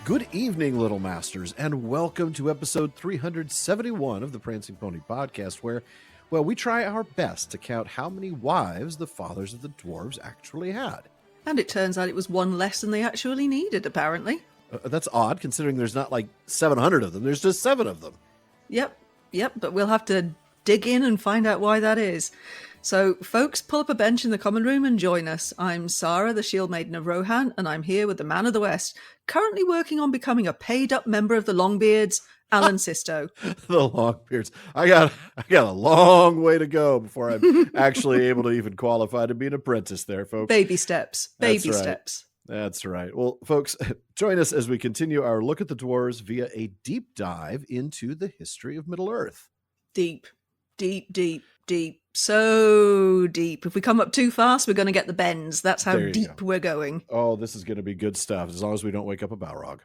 Good evening, Little Masters, and welcome to episode 371 of the Prancing Pony Podcast, where, well, we try our best to count how many wives the fathers of the dwarves actually had. And it turns out it was one less than they actually needed, apparently. That's odd, considering there's not like 700 of them. There's just 7 of them. Yep, but we'll have to dig in and find out why that is. So, folks, pull up a bench in the common room and join us. I'm Sara, the Shieldmaiden of Rohan, and I'm here with the Man of the West, currently working on becoming a paid-up member of the Longbeards, Alan Sisto. The Longbeards. I got a long way to go before I'm actually able to even qualify to be an apprentice there, folks. Baby steps. Baby steps. That's right. Well, folks, join us as we continue our look at the dwarves via a deep dive into the history of Middle-earth. Deep. So deep. If we come up too fast, we're going to get the bends. That's how deep we're going. Oh, this is going to be good stuff, as long as we don't wake up a Balrog.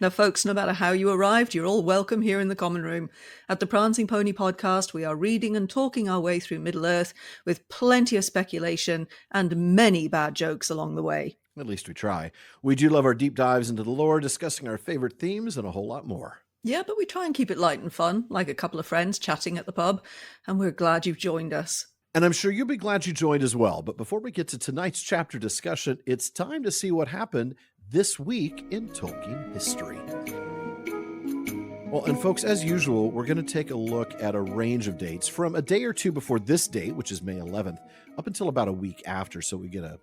Now, folks, no matter how you arrived, you're all welcome here in the common room. At the Prancing Pony Podcast, we are reading and talking our way through Middle-earth with plenty of speculation and many bad jokes along the way. At least we try. We do love our deep dives into the lore, discussing our favorite themes and a whole lot more. Yeah, but we try and keep it light and fun, like a couple of friends chatting at the pub, and we're glad you've joined us. And I'm sure you'll be glad you joined as well. But before we get to tonight's chapter discussion, it's time to see what happened this week in Tolkien history. Well, and folks, as usual, we're going to take a look at a range of dates from a day or two before this date, which is May 11th, up until about a week after, so we get a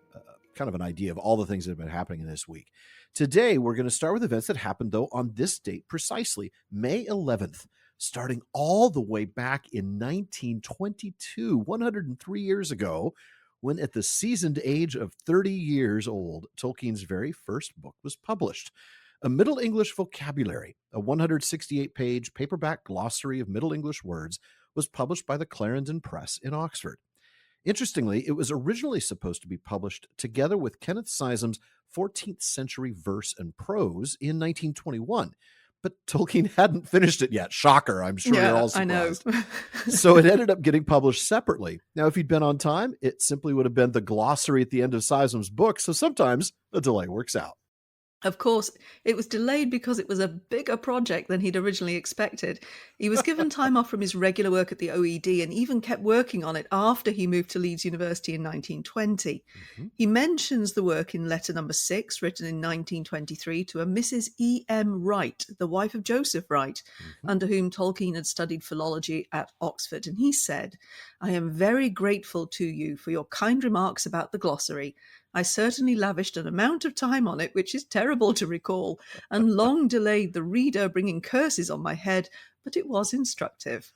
kind of an idea of all the things that have been happening in this week. Today, we're going to start with events that happened, though, on this date precisely, May 11th, starting all the way back in 1922, 103 years ago, when at the seasoned age of 30 years old, Tolkien's very first book was published. A Middle English Vocabulary, a 168-page paperback glossary of Middle English words, was published by the Clarendon Press in Oxford. Interestingly, it was originally supposed to be published together with Kenneth Sisem's 14th century verse and prose in 1921, but Tolkien hadn't finished it yet. Shocker, I'm sure you're all surprised. I know. So it ended up getting published separately. Now, if he'd been on time, it simply would have been the glossary at the end of Sisem's book, so sometimes a delay works out. Of course, it was delayed because it was a bigger project than he'd originally expected. He was given time off from his regular work at the OED and even kept working on it after he moved to Leeds University in 1920. Mm-hmm. He mentions the work in letter number 6, written in 1923 to a Mrs. E.M. Wright, the wife of Joseph Wright, under whom Tolkien had studied philology at Oxford. And he said, "I am very grateful to you for your kind remarks about the glossary. I certainly lavished an amount of time on it, which is terrible to recall, and long delayed the reader bringing curses on my head, but it was instructive."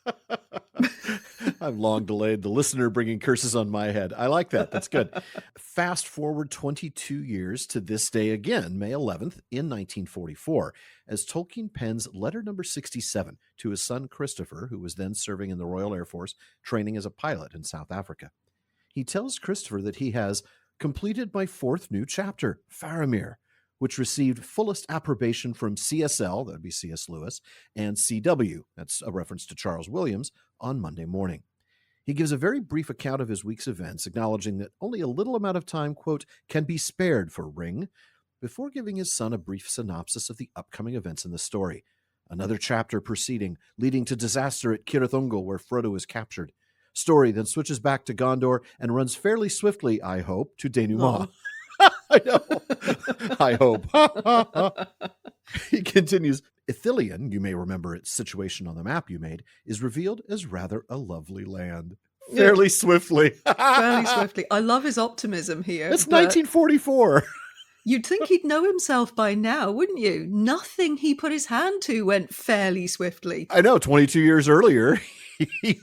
I've long delayed the listener bringing curses on my head. I like that. That's good. Fast forward 22 years to this day again, May 11th in 1944, as Tolkien pens letter number 67 to his son Christopher, who was then serving in the Royal Air Force, training as a pilot in South Africa. He tells Christopher that he has completed my 4th new chapter, Faramir, which received fullest approbation from CSL, that would be C.S. Lewis, and CW, that's a reference to Charles Williams, on Monday morning. He gives a very brief account of his week's events, acknowledging that only a little amount of time, quote, can be spared for Ring, before giving his son a brief synopsis of the upcoming events in the story. Another chapter proceeding, leading to disaster at Cirith Ungol, where Frodo is captured. Story then switches back to Gondor and runs fairly swiftly, I hope, to denouement. Oh. I know. I hope. He continues, Ithilien, you may remember its situation on the map you made, is revealed as rather a lovely land. Fairly swiftly. Fairly swiftly. I love his optimism here. It's 1944. You'd think he'd know himself by now, wouldn't you? Nothing he put his hand to went fairly swiftly. I know, 22 years earlier, he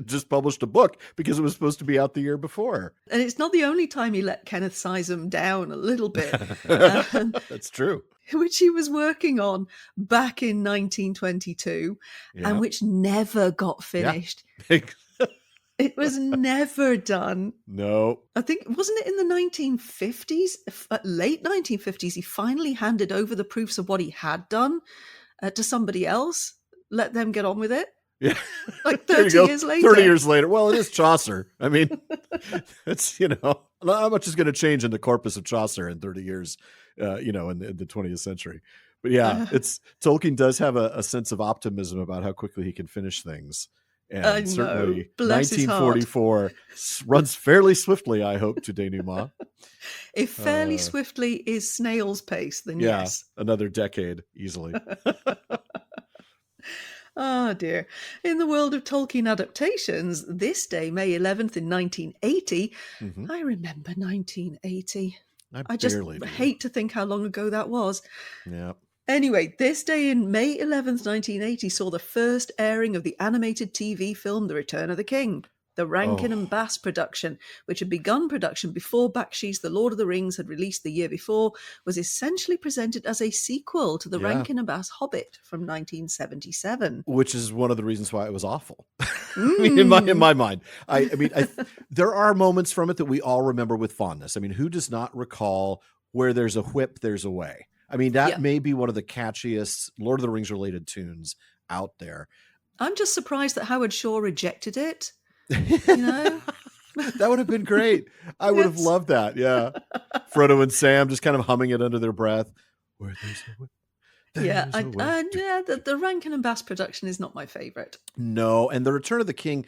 just published a book because it was supposed to be out the year before. And it's not the only time he let Kenneth Sisem down a little bit. That's true. Which he was working on back in 1922, and which never got finished. Yeah. It was never done. No. I think, wasn't it in the 1950s, late 1950s, he finally handed over the proofs of what he had done to somebody else, let them get on with it? Yeah. Like 30 years later. 30 years later. Well, it is Chaucer. I mean, it's, not much is going to change in the corpus of Chaucer in 30 years. in the 20th century. But yeah, Tolkien does have a sense of optimism about how quickly he can finish things. And I know. certainly Bless his heart. 1944 runs fairly swiftly, I hope, to denouement. If fairly swiftly is snail's pace, then yes. Another decade, easily. Oh dear. In the world of Tolkien adaptations, this day, May 11th in 1980, I remember 1980. I just hate to think how long ago that was. Yeah. Anyway, this day in May 11th, 1980 saw the first airing of the animated TV film The Return of the King. The Rankin and Bass production, which had begun production before Bakshi's The Lord of the Rings had released the year before, was essentially presented as a sequel to the Rankin and Bass Hobbit from 1977. Which is one of the reasons why it was awful. I mean, in my mind. There are moments from it that we all remember with fondness. I mean, who does not recall where there's a whip, there's a way? I mean, that may be one of the catchiest Lord of the Rings related tunes out there. I'm just surprised that Howard Shore rejected it. You know? That would have been great. I would have loved that. Yeah. Frodo and Sam just kind of humming it under their breath. Where there's a whip. The Rankin and Bass production is not my favorite. No, and The Return of the King,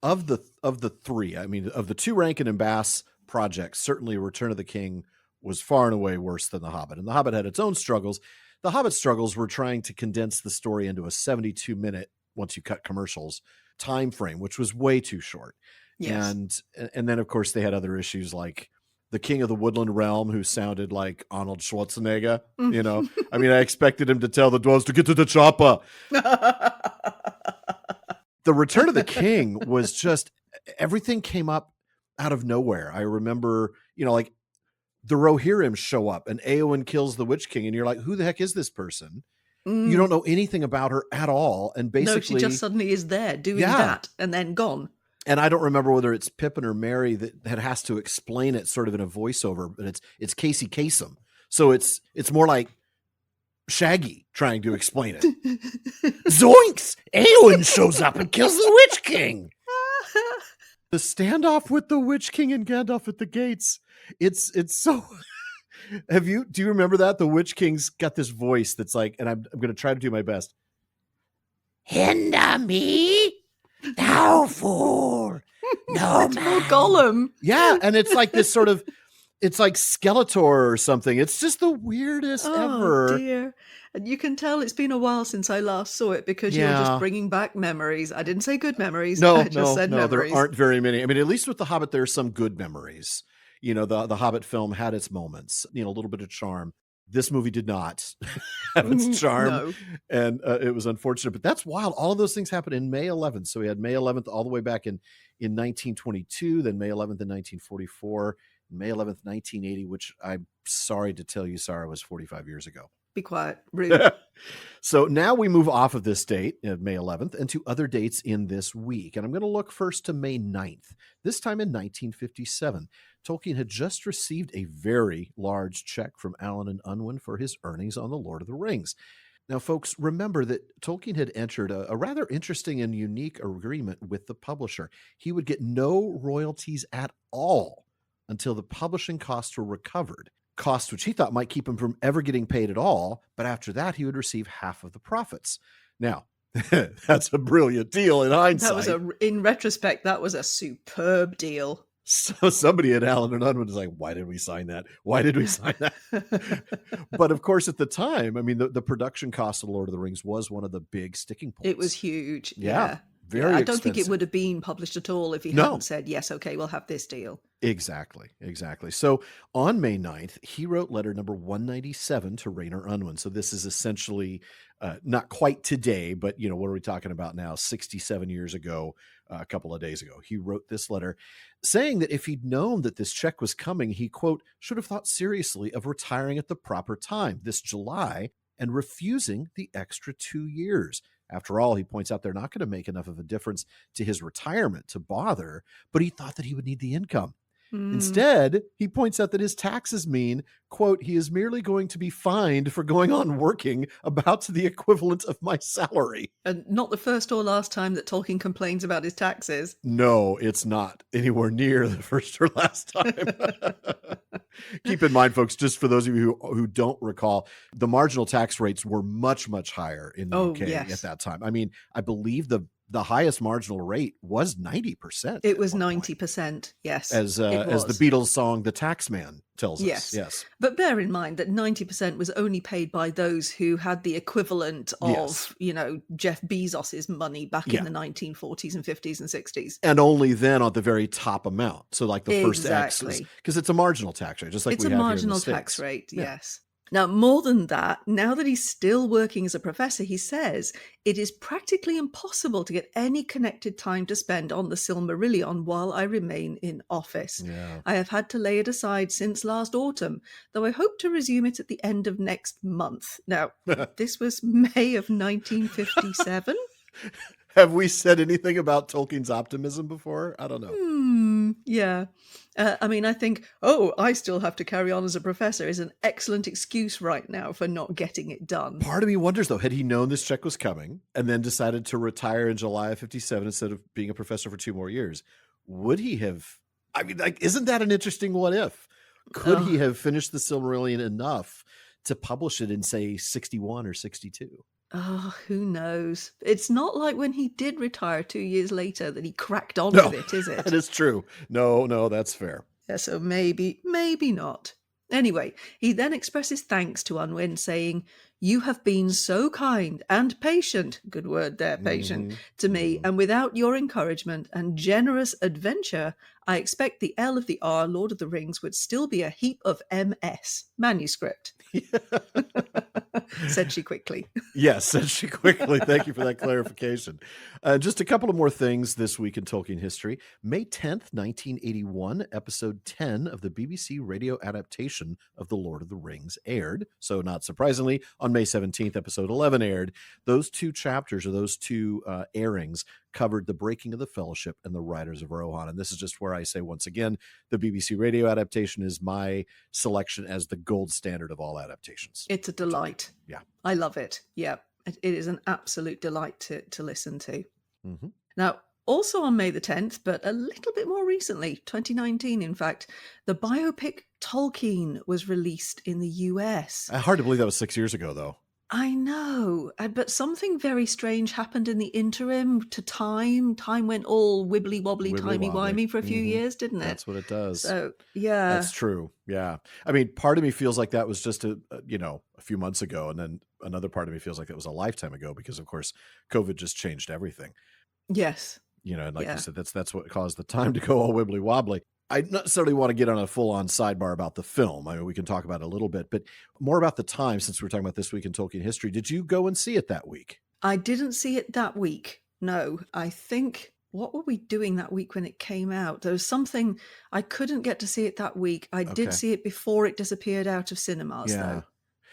of the three, of the two Rankin and Bass projects, certainly Return of the King was far and away worse than The Hobbit. And The Hobbit had its own struggles. The Hobbit struggles were trying to condense the story into a 72-minute, once you cut commercials, time frame, which was way too short. Yes. And then, of course, they had other issues like the King of the Woodland Realm, who sounded like Arnold Schwarzenegger. I expected him to tell the dwarves to get to the chopper. The Return of the King was just, everything came up out of nowhere. I remember, the Rohirrim show up and Éowyn kills the Witch King, and you're like, who the heck is this person? You don't know anything about her at all. And basically, no, she just suddenly is there doing that and then gone. And I don't remember whether it's Pippin or Mary that has to explain it sort of in a voiceover, but it's Casey Kasem. So it's more like Shaggy trying to explain it. Zoinks! Éowyn shows up and kills the Witch King. The standoff with the Witch King and Gandalf at the gates. It's so. Do you remember that? The Witch King's got this voice that's like, and I'm going to try to do my best. Hinder me, thou fool. No, it's more Gollum. Yeah, and it's like this sort of, it's like Skeletor or something. It's just the weirdest ever. Oh dear. And you can tell it's been a while since I last saw it because you're just bringing back memories. I didn't say good memories. I just said memories. There aren't very many. I mean, at least with The Hobbit, there are some good memories. The Hobbit film had its moments, a little bit of charm. This movie did not have its charm. No. And it was unfortunate, but that's wild. All of those things happened in May 11th. So we had May 11th all the way back in 1922, then May 11th in 1944, May 11th, 1980, which I'm sorry to tell you, Sara, was 45 years ago. Be quiet. Rude. So now we move off of this date, May 11th, and to other dates in this week. And I'm going to look first to May 9th. This time in 1957, Tolkien had just received a very large check from Allen and Unwin for his earnings on The Lord of the Rings. Now, folks, remember that Tolkien had entered a rather interesting and unique agreement with the publisher. He would get no royalties at all until the publishing costs were recovered. Costs which he thought might keep him from ever getting paid at all, but after that, he would receive half of the profits. Now, that's a brilliant deal in hindsight. In retrospect, that was a superb deal. So somebody at Allen and Unwin was like, why did we sign that? Why did we sign that? But of course, at the time, the production cost of Lord of the Rings was one of the big sticking points. It was huge. Yeah. I don't think it would have been published at all if he hadn't said, yes, okay, we'll have this deal. Exactly. So on May 9th, he wrote letter number 197 to Rayner Unwin. So this is essentially not quite today, but, what are we talking about now? 67 years ago, a couple of days ago, he wrote this letter saying that if he'd known that this check was coming, he, quote, should have thought seriously of retiring at the proper time this July and refusing the extra 2 years. After all, he points out they're not going to make enough of a difference to his retirement to bother, but he thought that he would need the income. Instead, he points out that his taxes mean, quote, he is merely going to be fined for going on working about the equivalent of my salary. And not the first or last time that Tolkien complains about his taxes. No, it's not anywhere near the first or last time. Keep in mind, folks, just for those of you who don't recall, the marginal tax rates were much, much higher in the UK at that time. I mean, I believe the highest marginal rate was 90%. It was 90%, yes. As the Beatles song "The Taxman" tells us. Yes. But bear in mind that 90% was only paid by those who had the equivalent of, Jeff Bezos's money back in the 1940s and 50s and 60s. And only then on the very top amount. So like the first X, because it's a marginal tax rate, just like we have here in the States. It's a marginal tax rate, yes. Now, more than that, now that he's still working as a professor, he says it is practically impossible to get any connected time to spend on the Silmarillion while I remain in office. Yeah. I have had to lay it aside since last autumn, though I hope to resume it at the end of next month. Now, this was May of 1957. Have we said anything about Tolkien's optimism before? I don't know. Yeah. I think, I still have to carry on as a professor is an excellent excuse right now for not getting it done. Part of me wonders, though, had he known this check was coming and then decided to retire in July of 57 instead of being a professor for 2 more years, would he have... I mean, like, isn't that an interesting what if? Could he have finished the Silmarillion enough to publish it in, say, 61 or 62? Oh, who knows? It's not like when he did retire 2 years later that he cracked on with it, is it? That is true. No, that's fair. Yeah, so maybe not. Anyway, he then expresses thanks to Unwin, saying, "You have been so kind and patient," good word there, patient, to me, and without your encouragement and generous adventure, I expect the L of the R, Lord of the Rings, would still be a heap of MS, manuscript. Said she quickly. Yes, said she quickly. Thank you for that clarification. Just a couple of more things this week in Tolkien history. May 10th, 1981, episode 10 of the BBC radio adaptation of The Lord of the Rings aired. So not surprisingly, on May 17th, episode 11 aired. Those 2 chapters, or those 2 airings, covered the breaking of the Fellowship and the Riders of Rohan. And this is just where I say once again, the BBC radio adaptation is my selection as the gold standard of all adaptations. It's a delight. Yeah. I love it. Yeah. It is an absolute delight to listen to. Mm-hmm. Now, also on May the 10th, but a little bit more recently, 2019, in fact, the biopic Tolkien was released in the US. Hard to believe that was 6 years ago, though. I know, but something very strange happened in the interim to time. Time went all wibbly-wobbly, timey-wimey for a few years, didn't it? That's what it does. So, yeah. That's true, yeah. I mean, part of me feels like that was just a few months ago, and then another part of me feels like it was a lifetime ago because, of course, COVID just changed everything. Yes. And like you said, that's what caused the time to go all wibbly-wobbly. I don't necessarily want to get on a full-on sidebar about the film. I mean, we can talk about it a little bit, but more about the time, since we're talking about This Week in Tolkien History. Did you go and see it that week? I didn't see it that week. No, I think, what were we doing that week when it came out? There was something, I couldn't get to see it that week. I did see it before it disappeared out of cinemas, though.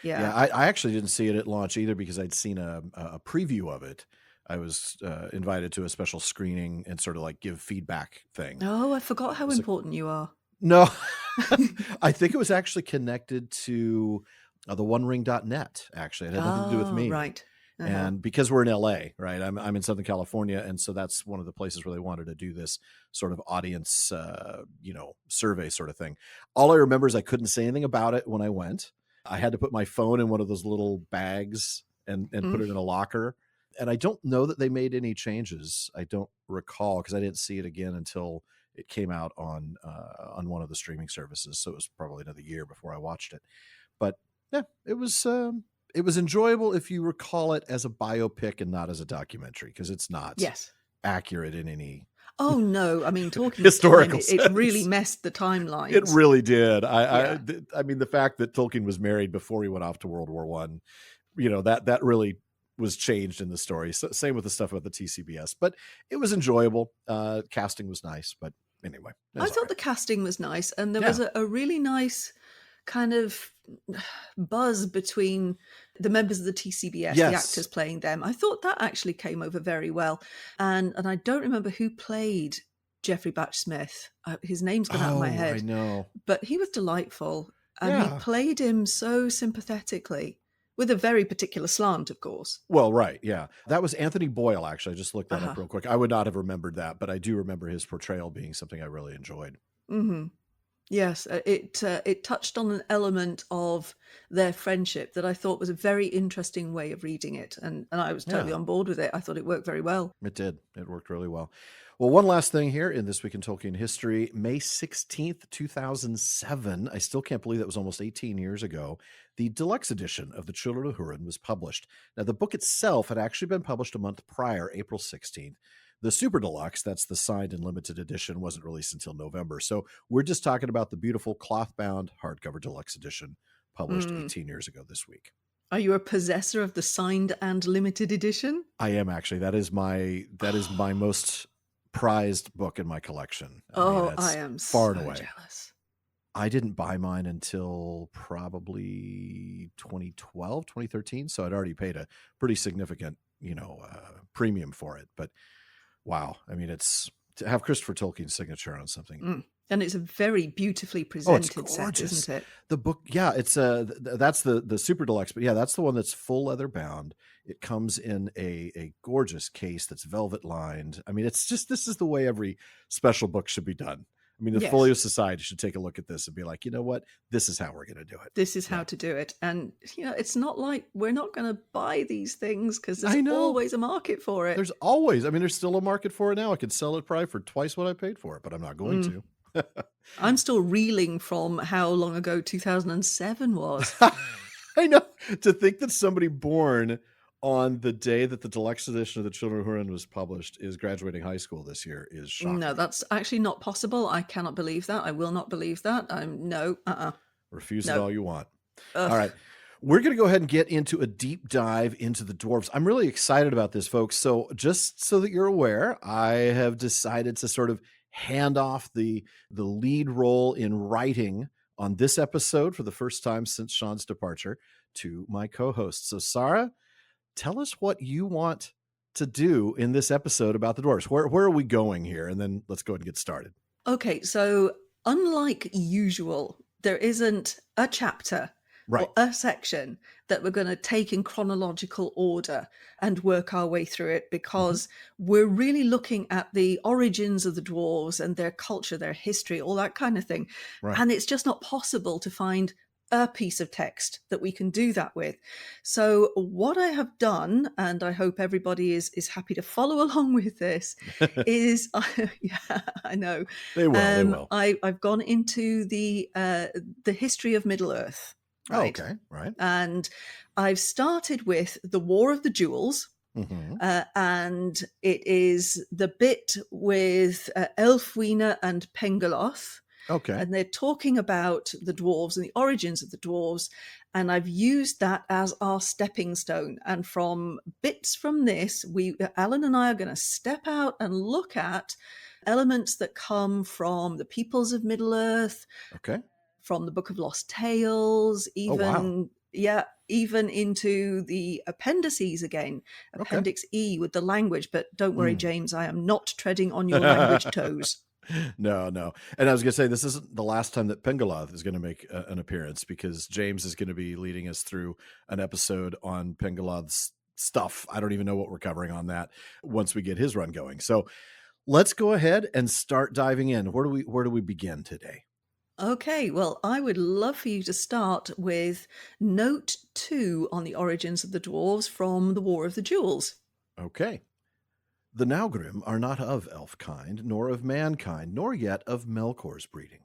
Yeah, I actually didn't see it at launch either because I'd seen a preview of it. I was invited to a special screening and sort of like give feedback thing. Oh, I forgot how important you are. No, I think it was actually connected to the OneRing.net, actually. It had nothing to do with me. Right. Uh-huh. And because we're in LA, right? I'm in Southern California. And so that's one of the places where they wanted to do this sort of audience, survey sort of thing. All I remember is I couldn't say anything about it when I went. I had to put my phone in one of those little bags and put it in a locker. And I don't know that they made any changes. I don't recall because I didn't see it again until it came out on one of the streaming services. So it was probably another year before I watched it. But yeah, it was enjoyable if you recall it as a biopic and not as a documentary, because it's not accurate in any. Oh no! I mean, talking historical time, it really messed the timelines. It really did. I mean, the fact that Tolkien was married before he went off to World War I, that really was changed in the story. So, same with the stuff about the TCBS, but it was enjoyable. Casting was nice, but anyway. I thought the casting was nice, and there was a really nice kind of buzz between the members of the TCBS, the actors playing them. I thought that actually came over very well. And I don't remember who played Jeffrey Batch Smith. His name's gone out of my Oh, I head, know. but he was delightful, and he Yeah. played him so sympathetically, with a very particular slant, of course. Well, right. Yeah. That was Anthony Boyle, actually. I just looked that up Uh-huh. real quick. I would not have remembered that, but I do remember his portrayal being something I really enjoyed. Mm-hmm. Yes, it touched on an element of their friendship that I thought was a very interesting way of reading it, and I was totally Yeah. on board with it. I thought it worked very well. It did. It worked really well. Well, one last thing here in This Week in Tolkien History, May 16th, 2007. I still can't believe that was almost 18 years ago. The deluxe edition of The Children of Hurin was published. Now, the book itself had actually been published a month prior, April 16th. The super deluxe, that's the signed and limited edition, wasn't released until November. So we're just talking about the beautiful cloth-bound hardcover deluxe edition published 18 years ago this week. Are you a possessor of the signed and limited edition? I am actually. That is my most prized book in my collection. I am far so and away. jealous. I didn't buy mine until probably 2012, 2013. So I'd already paid a pretty significant, premium for it. But wow. I mean, it's to have Christopher Tolkien's signature on something. And it's a very beautifully presented set, isn't it? The book, yeah, it's that's the super deluxe, but yeah, that's the one that's full leather bound. It comes in a gorgeous case that's velvet lined. I mean, it's just, this is the way every special book should be done. I mean, the Yes. Folio Society should take a look at this and be like, you know what? This is how we're going to do it. This is how to do it. And, it's not like we're not going to buy these things because there's always a market for it. There's always, there's still a market for it now. I could sell it probably for twice what I paid for it, but I'm not going to. I'm still reeling from how long ago 2007 was. I know. To think that somebody born on the day that the deluxe edition of The Children of Hurin was published is graduating high school this year is shocking. No, that's actually not possible. I cannot believe that. I will not believe that. Refuse it all you want. Ugh. All right. We're going to go ahead and get into a deep dive into the dwarves. I'm really excited about this, folks. So just so that you're aware, I have decided to sort of hand off the lead role in writing on this episode for the first time since Sean's departure to my co-host. So Sara, tell us what you want to do in this episode about the dwarves. Where are we going here? And then let's go ahead and get started. Okay, so unlike usual, there isn't a chapter or a section that we're going to take in chronological order and work our way through it, because we're really looking at the origins of the dwarves and their culture, their history, all that kind of thing. Right. And it's just not possible to find a piece of text that we can do that with. So what I have done, and I hope everybody is happy to follow along with this, is, yeah, I know. They will. I've gone into the history of Middle-earth. Right? Oh, okay, right. And I've started with the War of the Jewels, and it is the bit with Elfwine and Pengaloth. Okay. And they're talking about the dwarves and the origins of the dwarves. And I've used that as our stepping stone. And from bits from this, Alan and I are going to step out and look at elements that come from the peoples of Middle-earth. Okay. From the Book of Lost Tales, even into the appendices again, Appendix E with the language. But don't worry, James, I am not treading on your language toes. No. And I was going to say, this isn't the last time that Pengaloth is going to make an appearance, because James is going to be leading us through an episode on Pengaloth's stuff. I don't even know what we're covering on that once we get his run going. So let's go ahead and start diving in. Where do we begin today? Okay, well, I would love for you to start with note 2 on the origins of the dwarves from the War of the Jewels. Okay. The Naugrim are not of elf kind, nor of mankind, nor yet of Melkor's breeding.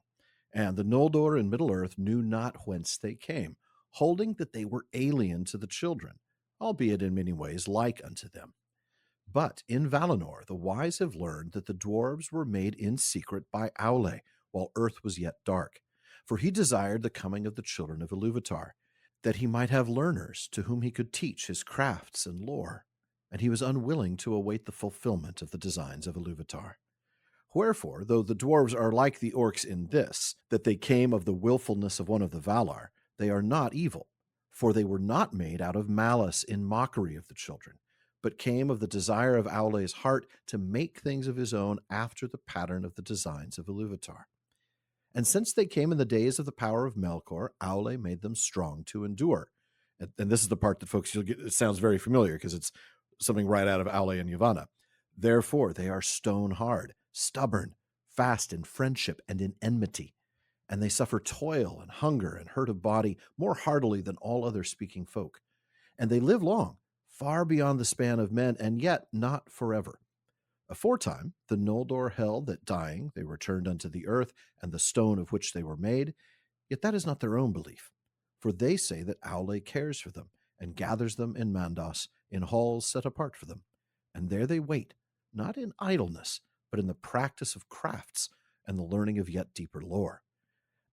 And the Noldor in Middle-earth knew not whence they came, holding that they were alien to the children, albeit in many ways like unto them. But in Valinor the wise have learned that the dwarves were made in secret by Aulë, while earth was yet dark, for he desired the coming of the children of Ilúvatar, that he might have learners to whom he could teach his crafts and lore, and he was unwilling to await the fulfillment of the designs of Ilúvatar. Wherefore, though the dwarves are like the orcs in this, that they came of the willfulness of one of the Valar, they are not evil, for they were not made out of malice in mockery of the children, but came of the desire of Aulë's heart to make things of his own after the pattern of the designs of Ilúvatar. And since they came in the days of the power of Melkor, Aulë made them strong to endure. And this is the part that folks, you'll get, it sounds very familiar because it's something right out of Aulë and Yavanna. Therefore, they are stone hard, stubborn, fast in friendship and in enmity. And they suffer toil and hunger and hurt of body more heartily than all other speaking folk. And they live long, far beyond the span of men, and yet not forever. Aforetime, the Noldor held that dying they returned unto the earth and the stone of which they were made, yet that is not their own belief. For they say that Aulë cares for them and gathers them in Mandos in halls set apart for them. And there they wait, not in idleness, but in the practice of crafts and the learning of yet deeper lore.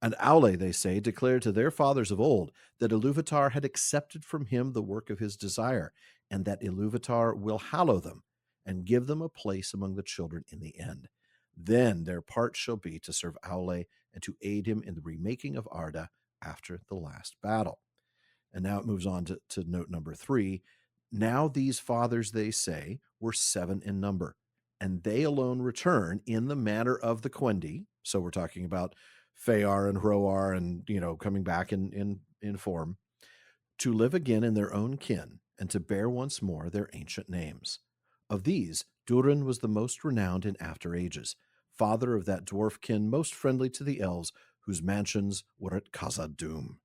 And Aulë, they say, declared to their fathers of old that Ilúvatar had accepted from him the work of his desire, and that Ilúvatar will hallow them and give them a place among the children in the end. Then their part shall be to serve Aulë and to aid him in the remaking of Arda after the last battle. And now it moves on to note number 3. Now these fathers, they say, were 7 in number, and they alone return in the manner of the Quendi. So we're talking about Fear and Hroar and, coming back in form, to live again in their own kin and to bear once more their ancient names. Of these, Durin was the most renowned in after ages, father of that dwarf kin most friendly to the elves, whose mansions were at Khazad-dûm.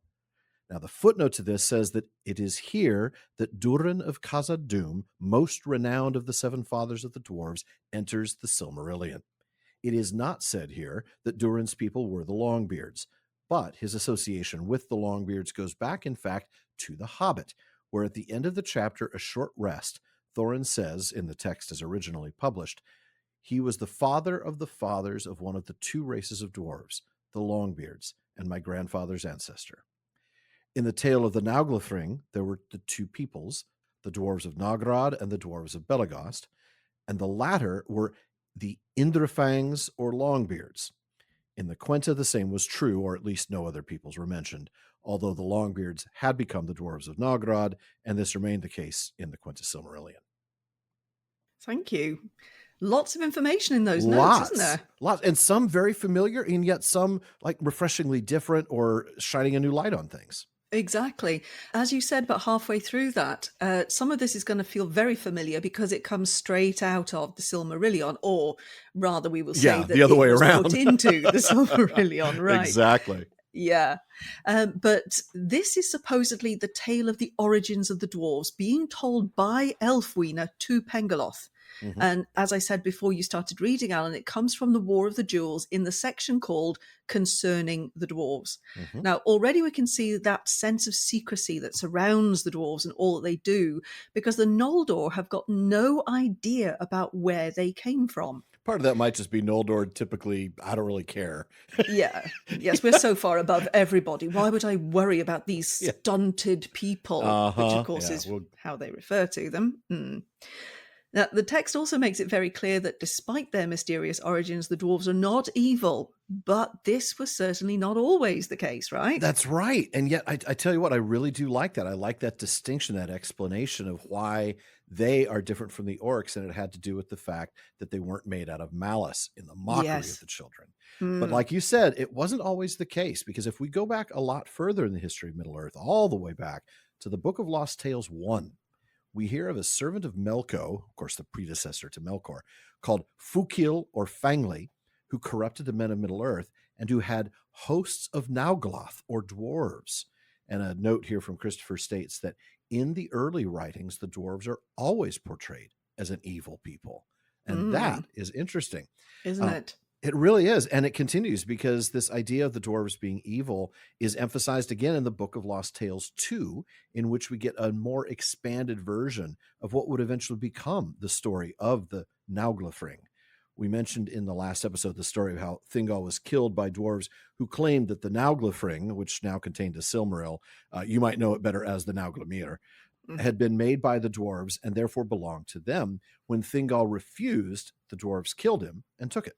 Now, the footnote to this says that it is here that Durin of Khazad-dûm, most renowned of the 7 fathers of the dwarves, enters the Silmarillion. It is not said here that Durin's people were the Longbeards, but his association with the Longbeards goes back, in fact, to The Hobbit, where at the end of the chapter, A Short Rest, Thorin says, in the text as originally published, he was the father of the fathers of one of the 2 races of dwarves, the Longbeards, and my grandfather's ancestor. In the tale of the Nauglathring, there were the 2 peoples, the dwarves of Nogrod and the dwarves of Belagost, and the latter were the Indrafangs or Longbeards. In the Quenta, the same was true, or at least no other peoples were mentioned, although the Longbeards had become the dwarves of Nogrod, and this remained the case in the Quenta Silmarillion. Thank you. Lots of information in those notes, isn't there? Lots, and some very familiar, and yet some like refreshingly different or shining a new light on things. Exactly. As you said, but halfway through that, some of this is going to feel very familiar because it comes straight out of the Silmarillion, or rather we will say that the other way was around. put into the Silmarillion, right? Exactly. Yeah. But this is supposedly the tale of the origins of the dwarves being told by Elfwine to Pengeloth. Mm-hmm. And as I said before you started reading, Alan, it comes from the War of the Jewels in the section called Concerning the Dwarves. Mm-hmm. Now, already we can see that sense of secrecy that surrounds the dwarves and all that they do, because the Noldor have got no idea about where they came from. Part of that might just be Noldor typically, I don't really care. Yeah. Yes, we're so far above everybody. Why would I worry about these stunted people? Which, of course, is how they refer to them. Now, the text also makes it very clear that despite their mysterious origins, the dwarves are not evil. But this was certainly not always the case, right? That's right. And yet, I tell you what, I really do like that. I like that distinction, that explanation of why they are different from the orcs, and it had to do with the fact that they weren't made out of malice in the mockery of the children. But like you said, it wasn't always the case, because if we go back a lot further in the history of Middle-earth, all the way back to the Book of Lost Tales 1, we hear of a servant of Melko, of course the predecessor to Melkor, called Fukil or Fangli, who corrupted the men of Middle-earth and who had hosts of Naugloth or dwarves. And a note here from Christopher states that in the early writings, the dwarves are always portrayed as an evil people. And that is interesting. Isn't it? It really is. And it continues, because this idea of the dwarves being evil is emphasized again in the Book of Lost Tales 2, in which we get a more expanded version of what would eventually become the story of the Nauglathring. We mentioned in the last episode the story of how Thingol was killed by dwarves who claimed that the Nauglathring, which now contained a Silmaril, you might know it better as the Nauglamir, had been made by the dwarves and therefore belonged to them. When Thingol refused, the dwarves killed him and took it.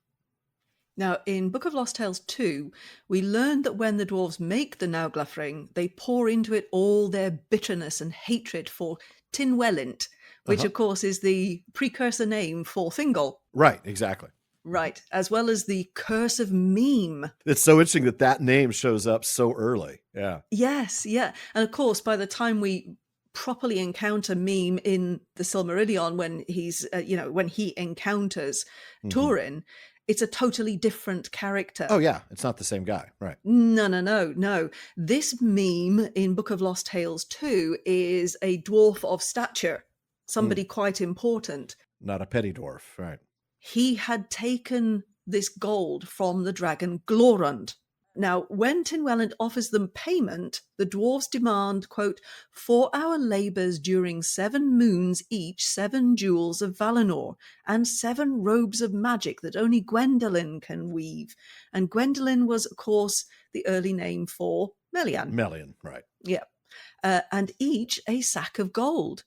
Now, in Book of Lost Tales 2, we learned that when the dwarves make the Nauglathring, they pour into it all their bitterness and hatred for Tynwelint, which of course is the precursor name for Thingol. Right, exactly. Right, as well as the Curse of Meme. It's so interesting that name shows up so early. Yeah. Yes, yeah. And of course, by the time we properly encounter Meme in the Silmarillion, when he's, when he encounters Durin, it's a totally different character. Oh, yeah. It's not the same guy. Right. No. This Meme in Book of Lost Tales 2 is a dwarf of stature, somebody quite important. Not a petty dwarf. Right. He had taken this gold from the dragon Glorund. Now, when Tynwellant offers them payment, the dwarves demand, quote, "for our labours during 7 moons each, 7 jewels of Valinor, and 7 robes of magic that only Gwendolen can weave." And Gwendolen was, of course, the early name for Melian. Melian, right. Yeah. And each a sack of gold.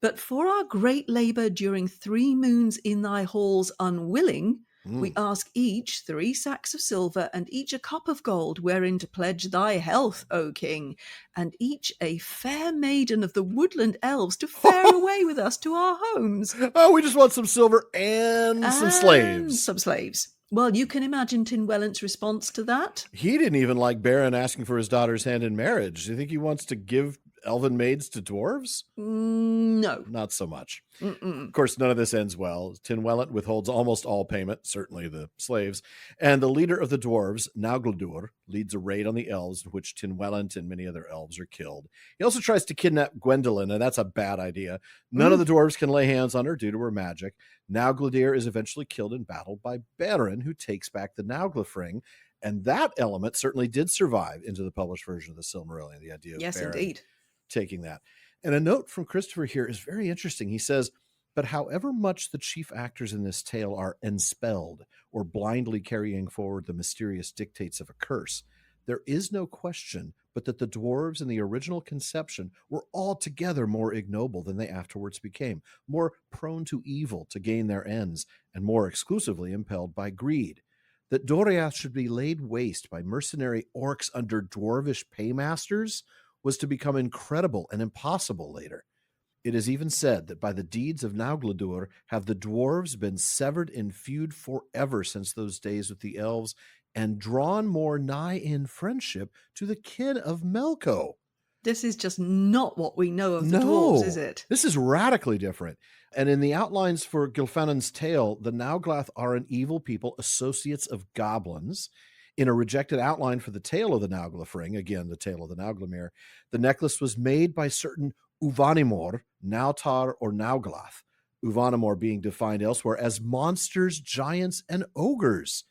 "But for our great labour during 3 moons in thy halls unwilling, we ask each 3 sacks of silver, and each a cup of gold, wherein to pledge thy health, O king, and each a fair maiden of the woodland elves to fare away with us to our homes." Oh, we just want some silver and some slaves. Some slaves. Well, you can imagine Tynwellant's response to that. He didn't even like Beren asking for his daughter's hand in marriage. Do you think he wants to give elven maids to dwarves? No. Not so much. Mm-mm. Of course, none of this ends well. Tynwellant withholds almost all payment, certainly the slaves, and the leader of the dwarves, Naugladur, leads a raid on the elves in which Tynwellant and many other elves are killed. He also tries to kidnap Gwendolen, and that's a bad idea. None of the dwarves can lay hands on her due to her magic. Naugladur is eventually killed in battle by Beren, who takes back the Nauglafring, and that element certainly did survive into the published version of the Silmarillion, the idea of Beren indeed. taking that. And a note from Christopher here is very interesting. He says, "But however much the chief actors in this tale are enspelled or blindly carrying forward the mysterious dictates of a curse, there is no question but that the dwarves in the original conception were altogether more ignoble than they afterwards became, more prone to evil to gain their ends, and more exclusively impelled by greed. That Doriath should be laid waste by mercenary orcs under dwarvish paymasters was to become incredible and impossible later. It is even said that by the deeds of Naugladur have the dwarves been severed in feud forever since those days with the elves, and drawn more nigh in friendship to the kin of Melko." This is just not what we know of the dwarves, is it? This is radically different. And in the outlines for Gilfanon's tale, the Nauglath are an evil people, associates of goblins. In a rejected outline for the tale of the Nauglafring, again, the tale of the Nauglamir, the necklace was made by certain Uvanimor, Nautar, or Nauglath. Uvanimor being defined elsewhere as monsters, giants, and ogres.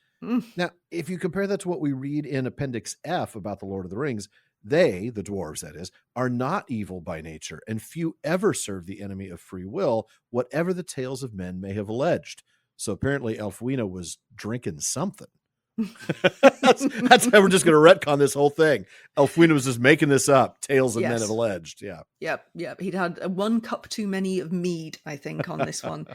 Now, if you compare that to what we read in Appendix F about the Lord of the Rings, they, the dwarves that is, are not evil by nature, and few ever serve the enemy of free will, whatever the tales of men may have alleged. So apparently Elfwina was drinking something. that's how we're just going to retcon this whole thing. Elfwina was just making this up. Tales of men have alleged. Yeah. Yep. He'd had 1 cup too many of mead, I think, on this one.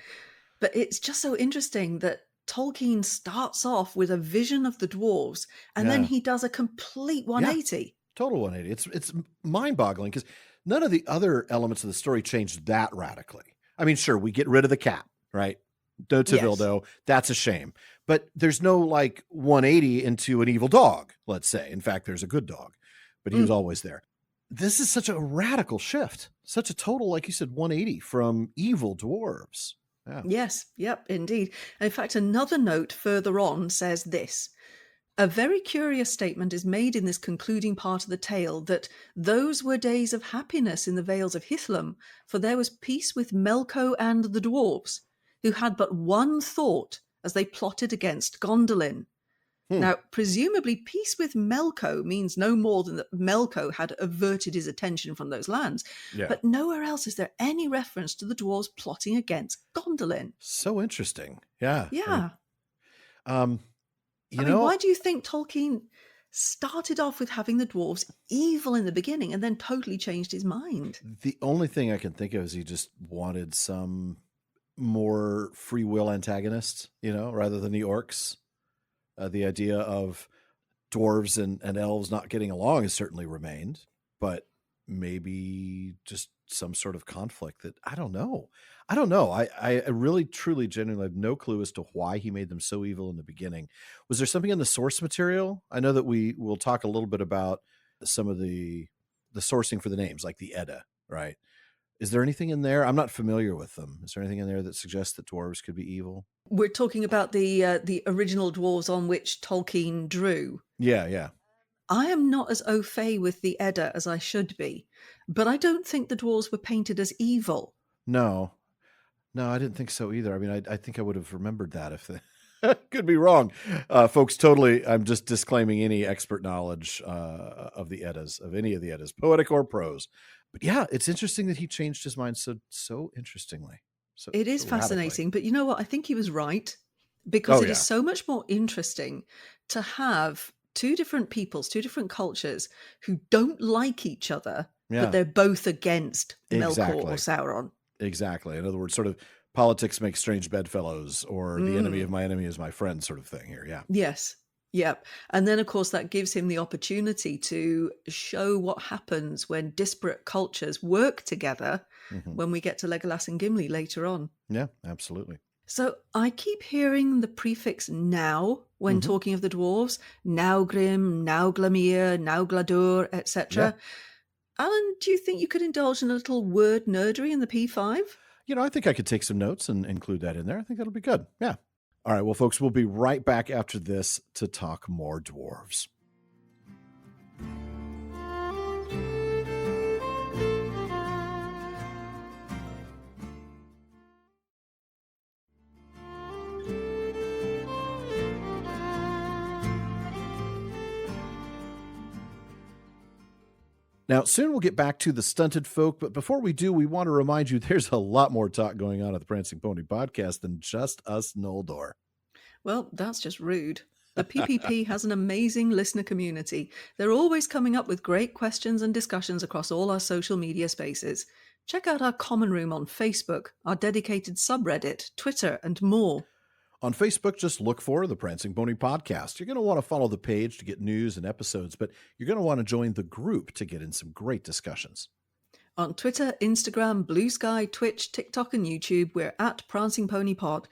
But it's just so interesting that Tolkien starts off with a vision of the dwarves, and then he does a complete 180. Yeah, total 180. It's mind-boggling because none of the other elements of the story changed that radically. I mean, sure, we get rid of the cat, right? No Tevildo. That's a shame. But there's no 180 into an evil dog, let's say. In fact, there's a good dog, but he was always there. This is such a radical shift, such a total, like you said, 180 from evil dwarves. Yeah. Yes, yep, indeed. In fact, another note further on says this: "A very curious statement is made in this concluding part of the tale that those were days of happiness in the Vales of Hithlum, for there was peace with Melko and the dwarves, who had but one thought as they plotted against Gondolin." Now, presumably peace with Melko means no more than that Melko had averted his attention from those lands. Yeah. But nowhere else is there any reference to the dwarves plotting against Gondolin. So interesting. Yeah. Yeah. I mean, why do you think Tolkien started off with having the dwarves evil in the beginning and then totally changed his mind? The only thing I can think of is he just wanted some more free will antagonists, rather than the orcs. The idea of dwarves and elves not getting along has certainly remained, but maybe just some sort of conflict that I don't know. I really, truly, genuinely have no clue as to why he made them so evil in the beginning. Was there something in the source material? I know that we will talk a little bit about some of the sourcing for the names, like the Edda, right? Is there anything in there? I'm not familiar with them. Is there anything in there that suggests that dwarves could be evil? We're talking about the original dwarves on which Tolkien drew. Yeah. I am not as au fait with the Edda as I should be, but I don't think the dwarves were painted as evil. No, I didn't think so either. I mean, I think I would have remembered that if they could be wrong. Folks, totally, I'm just disclaiming any expert knowledge of the Eddas, of any of the Eddas, poetic or prose. But yeah, it's interesting that he changed his mind so interestingly. So It is so radically. fascinating, but you know what? I think he was right, because it is so much more interesting to have two different peoples, two different cultures who don't like each other, but they're both against Melkor or Sauron. Exactly. In other words, sort of politics makes strange bedfellows, or the enemy of my enemy is my friend sort of thing here. Yeah. Yes. Yep. And then, of course, that gives him the opportunity to show what happens when disparate cultures work together when we get to Legolas and Gimli later on. Yeah, absolutely. So I keep hearing the prefix now when talking of the dwarves. Naugrim, Nauglamir, Naugladur, etc. Alan, do you think you could indulge in a little word nerdery in the P5? I think I could take some notes and include that in there. I think that'll be good. Yeah. All right. Well, folks, we'll be right back after this to talk more dwarves. Now, soon we'll get back to the stunted folk, but before we do, we want to remind you there's a lot more talk going on at the Prancing Pony podcast than just us Noldor. Well, that's just rude. The PPP has an amazing listener community. They're always coming up with great questions and discussions across all our social media spaces. Check out our common room on Facebook, our dedicated subreddit, Twitter, and more. On Facebook, just look for the Prancing Pony Podcast. You're going to want to follow the page to get news and episodes, but you're going to want to join the group to get in some great discussions. On Twitter, Instagram, Blue Sky, Twitch, TikTok, and YouTube, we're at Prancing Pony Pod.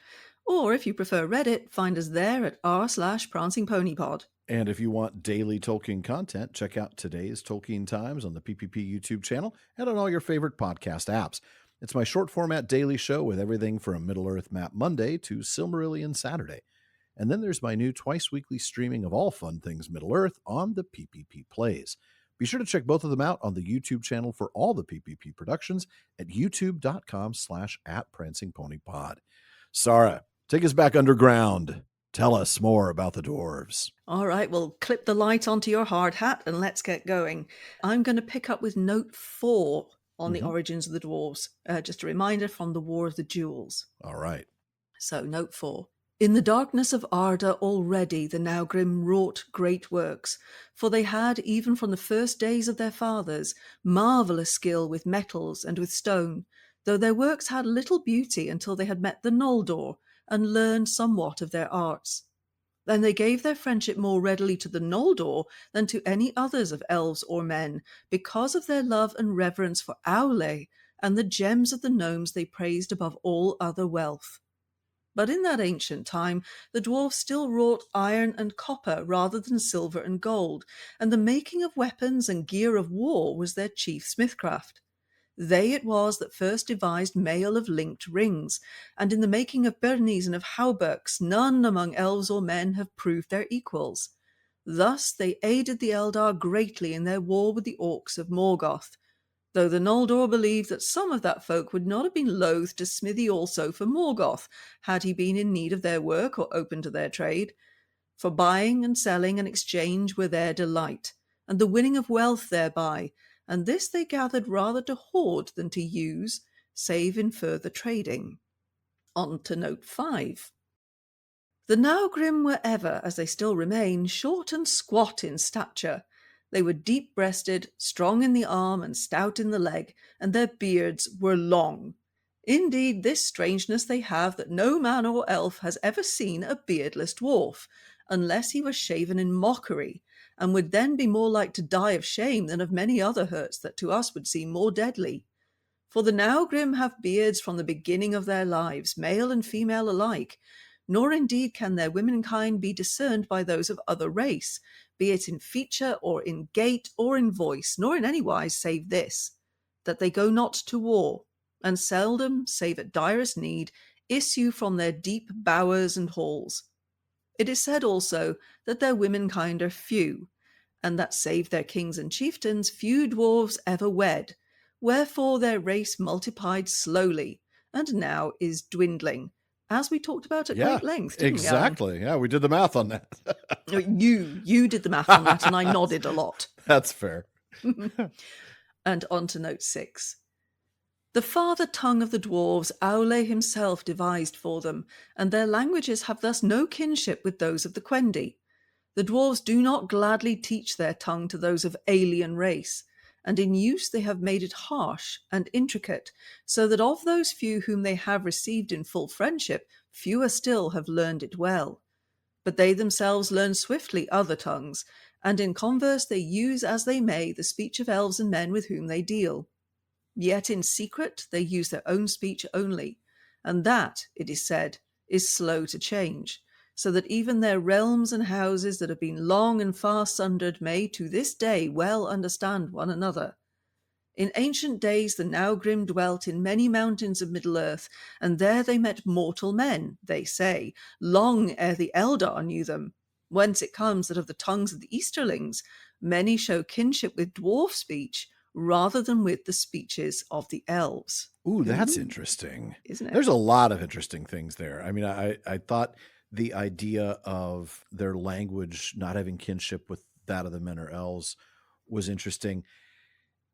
Or if you prefer Reddit, find us there at r/Prancing Pony Pod. And if you want daily Tolkien content, check out today's Tolkien Times on the PPP YouTube channel and on all your favorite podcast apps. It's my short format daily show with everything from Middle-earth Map Monday to Silmarillion Saturday. And then there's my new twice weekly streaming of all fun things Middle-earth on the PPP Plays. Be sure to check both of them out on the YouTube channel for all the PPP productions at youtube.com/@prancingponypod. Sara, take us back underground. Tell us more about the dwarves. All right, well, clip the light onto your hard hat and let's get going. I'm going to pick up with note 4 on the origins of the dwarves. Just a reminder from the War of the Jewels. All right. So, note 4. In the darkness of Arda already the Naugrim wrought great works, for they had, even from the first days of their fathers, marvellous skill with metals and with stone, though their works had little beauty until they had met the Noldor and learned somewhat of their arts. Then they gave their friendship more readily to the Noldor than to any others of elves or men, because of their love and reverence for Aulë and the gems of the gnomes they praised above all other wealth. But in that ancient time, the dwarves still wrought iron and copper rather than silver and gold, and the making of weapons and gear of war was their chief smithcraft. They it was that first devised mail of linked rings, and in the making of byrnies and of hauberks none among elves or men have proved their equals. Thus they aided the Eldar greatly in their war with the orcs of Morgoth, though the Noldor believed that some of that folk would not have been loath to smithy also for Morgoth, had he been in need of their work or open to their trade. For buying and selling and exchange were their delight, and the winning of wealth thereby, and this they gathered rather to hoard than to use, save in further trading. On to note 5. The Naugrim were ever, as they still remain, short and squat in stature. They were deep-breasted, strong in the arm and stout in the leg, and their beards were long. Indeed, this strangeness they have that no man or elf has ever seen a beardless dwarf, unless he was shaven in mockery, and would then be more like to die of shame than of many other hurts that to us would seem more deadly. For the Naugrim have beards from the beginning of their lives, male and female alike, nor indeed can their womenkind be discerned by those of other race, be it in feature or in gait or in voice, nor in any wise save this, that they go not to war, and seldom, save at direst need, issue from their deep bowers and halls. It is said also that their womenkind are few, and that save their kings and chieftains, few dwarves ever wed, wherefore their race multiplied slowly, and now is dwindling, as we talked about at great length, didn't we, Alan? Exactly. Yeah, we did the math on that. You did the math on that, and I nodded a lot. That's fair. And on to note 6. The father tongue of the dwarves Aulë himself devised for them, and their languages have thus no kinship with those of the Quendi. The dwarves do not gladly teach their tongue to those of alien race, and in use they have made it harsh and intricate, so that of those few whom they have received in full friendship, fewer still have learned it well. But they themselves learn swiftly other tongues, and in converse they use as they may the speech of elves and men with whom they deal. Yet in secret they use their own speech only, and that, it is said, is slow to change, so that even their realms and houses that have been long and far sundered may to this day well understand one another. In ancient days the Naugrim dwelt in many mountains of Middle-earth, and there they met mortal men, they say, long ere the Eldar knew them, whence it comes that of the tongues of the Easterlings many show kinship with dwarf speech, rather than with the speeches of the elves. Ooh, that's interesting. Isn't it? There's a lot of interesting things there. I mean, I thought the idea of their language not having kinship with that of the men or elves was interesting.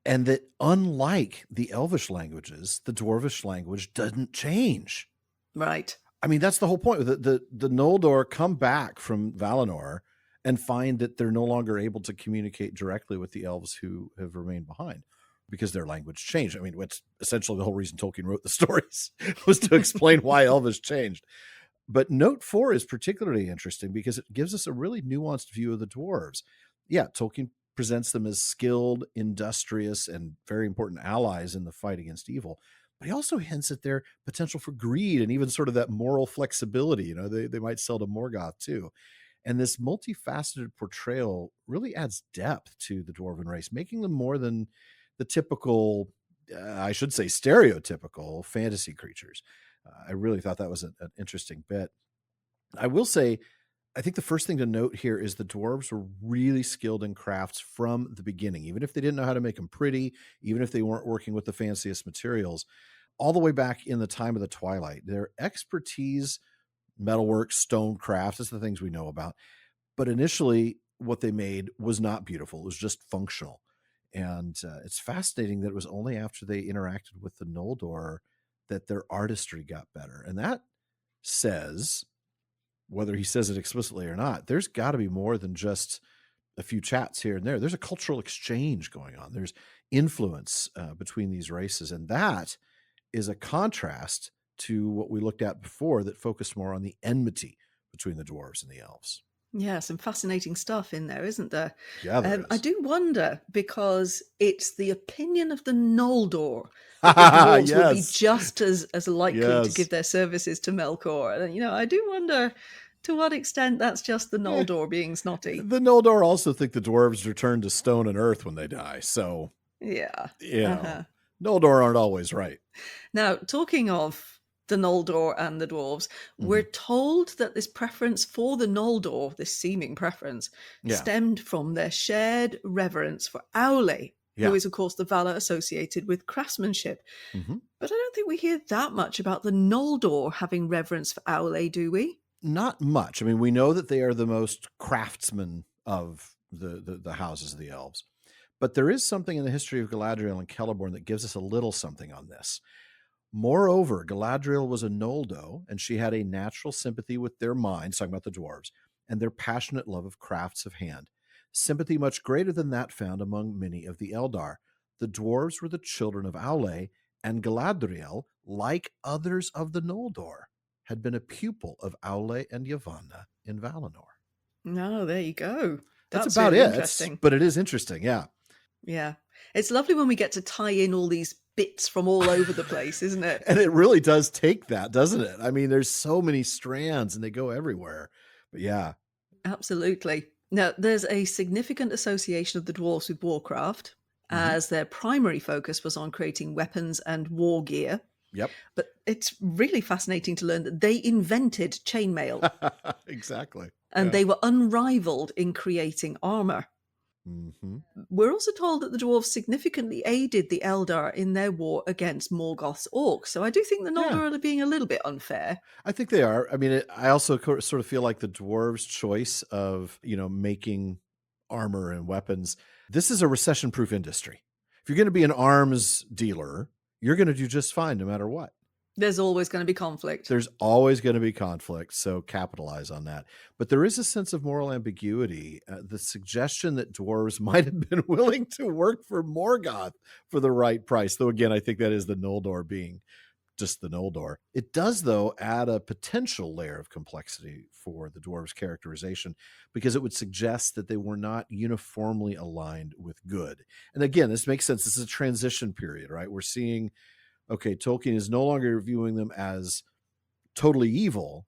And that unlike the elvish languages, the dwarvish language doesn't change. Right. I mean, that's the whole point. The Noldor come back from Valinor and find that they're no longer able to communicate directly with the elves who have remained behind because their language changed. I mean, what's essentially the whole reason Tolkien wrote the stories was to explain why Elvish changed. But note 4 is particularly interesting because it gives us a really nuanced view of the dwarves. Yeah, Tolkien presents them as skilled, industrious, and very important allies in the fight against evil. But he also hints at their potential for greed and even sort of that moral flexibility. You know, they might sell to Morgoth too. And this multifaceted portrayal really adds depth to the dwarven race, making them more than the typical, I should say, stereotypical fantasy creatures. I really thought that was an interesting bit. I will say, I think the first thing to note here is the dwarves were really skilled in crafts from the beginning, even if they didn't know how to make them pretty, even if they weren't working with the fanciest materials, all the way back in the time of the Twilight. Their expertise, metalwork, stone crafts, that's the things we know about. But initially, what they made was not beautiful. It was just functional. And it's fascinating that it was only after they interacted with the Noldor that their artistry got better. And that says, whether he says it explicitly or not, there's got to be more than just a few chats here and there. There's a cultural exchange going on. There's influence between these races. And that is a contrast to what we looked at before that focused more on the enmity between the dwarves and the elves. Yeah, some fascinating stuff in there, isn't there? Yeah, there is. I do wonder, because it's the opinion of the Noldor that the dwarves would be just as likely to give their services to Melkor. And, I do wonder to what extent that's just the Noldor being snotty. The Noldor also think the dwarves return to stone and earth when they die. So, yeah. Noldor aren't always right. Now, talking of the Noldor and the dwarves, we're told that this preference for the Noldor, this seeming preference, stemmed from their shared reverence for Aulë, who is, of course, the valor associated with craftsmanship. But I don't think we hear that much about the Noldor having reverence for Aulë, do we? Not much. I mean, we know that they are the most craftsmen of the houses of the elves. But there is something in the history of Galadriel and Celeborn that gives us a little something on this. Moreover, Galadriel was a Noldo, and she had a natural sympathy with their minds, talking about the dwarves, and their passionate love of crafts of hand. Sympathy much greater than that found among many of the Eldar. The dwarves were the children of Aulë, and Galadriel, like others of the Noldor, had been a pupil of Aulë and Yavanna in Valinor. No, there you go. That's That's about really it. interesting. But it is interesting. Yeah. Yeah. It's lovely when we get to tie in all these bits from all over the place, isn't it? And it really does take that, doesn't it? I mean, there's so many strands and they go everywhere. But yeah. Absolutely. Now, there's a significant association of the dwarves with warcraft, as their primary focus was on creating weapons and war gear. Yep. But it's really fascinating to learn that they invented chainmail. Exactly. And they were unrivaled in creating armor. Mm-hmm. We're also told that the dwarves significantly aided the Eldar in their war against Morgoth's orcs. So I do think the Noldor are being a little bit unfair. I think they are. I mean, I also sort of feel like the dwarves' choice of, making armor and weapons. This is a recession-proof industry. If you're going to be an arms dealer, you're going to do just fine no matter what. There's always going to be conflict. There's always going to be conflict, so capitalize on that. But there is a sense of moral ambiguity. The suggestion that dwarves might have been willing to work for Morgoth for the right price, though again, I think that is the Noldor being just the Noldor. It does, though, add a potential layer of complexity for the dwarves' characterization, because it would suggest that they were not uniformly aligned with good. And again, this makes sense. This is a transition period, right? We're seeing, okay, Tolkien is no longer viewing them as totally evil,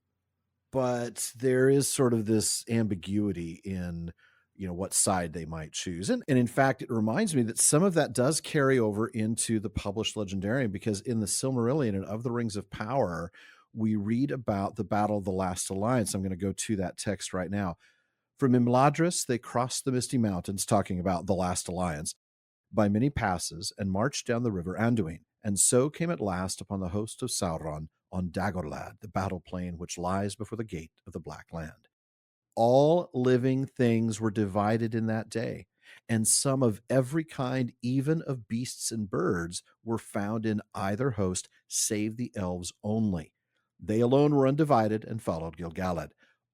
but there is sort of this ambiguity in, what side they might choose. And in fact, it reminds me that some of that does carry over into the published Legendarium, because in the Silmarillion and of the Rings of Power, we read about the Battle of the Last Alliance. I'm going to go to that text right now. From Imladris, they crossed the Misty Mountains, talking about the Last Alliance, by many passes, and marched down the river Anduin, and so came at last upon the host of Sauron on Dagorlad, the battle plain which lies before the gate of the Black Land. All living things were divided in that day, and some of every kind, even of beasts and birds, were found in either host, save the elves only. They alone were undivided and followed Gil-galad.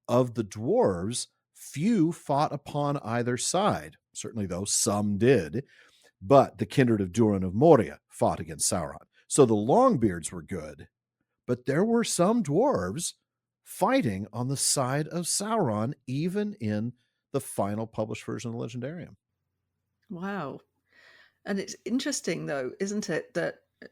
Of the dwarves, few fought upon either side, certainly though some did, but the kindred of Durin of Moria fought against Sauron. So the Longbeards were good, but there were some dwarves fighting on the side of Sauron, even in the final published version of the Legendarium. Wow. And it's interesting, though, isn't it,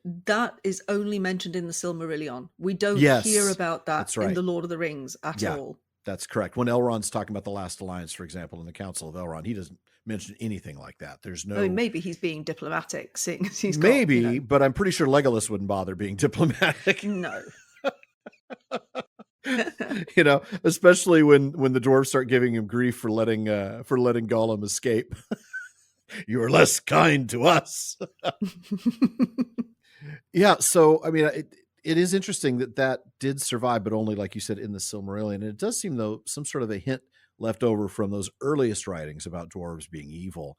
that is only mentioned in the Silmarillion. We don't hear about that in the Lord of the Rings at all. That's correct. When Elrond's talking about the Last Alliance, for example, in the Council of Elrond, he doesn't mention anything like that. There's no... I mean, maybe he's being diplomatic, seeing as he's got, but I'm pretty sure Legolas wouldn't bother being diplomatic. No. Especially when the dwarves start giving him grief for letting Gollum escape. You are less kind to us. Yeah, so I mean, it is interesting that did survive, but only, like you said, in the Silmarillion. And it does seem, though, some sort of a hint left over from those earliest writings about dwarves being evil.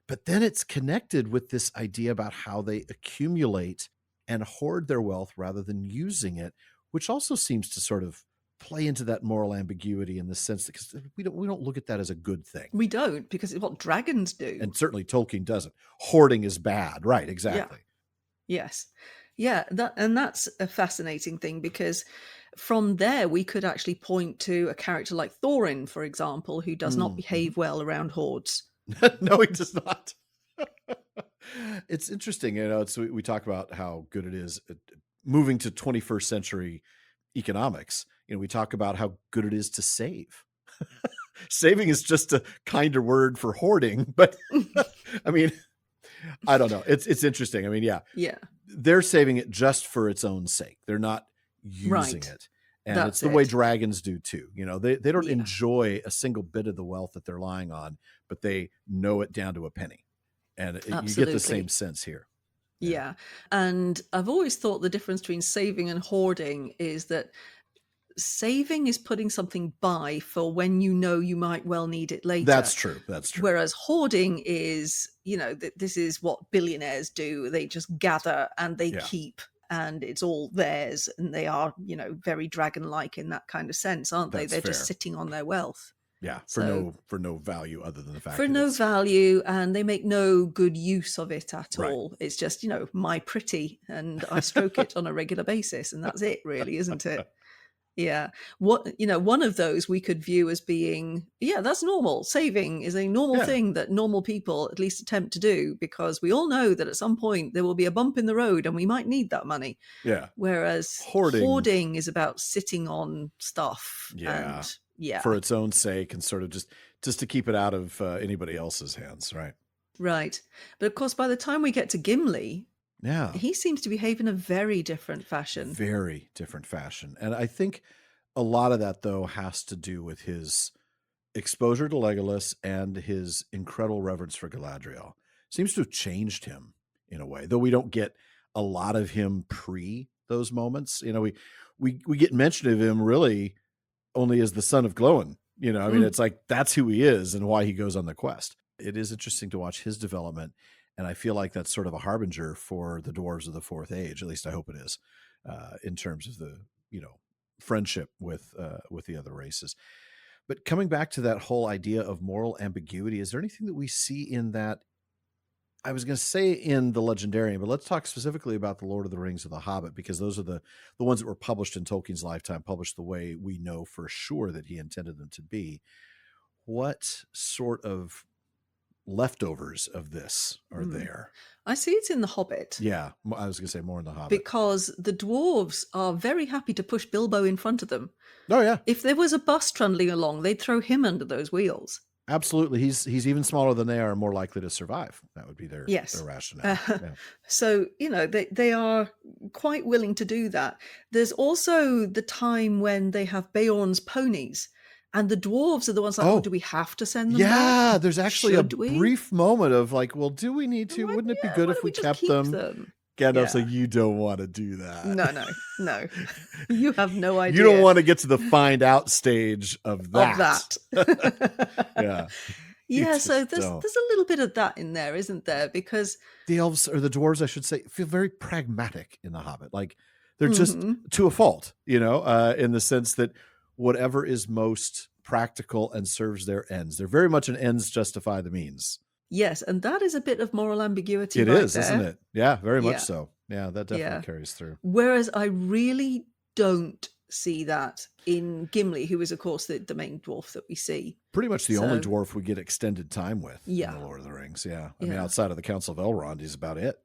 But then it's connected with this idea about how they accumulate and hoard their wealth rather than using it, which also seems to sort of play into that moral ambiguity in the sense that, because we don't look at that as a good thing. We don't, because it's what dragons do. And certainly Tolkien doesn't. Hoarding is bad. Right, exactly. Yeah. Yes. Yeah, that's a fascinating thing, because from there we could actually point to a character like Thorin, for example, who does not behave well around hordes. No, he does not. It's interesting, we talk about how good it is moving to 21st century economics. We talk about how good it is to save. Saving is just a kinder word for hoarding, but I mean, I don't know. It's interesting. I mean, yeah. They're saving it just for its own sake. They're not using it. And it's the way dragons do too. They don't enjoy a single bit of the wealth that they're lying on, but they know it down to a penny. And you get the same sense here. Yeah. And I've always thought the difference between saving and hoarding is that saving is putting something by for when you might well need it later. That's true. Whereas hoarding is, this is what billionaires do. They just gather and they keep, and it's all theirs. And they are, very dragon-like in that kind of sense, aren't they? They're just sitting on their wealth. Yeah, for no value other than the fact for no value, and they make no good use of it at all. It's just, my pretty, and I stroke it on a regular basis, and that's it, really, isn't it? Yeah. One of those we could view as being, yeah, that's normal. Saving is a normal Yeah. thing that normal people at least attempt to do, because we all know that at some point there will be a bump in the road and we might need that money. Yeah. Whereas Hoarding. hoarding is about sitting on stuff Yeah. and For its own sake, and sort of just to keep it out of anybody else's hands, right? right. But of course, by the time we get to Gimli, Yeah. he seems to behave in a very different fashion. Very different fashion. And I think a lot of that, though, has to do with his exposure to Legolas and his incredible reverence for Galadriel. Seems to have changed him in a way, though we don't get a lot of him pre those moments. We get mention of him really only as the son of Glóin. I mean, it's like that's who he is and why he goes on the quest. It is interesting to watch his development, and I feel like that's sort of a harbinger for the dwarves of the Fourth Age. At least I hope it is, in terms of the friendship with the other races. But coming back to that whole idea of moral ambiguity, is there anything that we see in that? I was going to say in the Legendarium, but let's talk specifically about the Lord of the Rings of the Hobbit, because those are the ones that were published in Tolkien's lifetime, published the way we know for sure that he intended them to be. What sort of leftovers of this are there? I see it's in The Hobbit. Yeah, I was going to say more in The Hobbit. Because the dwarves are very happy to push Bilbo in front of them. Oh, yeah. If there was a bus trundling along, they'd throw him under those wheels. Absolutely. He's even smaller than they are, more likely to survive. That would be their rationale. Yeah. So, they are quite willing to do that. There's also the time when they have Beorn's ponies, and the dwarves are the ones like, do we have to send them back? Yeah, there's actually brief moment of like, well, do we need to? Wouldn't it be good if we kept them? Gandalf's like, you don't want to do that. No. You have no idea. You don't want to get to the find out stage of that. Yeah. Yeah, so there's a little bit of that in there, isn't there? Because the elves, or the dwarves, I should say, feel very pragmatic in The Hobbit. Like they're just to a fault, in the sense that whatever is most practical and serves their ends. They're very much an ends justify the means. Yes, and that is a bit of moral ambiguity. It is, isn't it? Yeah, very much so. Yeah, that definitely carries through. Whereas I really don't see that in Gimli, who is, of course, the main dwarf that we see. Pretty much the only dwarf we get extended time with in The Lord of the Rings. Yeah. I mean, outside of the Council of Elrond, he's about it.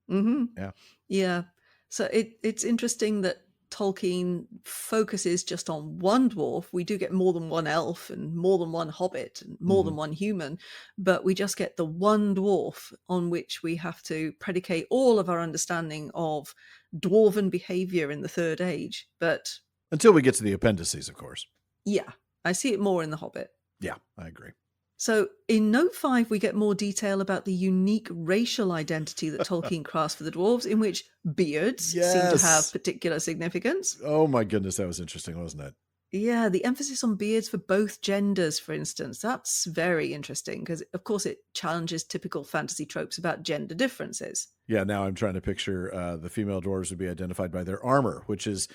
Mm-hmm. Yeah. So it's interesting that Tolkien focuses just on one dwarf. We do get more than one elf and more than one hobbit and more than one human, but we just get the one dwarf on which we have to predicate all of our understanding of dwarven behavior in the Third Age. But until we get to the appendices, of course. Yeah, I see it more in The Hobbit. Yeah, I agree. So in Note 5, we get more detail about the unique racial identity that Tolkien crafts for the dwarves, in which beards seem to have particular significance. Oh my goodness, that was interesting, wasn't it? Yeah, the emphasis on beards for both genders, for instance, that's very interesting because, of course, it challenges typical fantasy tropes about gender differences. Yeah, now I'm trying to picture the female dwarves would be identified by their armor, which is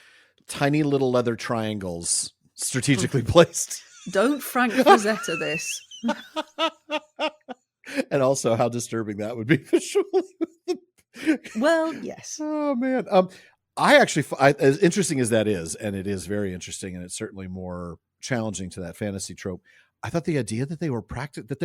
tiny little leather triangles strategically placed. Don't Frank Frazetta this. And also how disturbing that would be visually. Well, yes. Oh man. I actually, as interesting as that is, and it is very interesting, and it's certainly more challenging to that fantasy trope, I thought the idea that they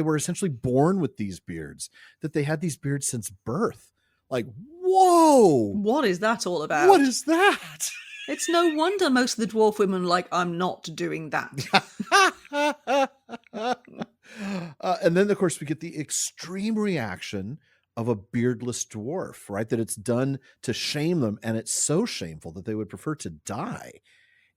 were essentially born with these beards, that they had these beards since birth. Like, whoa. What is that all about? What is that? It's no wonder most of the dwarf women are like, I'm not doing that. And then, of course, we get the extreme reaction of a beardless dwarf, right? That it's done to shame them, and it's so shameful that they would prefer to die.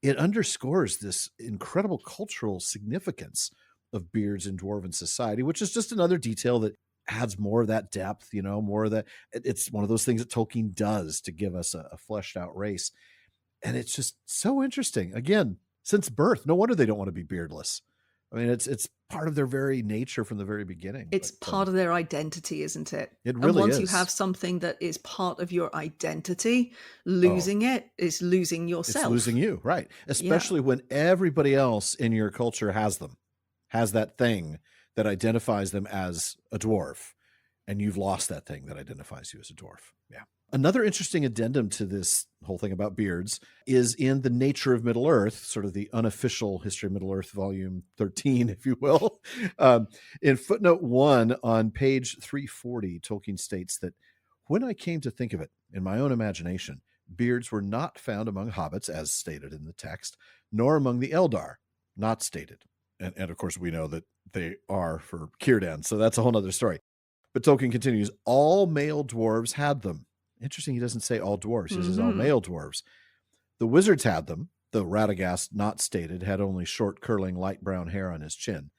It underscores this incredible cultural significance of beards in dwarven society, which is just another detail that adds more of that depth, more of that. It's one of those things that Tolkien does to give us a fleshed out race. And it's just so interesting. Again, since birth, no wonder they don't want to be beardless. I mean, it's part of their very nature from the very beginning. It's part of their identity, isn't it? It really is. And once you have something that is part of your identity, losing it is losing yourself. It's losing you, right? Especially when everybody else in your culture has that thing that identifies them as a dwarf. and you've lost that thing that identifies you as a dwarf. Yeah. Another interesting addendum to this whole thing about beards is in The Nature of Middle-earth, sort of the unofficial History of Middle-earth, volume 13, if you will. In footnote 1 on page 340, Tolkien states that when I came to think of it, in my own imagination, beards were not found among hobbits, as stated in the text, nor among the Eldar, not stated. And of course, we know that they are for Círdan, so that's a whole other story. But Tolkien continues, all male dwarves had them. Interesting, he doesn't say all dwarves, he says all male dwarves. The wizards had them, though Radagast, not stated, had only short, curling, light brown hair on his chin.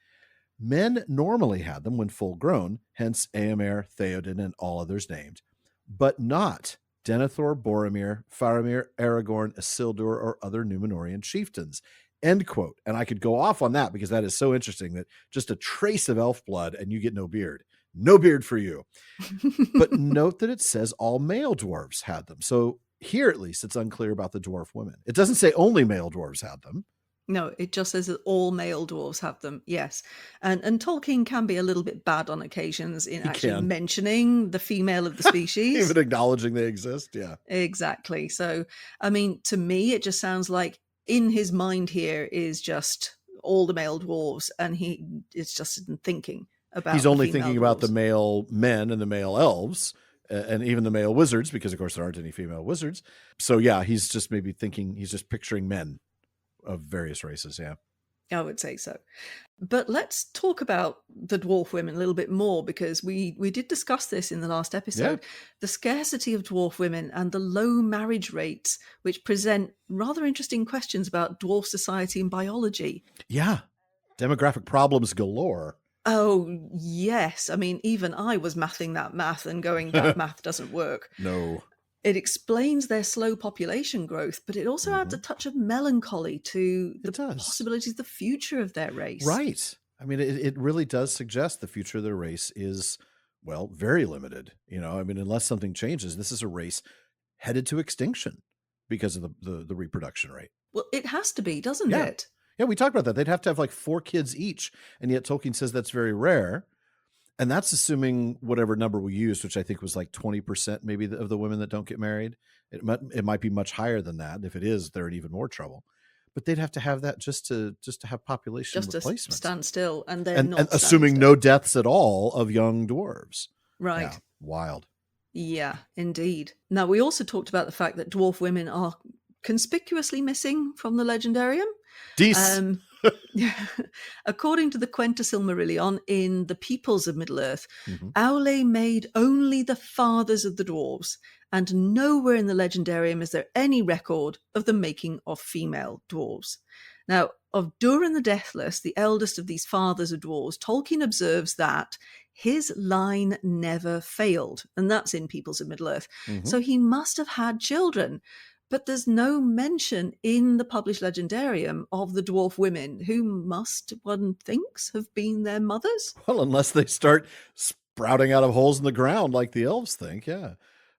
Men normally had them when full grown, hence Éomer, Theoden, and all others named, but not Denethor, Boromir, Faramir, Aragorn, Isildur, or other Númenorian chieftains. End quote. And I could go off on that because that is so interesting that just a trace of elf blood and you get no beard. No beard for you. But note that it says all male dwarves had them. So here, at least, it's unclear about the dwarf women. It doesn't say only male dwarves had them. No, it just says that all male dwarves have them, yes. And Tolkien can be a little bit bad on occasions in mentioning the female of the species. Even acknowledging they exist, yeah. Exactly. So, I mean, to me, it just sounds like in his mind here is just all the male dwarves, and it's just thinking about he's only thinking about the male men and the male elves, and even the male wizards, because, of course, there aren't any female wizards. So, yeah, he's just maybe thinking, he's just picturing men of various races, yeah. I would say so. But let's talk about the dwarf women a little bit more, because we did discuss this in the last episode. Yeah. The scarcity of dwarf women and the low marriage rates, which present rather interesting questions about dwarf society and biology. Yeah. Demographic problems galore. Oh, yes. I mean, even I was mathing that math and going, that math doesn't work. No. It explains their slow population growth, but it also adds a touch of melancholy to the possibilities of the future of their race. Right. I mean, it really does suggest the future of their race is, well, very limited. You know, I mean, unless something changes, this is a race headed to extinction because of the reproduction rate. Well, it has to be, doesn't it? Yeah, we talked about that. They'd have to have like 4 kids each, and yet Tolkien says that's very rare. And that's assuming whatever number we used, which I think was like 20% maybe of the women that don't get married. It might be much higher than that. If it is, they're in even more trouble. But they'd have to have that just to have population replacement. Just to stand still, and they're not. And assuming no deaths at all of young dwarves. Right. Yeah, wild. Yeah, indeed. Now, we also talked about the fact that dwarf women are conspicuously missing from the Legendarium. According to the Quenta Silmarillion in The Peoples of Middle-earth, Aulë made only the fathers of the dwarves, and nowhere in the Legendarium is there any record of the making of female dwarves. Now, of Durin the Deathless, the eldest of these fathers of dwarves, Tolkien observes that his line never failed, and that's in Peoples of Middle-earth. So he must have had children. But there's no mention in the published Legendarium of the dwarf women who must, one thinks, have been their mothers. Well, unless they start sprouting out of holes in the ground like the elves think, yeah.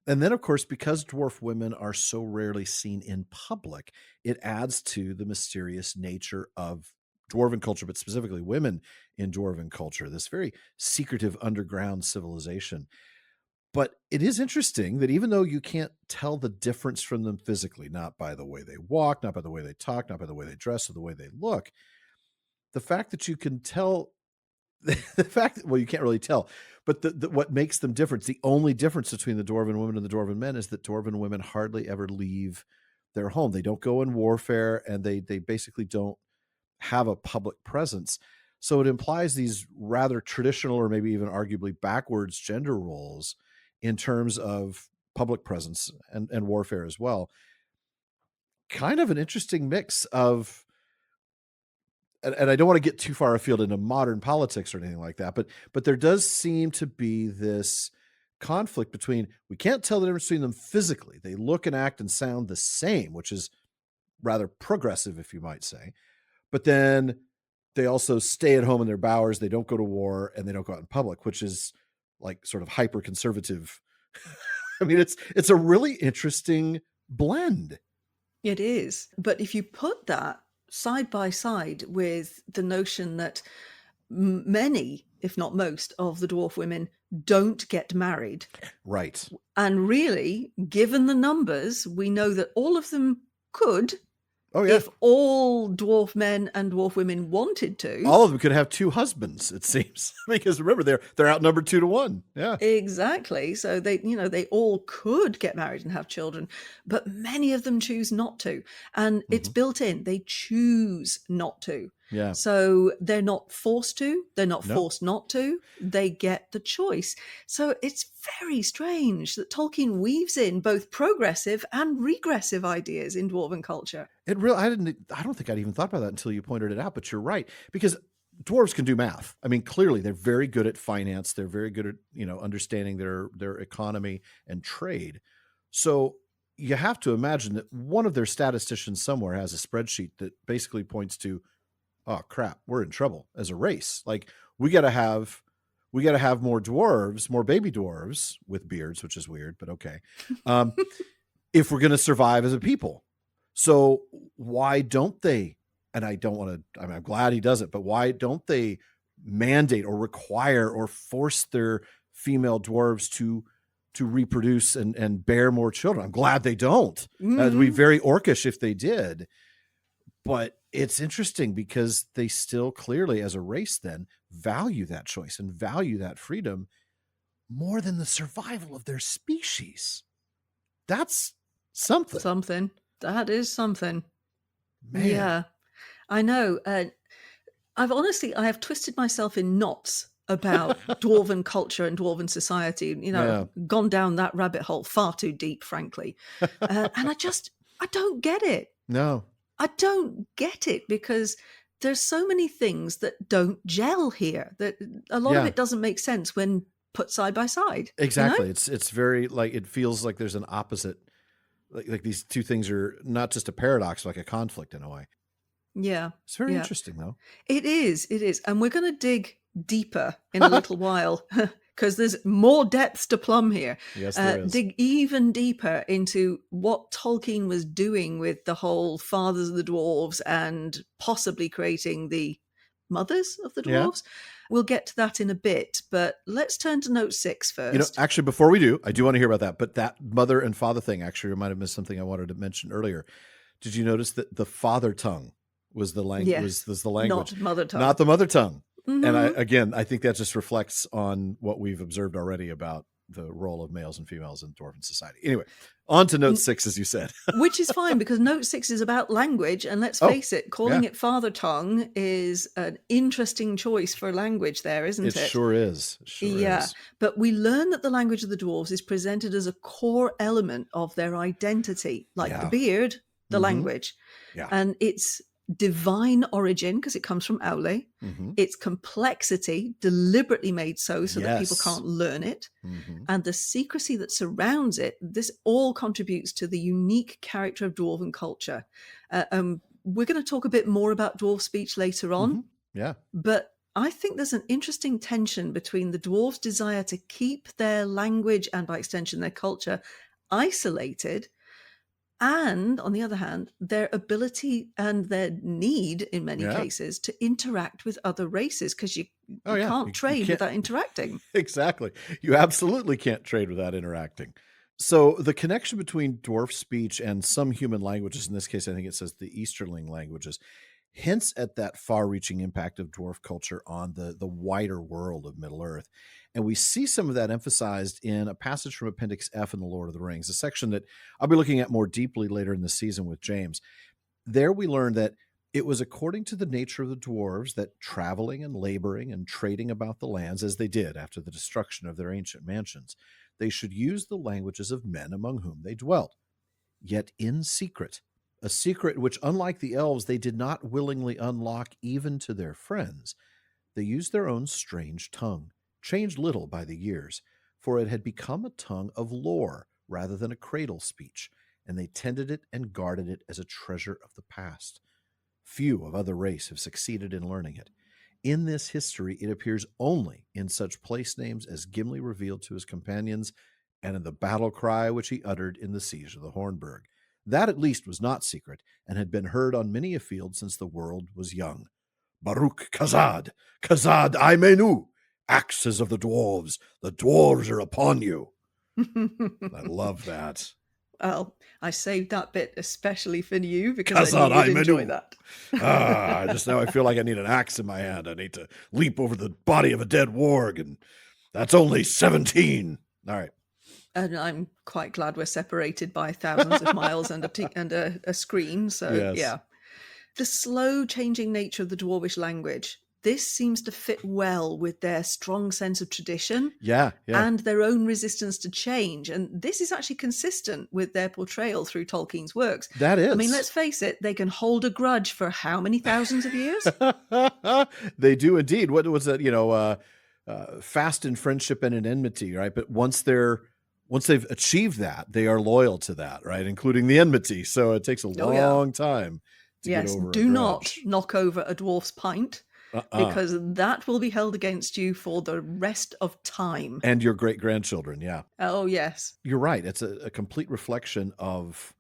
And then, of course, because dwarf women are so rarely seen in public, it adds to the mysterious nature of dwarven culture, but specifically women in dwarven culture, this very secretive underground civilization. But it is interesting that even though you can't tell the difference from them physically, not by the way they walk, not by the way they talk, not by the way they dress or the way they look, the fact that you can tell, well, you can't really tell, but what makes them different, the only difference between the dwarven women and the dwarven men is that dwarven women hardly ever leave their home. They don't go in warfare, and they basically don't have a public presence. So it implies these rather traditional or maybe even arguably backwards gender roles in terms of public presence and warfare as well. Kind of an interesting mix of, and I don't want to get too far afield into modern politics or anything like that, but there does seem to be this conflict between, we can't tell the difference between them physically. They look and act and sound the same, which is rather progressive, if you might say. But then they also stay at home in their bowers. They don't go to war, and they don't go out in public, which is like sort of hyper conservative. I mean, it's a really interesting blend. It is. But if you put that side by side with the notion that many, if not most, of the dwarf women don't get married. Right. And really, given the numbers, we know that all of them could, if all dwarf men and dwarf women wanted to. All of them could have 2 husbands, it seems. Because remember, they're outnumbered 2-1. Yeah. Exactly. So they all could get married and have children, but many of them choose not to. And it's built in. They choose not to. Yeah. So they're not forced to. They're not forced not to. They get the choice. So it's very strange that Tolkien weaves in both progressive and regressive ideas in dwarven culture. I don't think I'd even thought about that until you pointed it out, but you're right. Because dwarves can do math. I mean, clearly they're very good at finance. They're very good at, understanding their economy and trade. So you have to imagine that one of their statisticians somewhere has a spreadsheet that basically points to, oh crap, we're in trouble as a race. Like we got to have more dwarves, more baby dwarves with beards, which is weird, but okay. If we're going to survive as a people. So why don't they? And I'm glad he does it, but why don't they mandate or require or force their female dwarves to reproduce and bear more children? I'm glad they don't. It would be very orcish if they did. But it's interesting because they still clearly, as a race, then value that choice and value that freedom more than the survival of their species. That's something. Something. That is something. Man. Yeah, I know. I have twisted myself in knots about dwarven culture and dwarven society, gone down that rabbit hole far too deep, frankly. And I don't get it. No. I don't get it because there's so many things that don't gel here, that a lot of it doesn't make sense when put side by side. Exactly. It's very like, it feels like there's an opposite, like these two things are not just a paradox, like a conflict in a way. Yeah. It's very interesting though. It is. And we're going to dig deeper in a little while because there's more depths to plumb here. Yes, there is. Dig even deeper into what Tolkien was doing with the whole fathers of the dwarves and possibly creating the mothers of the dwarves. Yeah. We'll get to that in a bit, but let's turn to note 6 first. Actually, before we do, I do want to hear about that, but that mother and father thing actually might have missed something I wanted to mention earlier. Did you notice that the father tongue was the language? Was the language, not mother tongue, not the mother tongue? And I think that just reflects on what we've observed already about the role of males and females in dwarven society. Anyway, on to note 6, as you said. Which is fine because note 6 is about language. And let's face it, calling it father tongue is an interesting choice for language there, isn't it? It sure is. Is. But we learn that the language of the dwarves is presented as a core element of their identity, like the beard, the language. Yeah. And it's divine origin because it comes from Aulë. Its complexity deliberately made so that people can't learn it, and the secrecy that surrounds it. This all contributes to the unique character of dwarven culture. We're going to talk a bit more about dwarf speech later on. But I think there's an interesting tension between the dwarves' desire to keep their language and by extension their culture isolated, and on the other hand, their ability and their need in many cases to interact with other races, because you can't trade without interacting. Exactly. You absolutely can't trade without interacting. So the connection between dwarf speech and some human languages, in this case, I think it says the Easterling languages, hints at that far-reaching impact of dwarf culture on the wider world of Middle-earth. And we see some of that emphasized in a passage from Appendix F in The Lord of the Rings, a section that I'll be looking at more deeply later in the season with James. There we learn that it was according to the nature of the dwarves that traveling and laboring and trading about the lands, as they did after the destruction of their ancient mansions, they should use the languages of men among whom they dwelt, yet in secret. A secret which, unlike the elves, they did not willingly unlock even to their friends. They used their own strange tongue, changed little by the years, for it had become a tongue of lore rather than a cradle speech, and they tended it and guarded it as a treasure of the past. Few of other race have succeeded in learning it. In this history, it appears only in such place names as Gimli revealed to his companions, and in the battle cry which he uttered in the siege of the Hornburg. That at least was not secret, and had been heard on many a field since the world was young. Baruch Kazad, Kazad Aimenu, axes of the dwarves. The dwarves are upon you. I love that. Well, I saved that bit especially for you because I knew you'd enjoy that. Just now I feel like I need an axe in my hand. I need to leap over the body of a dead warg, and that's only 17. All right. And I'm quite glad we're separated by thousands of miles and a screen. So, Yes. yeah. The slow changing nature of the Dwarvish language, this seems to fit well with their strong sense of tradition and their own resistance to change. And this is actually consistent with their portrayal through Tolkien's works. That is. I mean, let's face it, they can hold a grudge for how many thousands of years? They do indeed. What was that? Fast in friendship and in enmity, right? But once they've achieved that, they are loyal to that, right? Including the enmity. So it takes a long time to get over. Do not knock over a dwarf's pint. Because that will be held against you for the rest of time. And your great-grandchildren, yeah. Oh, yes. You're right. It's a complete reflection of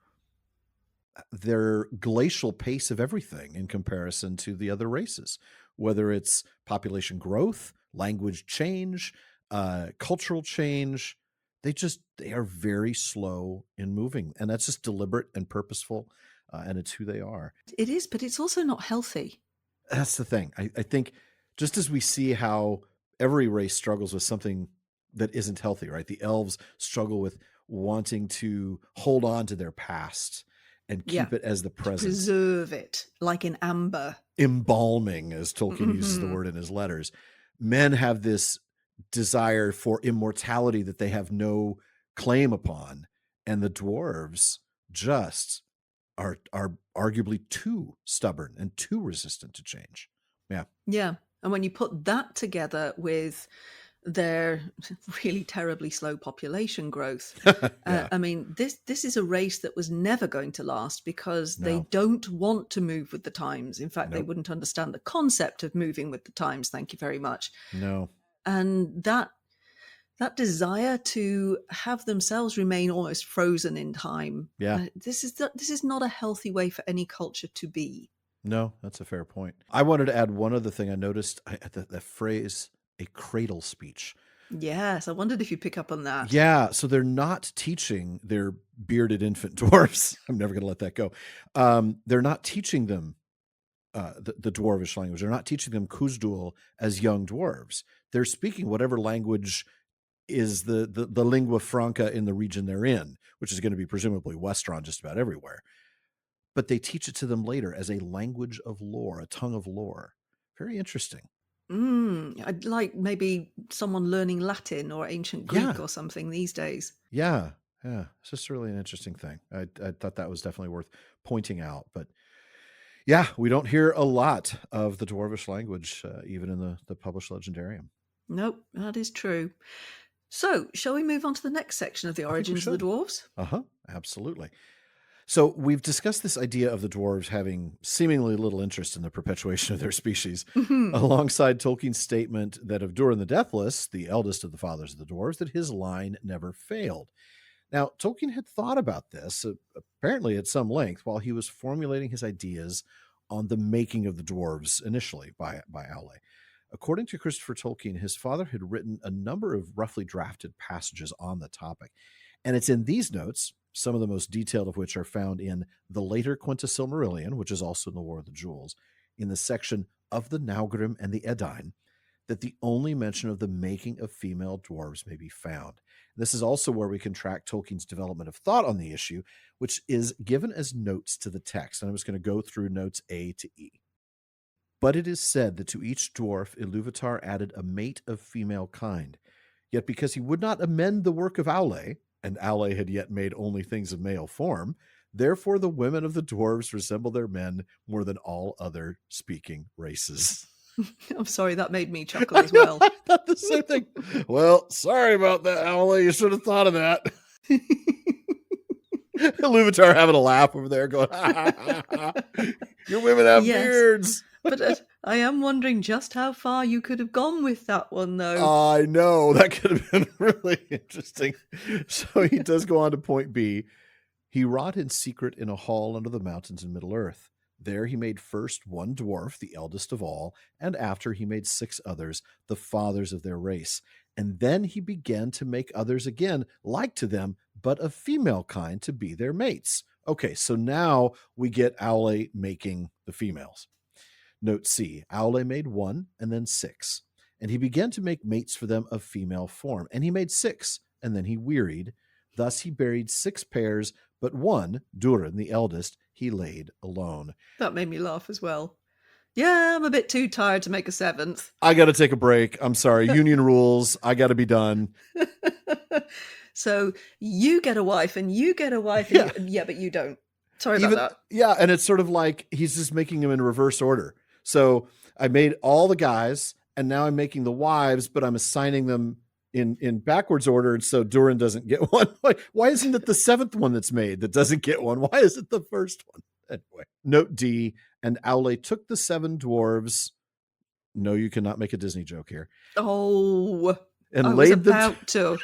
their glacial pace of everything in comparison to the other races, whether it's population growth, language change, cultural change. They are very slow in moving. And that's just deliberate and purposeful, and it's who they are. It is, but it's also not healthy. That's the thing. I think just as we see how every race struggles with something that isn't healthy, right? The elves struggle with wanting to hold on to their past and keep it as the present. Preserve it, like in amber. Embalming, as Tolkien uses the word in his letters. Men have this desire for immortality that they have no claim upon. And the dwarves just are arguably too stubborn and too resistant to change. Yeah. Yeah. And when you put that together with their really terribly slow population growth, I mean, this is a race that was never going to last because they don't want to move with the times. In fact, they wouldn't understand the concept of moving with the times. Thank you very much. No. And that desire to have themselves remain almost frozen in time. Yeah. This is not a healthy way for any culture to be. No, that's a fair point. I wanted to add one other thing. I noticed the phrase, a cradle speech. Yes, I wondered if you pick up on that. Yeah, so they're not teaching their bearded infant dwarfs. I'm never going to let that go. They're not teaching them the dwarvish language. They're not teaching them Kuzdul as young dwarves. They're speaking whatever language is the lingua franca in the region they're in, which is going to be presumably Westron just about everywhere. But they teach it to them later as a language of lore, a tongue of lore. Very interesting. I'd like maybe someone learning Latin or ancient Greek or something these days. Yeah. It's just really an interesting thing. I thought that was definitely worth pointing out. But yeah, we don't hear a lot of the Dwarvish language, even in the published Legendarium. Nope, that is true. So, shall we move on to the next section of the origins of the dwarves? Absolutely. So we've discussed this idea of the dwarves having seemingly little interest in the perpetuation of their species, alongside Tolkien's statement that of Durin the Deathless, the eldest of the fathers of the dwarves, that his line never failed. Now, Tolkien had thought about this, apparently at some length, while he was formulating his ideas on the making of the dwarves initially by Aulë. According to Christopher Tolkien, his father had written a number of roughly drafted passages on the topic. And it's in these notes, some of the most detailed of which are found in the later Quinta Silmarillion, which is also in the War of the Jewels, in the section of the Naugrim and the Edain, that the only mention of the making of female dwarves may be found. This is also where we can track Tolkien's development of thought on the issue, which is given as notes to the text. And I'm just going to go through notes A to E. But it is said that to each dwarf Ilúvatar added a mate of female kind. Yet because he would not amend the work of Aulë, and Aulë had yet made only things of male form, therefore the women of the dwarves resemble their men more than all other speaking races. I'm sorry, that made me chuckle as well. I thought the same thing. Well, sorry about that, Aulë. You should have thought of that. Ilúvatar having a laugh over there going, your women have beards. But I am wondering just how far you could have gone with that one, though. I know. That could have been really interesting. So he does go on to point B. He wrought in secret in a hall under the mountains in Middle-earth. There he made first one dwarf, the eldest of all, and after he made 6 others, the fathers of their race. And then he began to make others again, like to them, but of female kind to be their mates. Okay, so now we get Aulë making the females. Note C, Aulë made 1 and then 6. And he began to make mates for them of female form. And he made 6, and then he wearied. Thus he buried 6 pairs, but one, Durin, the eldest, he laid alone. That made me laugh as well. Yeah, I'm a bit too tired to make a 7th. I got to take a break. I'm sorry. Union rules. I got to be done. So you get a wife and you get a wife. And but you don't. Sorry about that. Yeah, and it's sort of like he's just making them in reverse order. So I made all the guys, and now I'm making the wives, but I'm assigning them in backwards order, and so Durin doesn't get one. Why isn't it the 7th one that's made that doesn't get one? Why is it the first one? Anyway, note D, and Aulë took the 7 dwarves. No, you cannot make a Disney joke here. Oh, and I laid was about to.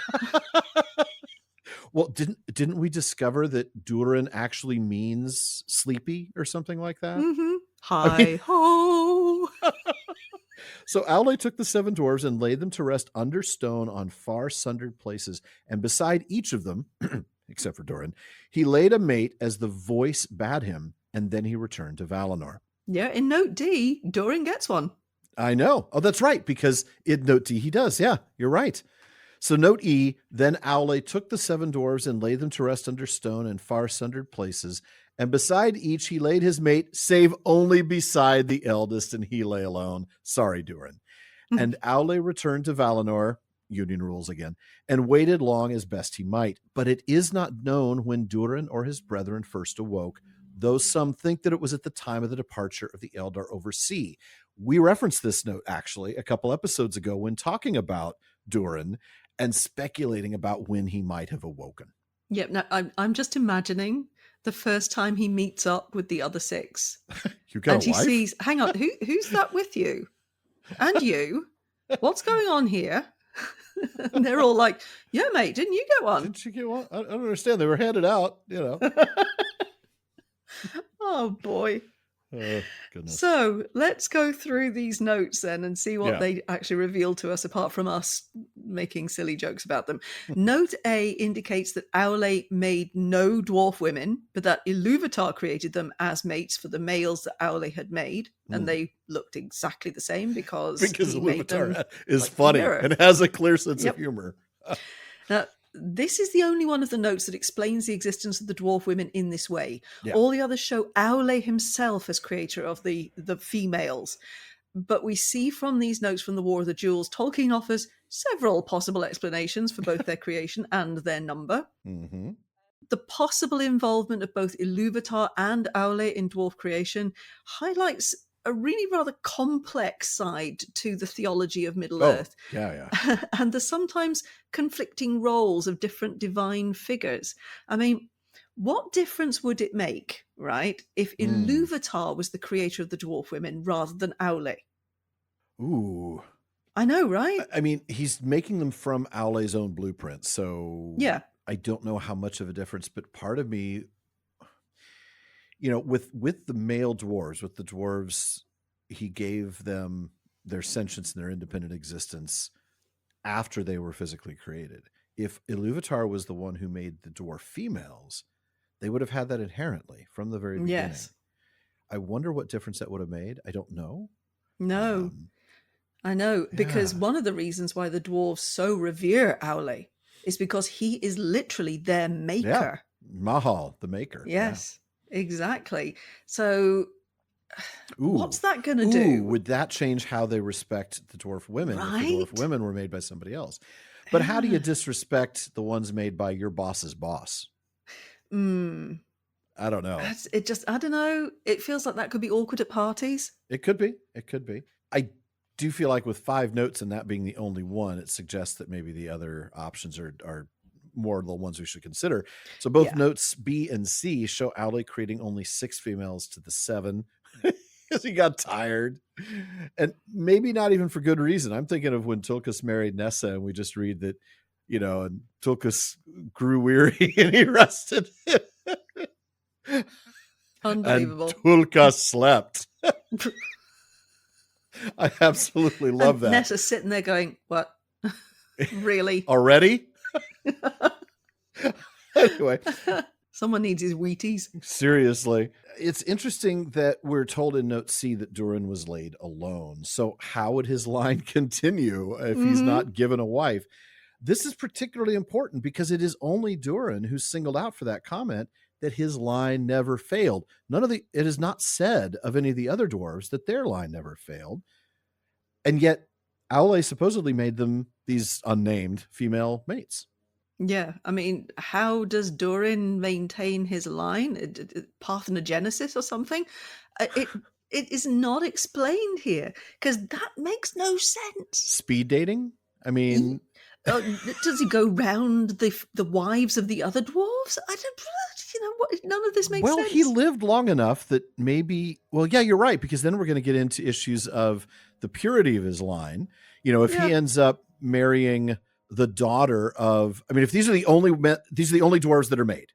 Well, didn't we discover that Durin actually means sleepy or something like that? Mm-hmm. Hi-ho! So Aulë took the 7 dwarves and laid them to rest under stone on far sundered places, and beside each of them, except for Durin, he laid a mate as the voice bade him, and then he returned to Valinor. Yeah, in note D, Durin gets one. I know. Oh, that's right, because in note D he does. Yeah, you're right. So note E, then Aulë took the 7 dwarves and laid them to rest under stone in far sundered places, and beside each he laid his mate, save only beside the eldest, and he lay alone. Sorry, Durin. And Aulë returned to Valinor, Union rules again, and waited long as best he might. But it is not known when Durin or his brethren first awoke, though some think that it was at the time of the departure of the Eldar over sea. We referenced this note, actually, a couple episodes ago when talking about Durin and speculating about when he might have awoken. Yep. Now I'm just imagining the first time he meets up with the other 6. You got and a he wife? Sees, hang on, who's that with you? And you? What's going on here? And they're all like, yeah, mate, didn't you get one? Didn't you get one? I don't understand. They were handed out, you know. Oh, boy. Oh, goodness. So let's go through these notes then and see what they actually reveal to us, apart from us making silly jokes about them. Note A indicates that Aulë made no dwarf women, but that Ilúvatar created them as mates for the males that Aulë had made, and they looked exactly the same because Ilúvatar is funny and has a clear sense of humor. Now, this is the only one of the notes that explains the existence of the dwarf women in this way. Yeah. All the others show Aulë himself as creator of the females. But we see from these notes from the War of the Jewels, Tolkien offers several possible explanations for both their creation and their number. Mm-hmm. The possible involvement of both Ilúvatar and Aulë in dwarf creation highlights a really rather complex side to the theology of Middle-earth. Yeah. And the sometimes conflicting roles of different divine figures. I mean, what difference would it make, right, if Ilúvatar was the creator of the dwarf women rather than Aulë? Ooh. I know, right? I mean, he's making them from Aulë's own blueprint, so yeah. I don't know how much of a difference, but part of me, you know, with the male dwarves, with the dwarves, he gave them their sentience and their independent existence after they were physically created. If Ilúvatar was the one who made the dwarf females, they would have had that inherently from the very beginning. Yes. I wonder what difference that would have made. I don't know. No. I know, because one of the reasons why the dwarves so revere Aulë is because he is literally their maker. Yeah. Mahal, the maker. Yes. Exactly. So what's that going to do? Would that change how they respect the dwarf women right? if the dwarf women were made by somebody else? But how do you disrespect the ones made by your boss's boss? I don't know. I don't know. It feels like that could be awkward at parties. It could be. I do feel like with 5 notes and that being the only one, it suggests that maybe the other options are more the ones we should consider. So both notes B and C show Aulë creating only 6 females to the 7 because he got tired, and maybe not even for good reason. I'm thinking of when Tulkas married Nessa, and we just read that, you know, and Tulkas grew weary and he rested. And Unbelievable. Tulka slept. I absolutely love that. Nessa's sitting there going, what? Really? Already? Anyway. Someone needs his Wheaties. Seriously. It's interesting that we're told in Note C that Durin was laid alone. So how would his line continue if he's not given a wife? This is particularly important because it is only Durin who's singled out for that comment that his line never failed. It is not said of any of the other dwarves that their line never failed. And yet Aulë supposedly made them these unnamed female mates. Yeah, I mean, how does Durin maintain his line? Parthenogenesis or something? It is not explained here because that makes no sense. Speed dating? I mean, does he go round the wives of the other dwarves? I don't, none of this makes sense. Well, he lived long enough that maybe. Well, yeah, you're right, because then we're going to get into issues of the purity of his line. If he ends up marrying the daughter of, if these are the only dwarves that are made,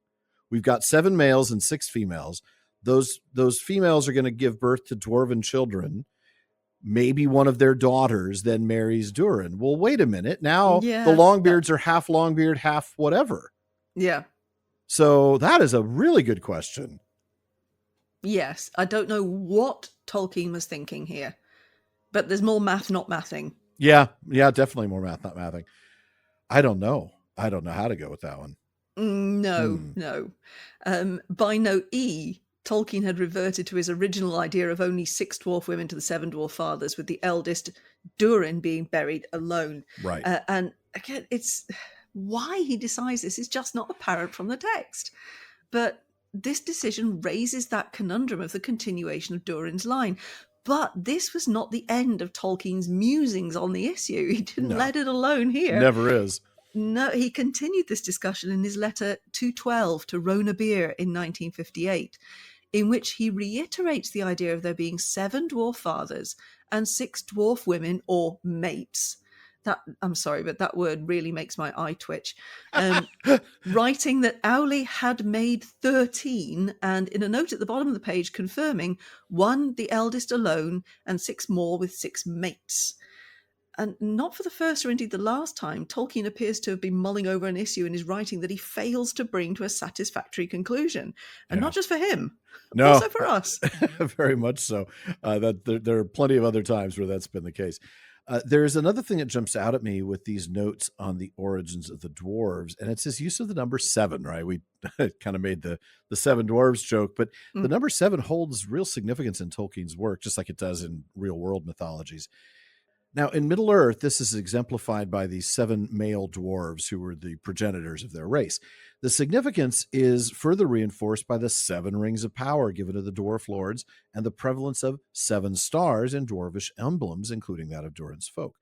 we've got 7 males and 6 females. Those females are going to give birth to dwarven children. Maybe one of their daughters then marries Durin. Well, wait a minute. Now the Longbeards are half Longbeard, half whatever. Yeah. So that is a really good question. Yes. I don't know what Tolkien was thinking here, but there's more math not mathing. Yeah, definitely more math not mathing. I don't know how to go with that one. No. By Note E, Tolkien had reverted to his original idea of only 6 dwarf women to the 7 dwarf fathers, with the eldest, Durin, being buried alone. Right. And again, it's why he decides this is just not apparent from the text. But this decision raises that conundrum of the continuation of Durin's line. But this was not the end of Tolkien's musings on the issue. He didn't let it alone here. Never is. No, he continued this discussion in his letter 212 to Rona Beer in 1958, in which he reiterates the idea of there being 7 dwarf fathers and 6 dwarf women or mates. I'm sorry, but that word really makes my eye twitch. Writing that Aulë had made 13, and in a note at the bottom of the page confirming 1, the eldest alone, and 6 more with 6 mates. And not for the first or indeed the last time, Tolkien appears to have been mulling over an issue in his writing that he fails to bring to a satisfactory conclusion. And not just for him, also for us. Very much so. There are plenty of other times where that's been the case. There's another thing that jumps out at me with these notes on the origins of the dwarves, and it's his use of the number 7, right? We kind of made the 7 dwarves joke, but the number 7 holds real significance in Tolkien's work, just like it does in real world mythologies. Now, in Middle-earth, this is exemplified by these 7 male dwarves who were the progenitors of their race. The significance is further reinforced by the 7 rings of power given to the dwarf lords and the prevalence of 7 stars in dwarvish emblems, including that of Durin's folk.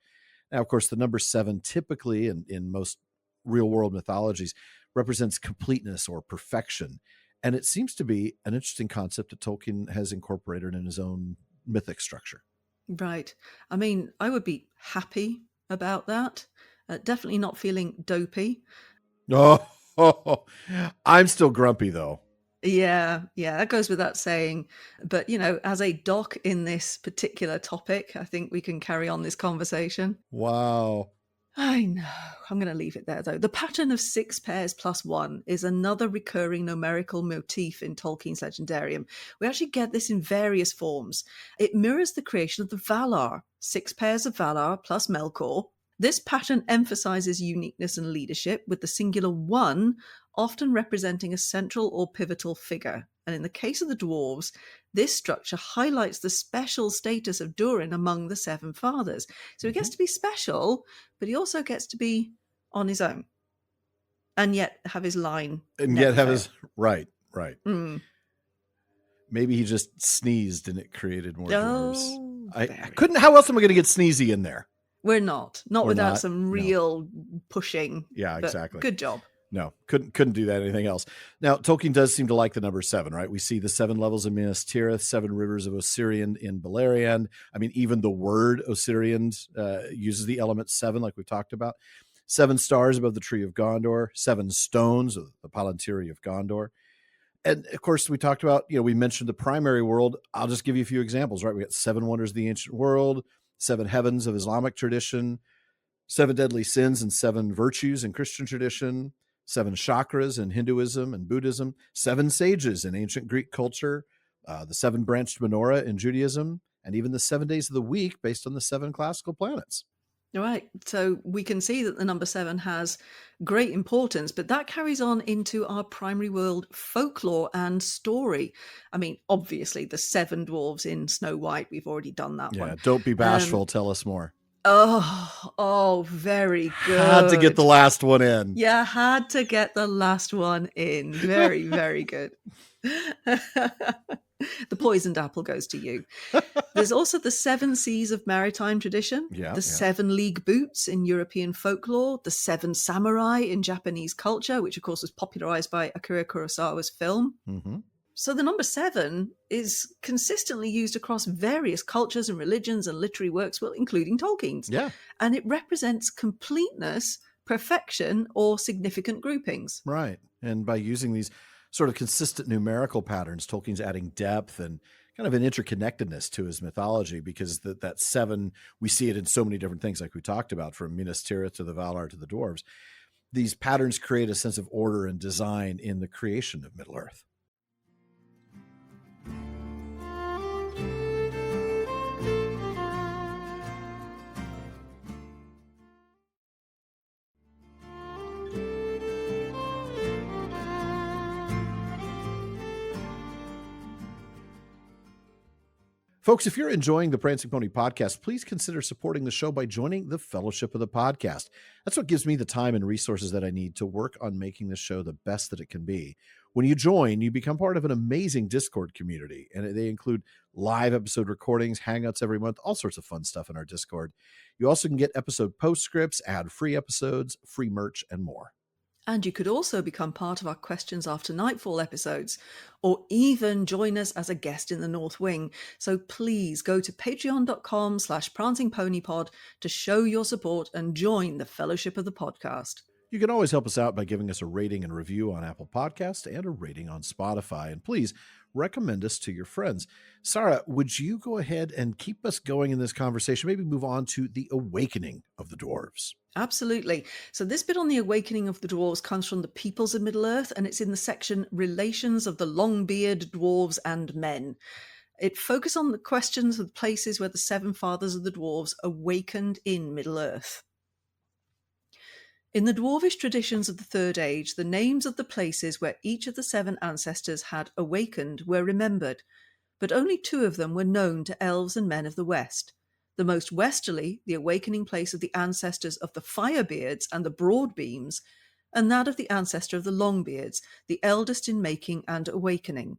Now, of course, the number 7 typically, in most real-world mythologies, represents completeness or perfection. And it seems to be an interesting concept that Tolkien has incorporated in his own mythic structure. Right. I mean, I would be happy about that. Definitely not feeling dopey. Oh, I'm still grumpy, though. Yeah, that goes without saying. But, as a doc in this particular topic, I think we can carry on this conversation. Wow. I know. I'm going to leave it there, though. The pattern of 6 pairs plus 1 is another recurring numerical motif in Tolkien's Legendarium. We actually get this in various forms. It mirrors the creation of the Valar, 6 pairs of Valar plus Melkor. This pattern emphasizes uniqueness and leadership, with the singular 1 often representing a central or pivotal figure. And in the case of the dwarves, this structure highlights the special status of Durin among the 7 fathers. So he gets to be special, but he also gets to be on his own. And yet have his line. And yet have his... Right. Maybe he just sneezed and it created more dwarves. I couldn't... How else am I going to get Sneezy in there? We're not. Not without some real pushing. Yeah, exactly. Good job. No, couldn't do that anything else. Now, Tolkien does seem to like the number 7, right? We see the 7 levels of Minas Tirith, 7 rivers of Osirian in Beleriand. I mean, even the word Osirian uses the element 7, like we've talked about. 7 stars above the Tree of Gondor, 7 stones of the Palantiri of Gondor. And of course, we talked about, we mentioned the primary world. I'll just give you a few examples, right? We got 7 wonders of the ancient world, 7 heavens of Islamic tradition, 7 deadly sins and 7 virtues in Christian tradition, 7 chakras in Hinduism and Buddhism, 7 sages in ancient Greek culture, the 7 branched menorah in Judaism, and even the 7 days of the week based on the 7 classical planets. All right. So we can see that the number 7 has great importance, but that carries on into our primary world folklore and story. I mean, obviously, the 7 dwarves in Snow White, we've already done that one. Yeah, don't be bashful. Tell us more. Oh, very good. Had to get the last one in. Yeah, had to get the last one in. Very, very good. The poisoned apple goes to you. There's also the 7 seas of maritime tradition, the 7 league boots in European folklore, the 7 samurai in Japanese culture, which of course was popularized by Akira Kurosawa's film. Mm-hmm. So the number 7 is consistently used across various cultures and religions and literary works, well, including Tolkien's. Yeah. And it represents completeness, perfection, or significant groupings. Right. And by using these sort of consistent numerical patterns, Tolkien's adding depth and kind of an interconnectedness to his mythology, because that 7, we see it in so many different things, like we talked about, from Minas Tirith to the Valar to the dwarves. These patterns create a sense of order and design in the creation of Middle-earth. Folks, if you're enjoying the Prancing Pony podcast, please consider supporting the show by joining the Fellowship of the Podcast. That's what gives me the time and resources that I need to work on making the show the best that it can be. When you join, you become part of an amazing Discord community, and they include live episode recordings, hangouts every month, all sorts of fun stuff in our Discord. You also can get episode postscripts, ad-free episodes, free merch, and more. And you could also become part of our Questions After Nightfall episodes, or even join us as a guest in the North Wing. So please go to patreon.com/prancingponypod to show your support and join the Fellowship of the Podcast. You can always help us out by giving us a rating and review on Apple Podcasts and a rating on Spotify. And please recommend us to your friends. Sara, would you go ahead and keep us going in this conversation? Maybe move on to the awakening of the dwarves. Absolutely. So this bit on the awakening of the dwarves comes from the Peoples of Middle-earth, and it's in the section Relations of the Long-Beard Dwarves and Men. It focuses on the questions of the places where the 7 fathers of the dwarves awakened in Middle-earth. In the dwarvish traditions of the Third Age, the names of the places where each of the 7 ancestors had awakened were remembered, but only 2 of them were known to elves and men of the West. The most westerly, the awakening place of the ancestors of the Firebeards and the Broadbeams, and that of the ancestor of the Longbeards, the eldest in making and awakening.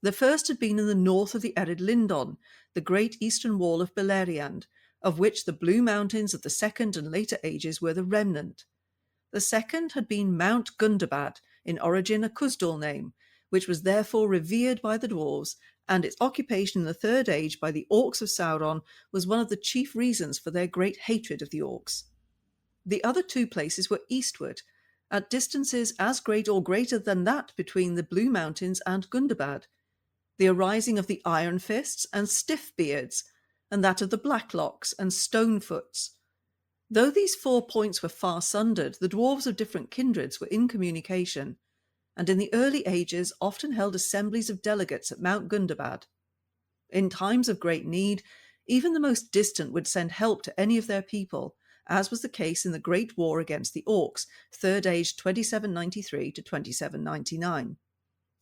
The first had been in the north of the Ered Lindon, the great eastern wall of Beleriand, of which the Blue Mountains of the Second and later ages were the remnant. The second had been Mount Gundabad, in origin a Khuzdul name, which was therefore revered by the dwarves, and its occupation in the Third Age by the Orcs of Sauron was one of the chief reasons for their great hatred of the Orcs. The other 2 places were eastward, at distances as great or greater than that between the Blue Mountains and Gundabad, the arising of the Iron Fists and Stiff Beards, and that of the Blacklocks and Stonefoots. Though these 4 points were far sundered, the dwarves of different kindreds were in communication, and in the early ages often held assemblies of delegates at Mount Gundabad. In times of great need, even the most distant would send help to any of their people, as was the case in the Great War against the Orcs, Third Age 2793 to 2799.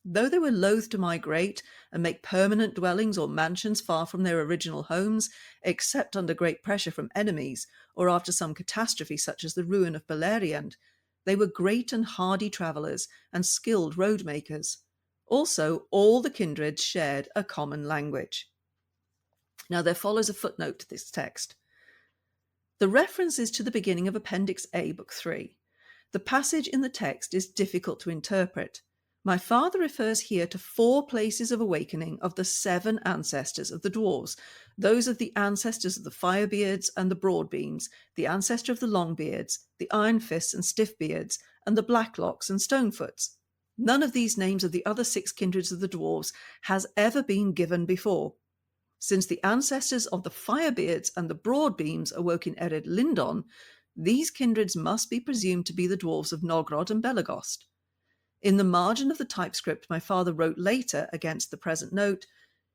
Though they were loath to migrate and make permanent dwellings or mansions far from their original homes, except under great pressure from enemies, or after some catastrophe such as the ruin of Beleriand, they were great and hardy travellers and skilled road makers. Also, all the kindreds shared a common language. Now there follows a footnote to this text. The reference is to the beginning of Appendix A, Book 3. The passage in the text is difficult to interpret. My father refers here to 4 places of awakening of the 7 ancestors of the dwarves, those of the ancestors of the Firebeards and the Broadbeams, the ancestor of the Longbeards, the Iron Fists and Stiffbeards, and the Blacklocks and Stonefoots. None of these names of the other 6 kindreds of the dwarves has ever been given before. Since the ancestors of the Firebeards and the Broadbeams awoke in Ered Lindon, these kindreds must be presumed to be the dwarves of Nogrod and Belagost. In the margin of the typescript my father wrote later against the present note,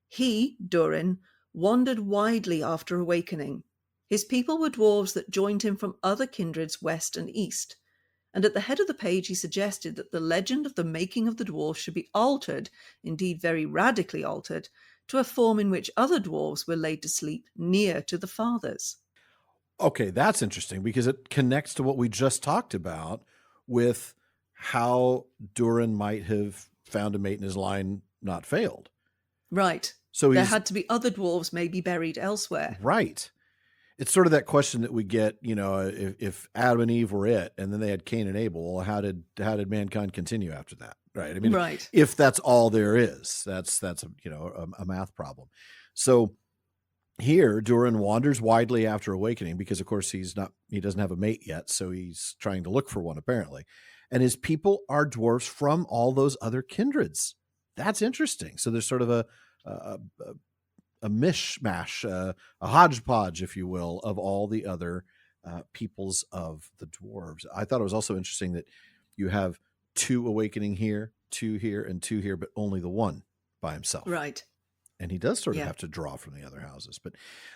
he, Durin, wandered widely after awakening. His people were dwarves that joined him from other kindreds west and east. And at the head of the page he suggested that the legend of the making of the dwarves should be altered, indeed very radically altered, to a form in which other dwarves were laid to sleep near to the fathers. Okay, that's interesting because it connects to what we just talked about with how Durin might have found a mate in his line not failed. Right. So there had to be other dwarves maybe buried elsewhere. Right. It's sort of that question that we get, if Adam and Eve were it, and then they had Cain and Abel, well, how did mankind continue after that? Right. I mean, right. If that's all there is, that's a math problem. So here, Durin wanders widely after awakening because, of course, he doesn't have a mate yet, so he's trying to look for one, apparently. And his people are dwarves from all those other kindreds. That's interesting. So there's sort of a mishmash, a hodgepodge, if you will, of all the other peoples of the dwarves. I thought it was also interesting that you have 2 awakening here, 2 here, and 2 here, but only the one by himself. Right. And he does sort of have to draw from the other houses. But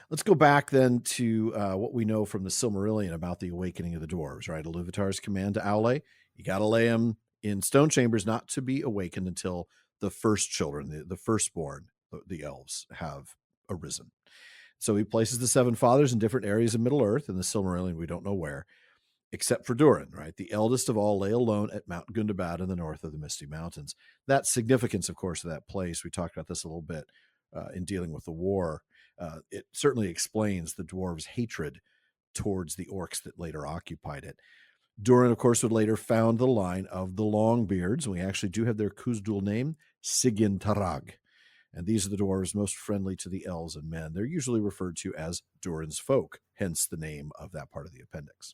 let's go back then to what we know from the Silmarillion about the awakening of the dwarves, right? Iluvatar's command to Aulë, you got to lay them in stone chambers not to be awakened until the first children, the firstborn, the elves, have arisen. So he places the 7 fathers in different areas of Middle-earth. In the Silmarillion, we don't know where, except for Durin, right? The eldest of all lay alone at Mount Gundabad in the north of the Misty Mountains. That significance, of course, of that place, we talked about this a little bit in dealing with the war. It certainly explains the dwarves' hatred towards the orcs that later occupied it. Durin, of course, would later found the line of the Longbeards. We actually do have their Khuzdul name, Sigyn Tarag. And these are the dwarves most friendly to the elves and men. They're usually referred to as Durin's folk, hence the name of that part of the appendix.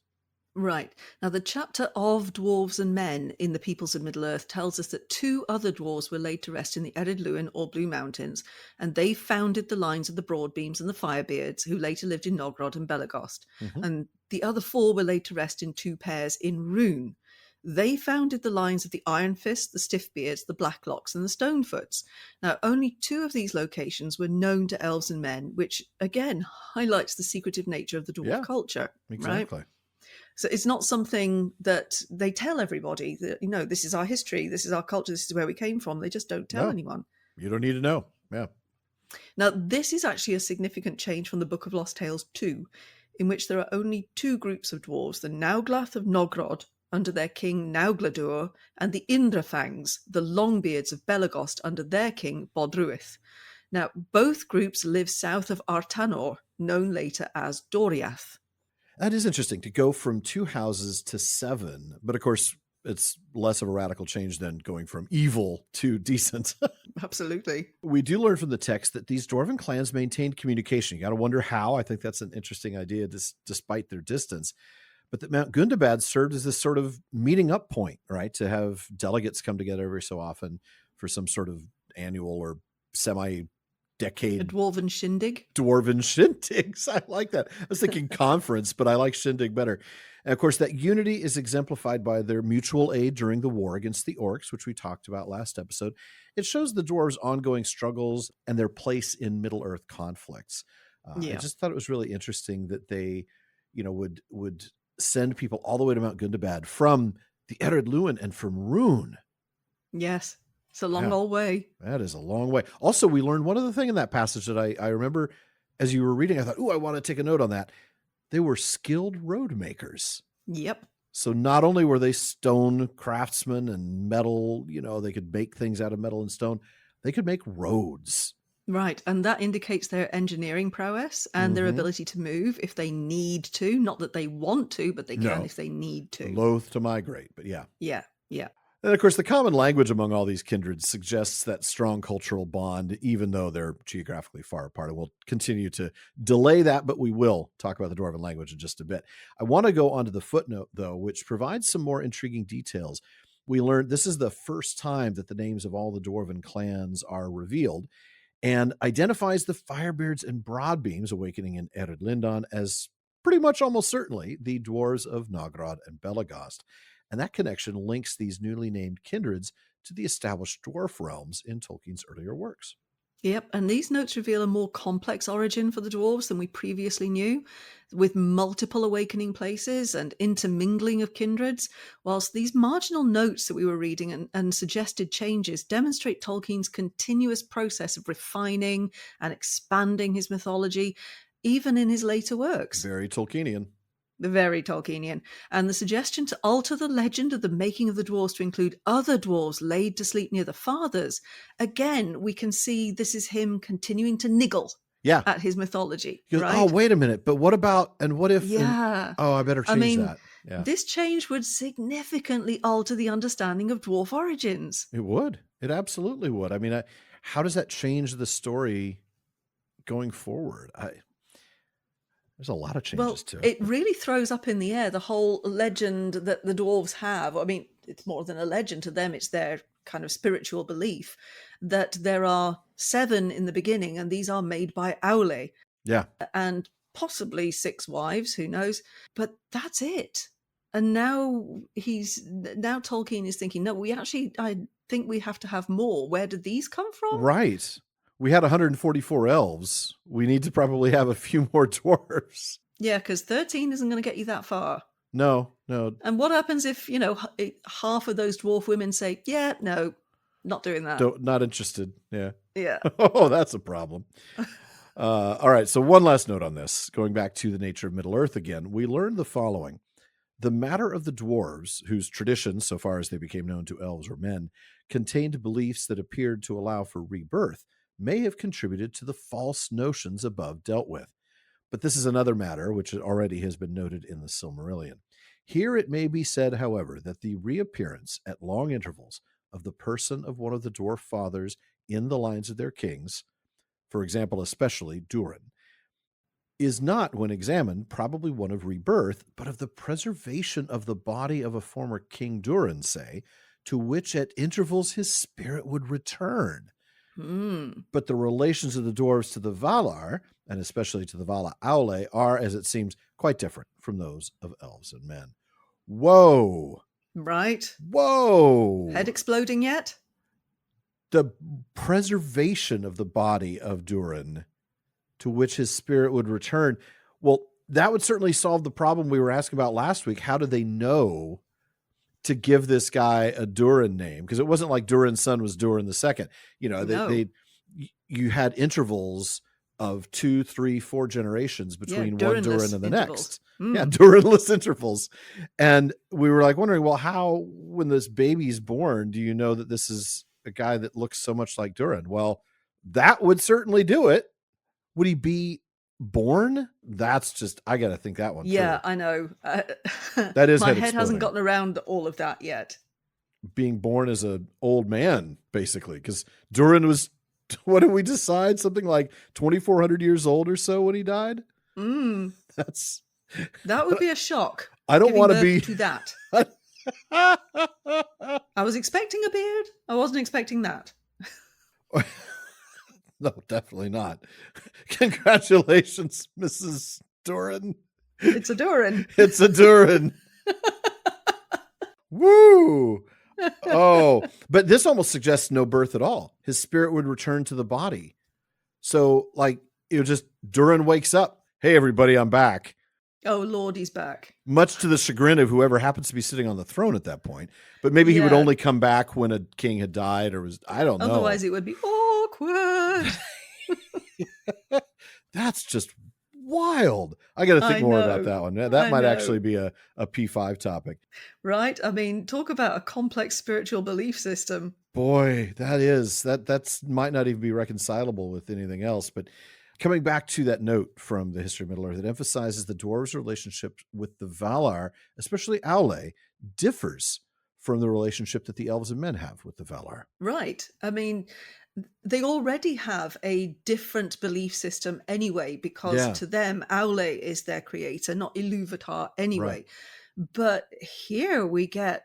Right. Now, the chapter of dwarves and men in the Peoples of Middle-earth tells us that 2 other dwarves were laid to rest in the Ered Luin or Blue Mountains, and they founded the lines of the Broadbeams and the Firebeards, who later lived in Nogrod and Belagost. Mm-hmm. And the other 4 were laid to rest in 2 pairs in Rune. They founded the lines of the Iron Fist, the Stiffbeards, the Blacklocks, and the Stonefoots. Now, only 2 of these locations were known to elves and men, which, again, highlights the secretive nature of the dwarf culture. Exactly. Right? So it's not something that they tell everybody that, this is our history, this is our culture, this is where we came from. They just don't tell anyone. You don't need to know. Yeah. Now, this is actually a significant change from the Book of Lost Tales 2, in which there are only 2 groups of dwarves, the Nauglath of Nogrod, under their king Naugladur, and the Indrafangs, the Longbeards of Belagost, under their king Bodruith. Now, both groups live south of Artanor, known later as Doriath. That is interesting to go from 2 houses to 7. But of course, it's less of a radical change than going from evil to decent. Absolutely. We do learn from the text that these dwarven clans maintained communication. You got to wonder how. I think that's an interesting idea, despite their distance. But that Mount Gundabad served as this sort of meeting up point, right? To have delegates come together every so often for some sort of annual or semi-decade. A dwarven shindig? Dwarven shindigs. I like that. I was thinking conference, but I like shindig better. And of course, that unity is exemplified by their mutual aid during the war against the orcs, which we talked about last episode. It shows the dwarves' ongoing struggles and their place in Middle-earth conflicts. I just thought it was really interesting that they, would send people all the way to Mount Gundabad from the Ered Luin and from Rune. Yes. It's a long old way. That is a long way. Also, we learned one other thing in that passage that I remember as you were reading, I thought, I want to take a note on that. They were skilled road makers. Yep. So not only were they stone craftsmen and metal, they could make things out of metal and stone, they could make roads. Right. And that indicates their engineering prowess and their ability to move if they need to. Not that they want to, but they can if they need to. Loath to migrate, but yeah. Yeah. Yeah. And of course, the common language among all these kindreds suggests that strong cultural bond, even though they're geographically far apart. And we'll continue to delay that, but we will talk about the Dwarven language in just a bit. I want to go on to the footnote, though, which provides some more intriguing details. we learned this is the first time that the names of all the dwarven clans are revealed, and identifies the Firebeards and Broadbeams awakening in Ered Lindon as pretty much almost certainly the dwarves of Nogrod and Belagost. And that connection links these newly named kindreds to the established dwarf realms in Tolkien's earlier works. Yep, and these notes reveal a more complex origin for the dwarves than we previously knew, with multiple awakening places and intermingling of kindreds, whilst these marginal notes that we were reading and suggested changes demonstrate Tolkien's continuous process of refining and expanding his mythology, even in his later works. Very Tolkienian. Very Tolkienian. And the suggestion to alter the legend of the making of the dwarves to include other dwarves laid to sleep near the fathers, again, we can see this is him continuing to niggle at his mythology. He goes, right? oh, wait a minute, but what about, and what if, Yeah. I better change that. Yeah. This change would significantly alter the understanding of dwarf origins. It would. It absolutely would. I mean, how does that change the story going forward? There's a lot of changes to it. It really throws up in the air the whole legend that the dwarves have. I mean, it's more than a legend to them. It's their kind of spiritual belief that there are 7 in the beginning, and these are made by Aulë. Yeah. And possibly 6 wives, who knows? But that's it. And now Tolkien is thinking, no, I think we have to have more. Where did these come from? Right. We had 144 elves. We need to probably have a few more dwarves. Yeah, because 13 isn't going to get you that far. No. And what happens if, half of those dwarf women say, yeah, no, not doing that. Not interested. Yeah. Yeah. Oh, that's a problem. All right. So one last note on this, going back to the nature of Middle-earth again, we learned the following. The matter of the dwarves, whose traditions, so far as they became known to elves or men, contained beliefs that appeared to allow for rebirth, may have contributed to the false notions above dealt with. But this is another matter which already has been noted in the Silmarillion. Here it may be said, however, that the reappearance at long intervals of the person of one of the dwarf fathers in the lines of their kings, for example, especially Durin, is not, when examined, probably one of rebirth, but of the preservation of the body of a former King Durin, say, to which at intervals his spirit would return. But the relations of the dwarves to the Valar, and especially to the Vala Aulë, are, as it seems, quite different from those of elves and men. Whoa. Right. Whoa. Head exploding yet? The preservation of the body of Durin, to which his spirit would return. Well, that would certainly solve the problem we were asking about last week. How do they know to give this guy a Durin name? Because it wasn't like Durin's son was Durin the Second. You had intervals of 2, 3, 4 generations between one Durin and the next. Yeah, Durinless intervals. And we were wondering, well, how, when this baby's born, do you know that this is a guy that looks so much like Durin? Well, that would certainly do it. Would he be born? That's just, I got to think that one. Yeah, through. I know. That is my head hasn't gotten around all of that yet. Being born as an old man, basically, because Durin was, what did we decide? Something like 2,400 years old or so when he died. That would be a shock. I don't want to be to that. I was expecting a beard. I wasn't expecting that. No, definitely not. Congratulations, Mrs. Durin. It's a Durin. It's a Durin. Woo! Oh, but this almost suggests no birth at all. His spirit would return to the body. So, just Durin wakes up. Hey, everybody, I'm back. Oh, Lord, he's back. Much to the chagrin of whoever happens to be sitting on the throne at that point. But maybe he would only come back when a king had died or was, I don't know. Otherwise, it would be awkward. That's just wild. I got to think more about that one. That might actually be a P5 topic. Right? I mean, talk about a complex spiritual belief system. Boy, that might not even be reconcilable with anything else. But coming back to that note from the History of Middle-earth, it emphasizes the dwarves' relationship with the Valar, especially Aulë, differs from the relationship that the elves and men have with the Valar. Right. I mean, they already have a different belief system anyway, because to them, Aulë is their creator, not Ilúvatar anyway. Right. But here we get,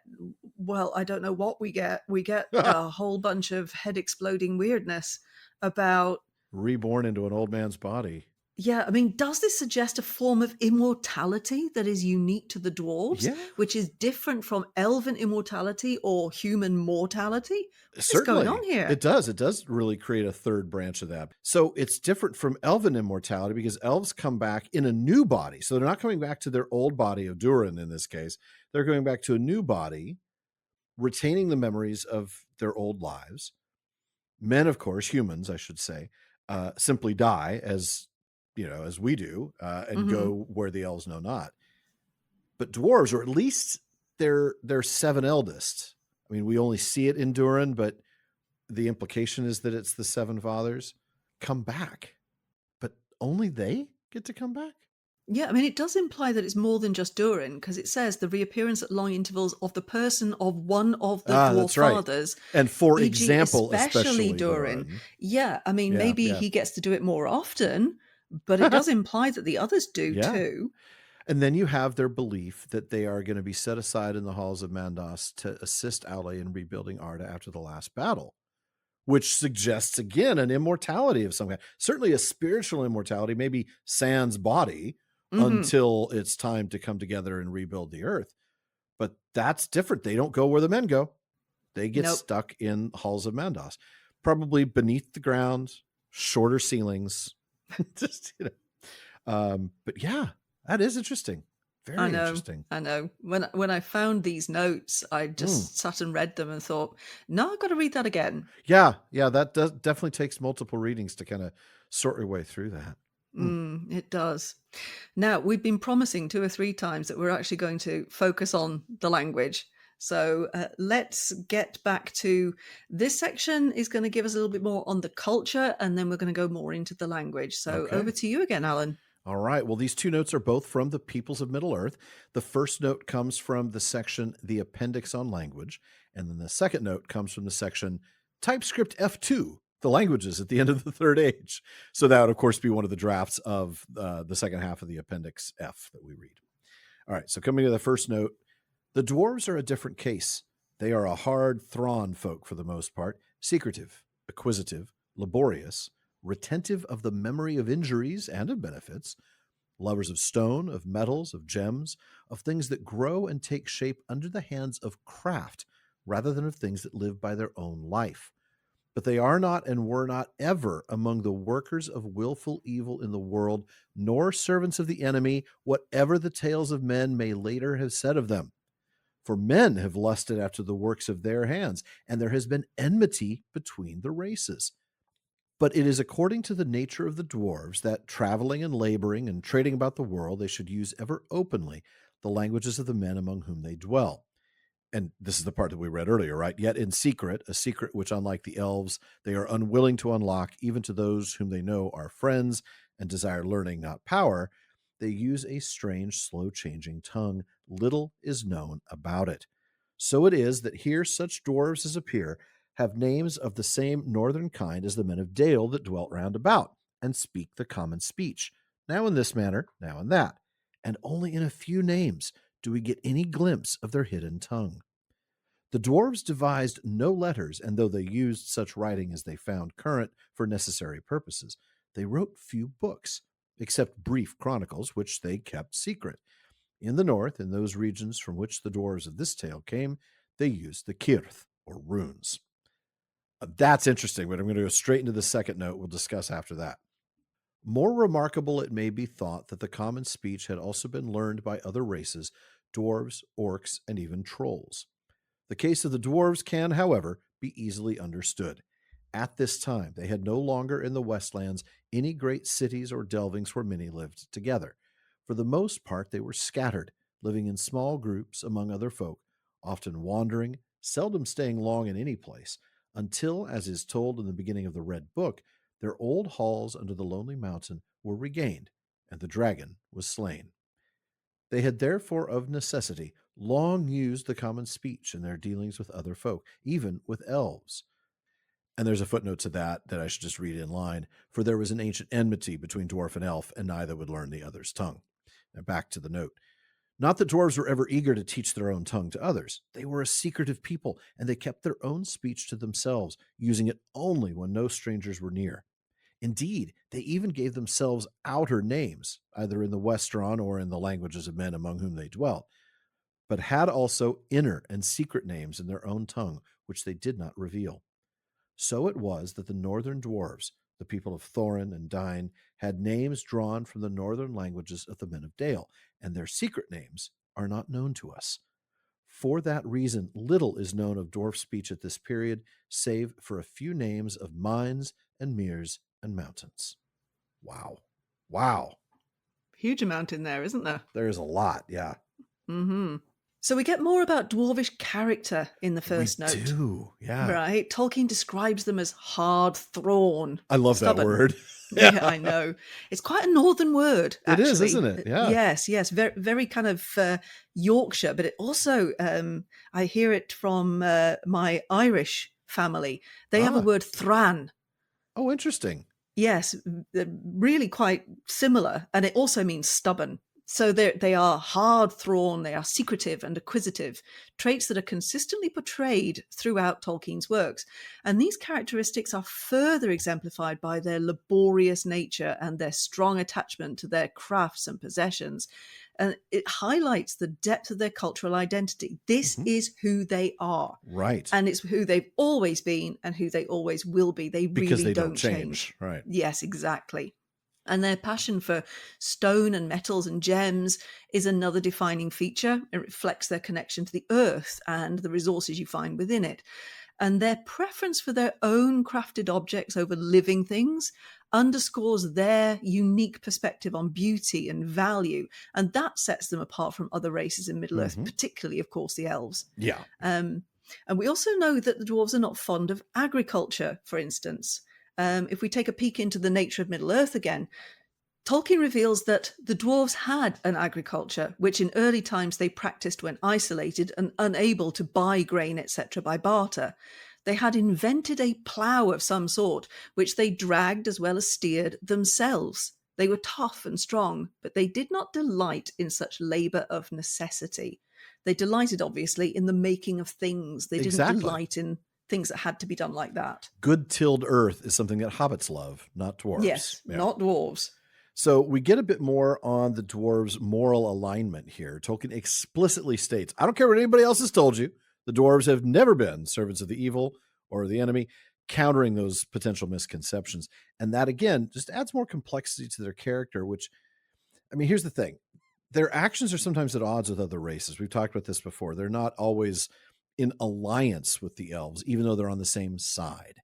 well, I don't know what we get. We get a whole bunch of head exploding weirdness about Reborn into an old man's body. Yeah, I mean, does this suggest a form of immortality that is unique to the dwarves, Yeah. which is different from elven immortality or human mortality? What is going on Certainly. here? It does. It does really create a third branch of that. So it's different from elven immortality because elves come back in a new body. So they're not coming back to their old body of Durin in this case. They're going back to a new body, retaining the memories of their old lives. Men, of course, humans, I should say, simply die as we do, and go where the elves know not. But dwarves, or at least their seven eldest. I mean, we only see it in Durin, but the implication is that it's the seven fathers come back, but only they get to come back. Yeah, I mean, it does imply that it's more than just Durin, because it says the reappearance at long intervals of the person of one of the dwarf That's right. fathers. And for e.g. example, especially Durin. Yeah, I mean, maybe he gets to do it more often, but it does imply that the others do too. And then you have their belief that they are going to be set aside in the halls of Mandos to assist Aulë in rebuilding Arda after the last battle, which suggests, again, an immortality of some kind. Certainly a spiritual immortality, maybe sans body, until it's time to come together and rebuild the earth. But that's different. They don't go where the men go. They get stuck in halls of Mandos, probably beneath the ground, shorter ceilings. Just, but yeah, that is interesting. Very interesting. I know. When I found these notes, I just sat and read them and thought, no, I've got to read that again. Yeah, that definitely takes multiple readings to kind of sort your way through that. It does. Now, we've been promising 2 or 3 times that we're actually going to focus on the language. So let's get back to this section is going to give us a little bit more on the culture, and then we're going to go more into the language. So over to you again, Alan. All right. Well, these 2 notes are both from the Peoples of Middle-earth. The first note comes from the section, The Appendix on Language. And then the second note comes from the section, TypeScript F2, the languages at the end of the Third Age. So that would, of course, be one of the drafts of the second half of the Appendix F that we read. All right. So coming to the first note, the dwarves are a different case. They are a hard Thrawn folk for the most part, secretive, acquisitive, laborious, retentive of the memory of injuries and of benefits, lovers of stone, of metals, of gems, of things that grow and take shape under the hands of craft, rather than of things that live by their own life. But they are not and were not ever among the workers of willful evil in the world, nor servants of the enemy, whatever the tales of men may later have said of them. For men have lusted after the works of their hands, and there has been enmity between the races. But it is according to the nature of the dwarves that, traveling and laboring and trading about the world, they should use ever openly the languages of the men among whom they dwell. And this is the part that we read earlier, right? Yet in secret, a secret which, unlike the elves, they are unwilling to unlock, even to those whom they know are friends and desire learning, not power, they use a strange, slow-changing tongue. Little is known about it. So it is that here such dwarves as appear have names of the same northern kind as the men of Dale that dwelt round about, and speak the common speech, now in this manner, now in that, and only in a few names do we get any glimpse of their hidden tongue. The dwarves devised no letters, and though they used such writing as they found current for necessary purposes, they wrote few books, except brief chronicles, which they kept secret. In the north, in those regions from which the dwarves of this tale came, they used the kirth, or runes. That's interesting, but I'm going to go straight into the second note we'll discuss after that. More remarkable it may be thought that the common speech had also been learned by other races, dwarves, orcs, and even trolls. The case of the dwarves can, however, be easily understood. At this time, they had no longer in the Westlands any great cities or delvings where many lived together. For the most part, they were scattered, living in small groups among other folk, often wandering, seldom staying long in any place, until, as is told in the beginning of the Red Book, their old halls under the lonely mountain were regained, and the dragon was slain. They had therefore of necessity long used the common speech in their dealings with other folk, even with elves. And there's a footnote to that I should just read in line. For there was an ancient enmity between dwarf and elf, and neither would learn the other's tongue. Now back to the note. Not that dwarves were ever eager to teach their own tongue to others. They were a secretive people, and they kept their own speech to themselves, using it only when no strangers were near. Indeed, they even gave themselves outer names, either in the Westron or in the languages of men among whom they dwelt, but had also inner and secret names in their own tongue, which they did not reveal. So it was that the northern dwarves, the people of Thorin and Dain, had names drawn from the northern languages of the men of Dale, and their secret names are not known to us. For that reason, little is known of dwarf speech at this period, save for a few names of mines and meres and mountains. Wow. Wow. Huge amount in there, isn't there? There's a lot, yeah. Mm-hmm. So we get more about dwarvish character in the first note. We do, yeah. Right? Tolkien describes them as hard-thrawn. I love stubborn. that word. Yeah, I know. It's quite a northern word, actually. It is, isn't it? Yeah. Yes. Very, very kind of Yorkshire, but it also, I hear it from my Irish family. They have a word, thran. Oh, interesting. Yes, really quite similar. And it also means stubborn. So they are hard-thrawn, they are secretive and acquisitive, traits that are consistently portrayed throughout Tolkien's works. And these characteristics are further exemplified by their laborious nature and their strong attachment to their crafts and possessions. And it highlights the depth of their cultural identity. This is who they are. Right. And it's who they've always been and who they always will be. They because really they don't change. Right. Yes, exactly. And their passion for stone and metals and gems is another defining feature. It reflects their connection to the earth and the resources you find within it. And their preference for their own crafted objects over living things underscores their unique perspective on beauty and value. And that sets them apart from other races in Middle-earth, particularly, of course, the elves. Yeah. And we also know that the dwarves are not fond of agriculture, for instance. If we take a peek into the nature of Middle-earth again, Tolkien reveals that the dwarves had an agriculture, which in early times they practiced when isolated and unable to buy grain, etc., by barter. They had invented a plough of some sort, which they dragged as well as steered themselves. They were tough and strong, but they did not delight in such labour of necessity. They delighted, obviously, in the making of things. They didn't delight in things that had to be done like that. Good tilled earth is something that hobbits love, not dwarves. Yes, not dwarves. So we get a bit more on the dwarves' moral alignment here. Tolkien explicitly states, I don't care what anybody else has told you, the dwarves have never been servants of the evil or the enemy, countering those potential misconceptions. And that, again, just adds more complexity to their character, which, I mean, here's the thing. Their actions are sometimes at odds with other races. We've talked about this before. They're not always in alliance with the elves, even though they're on the same side.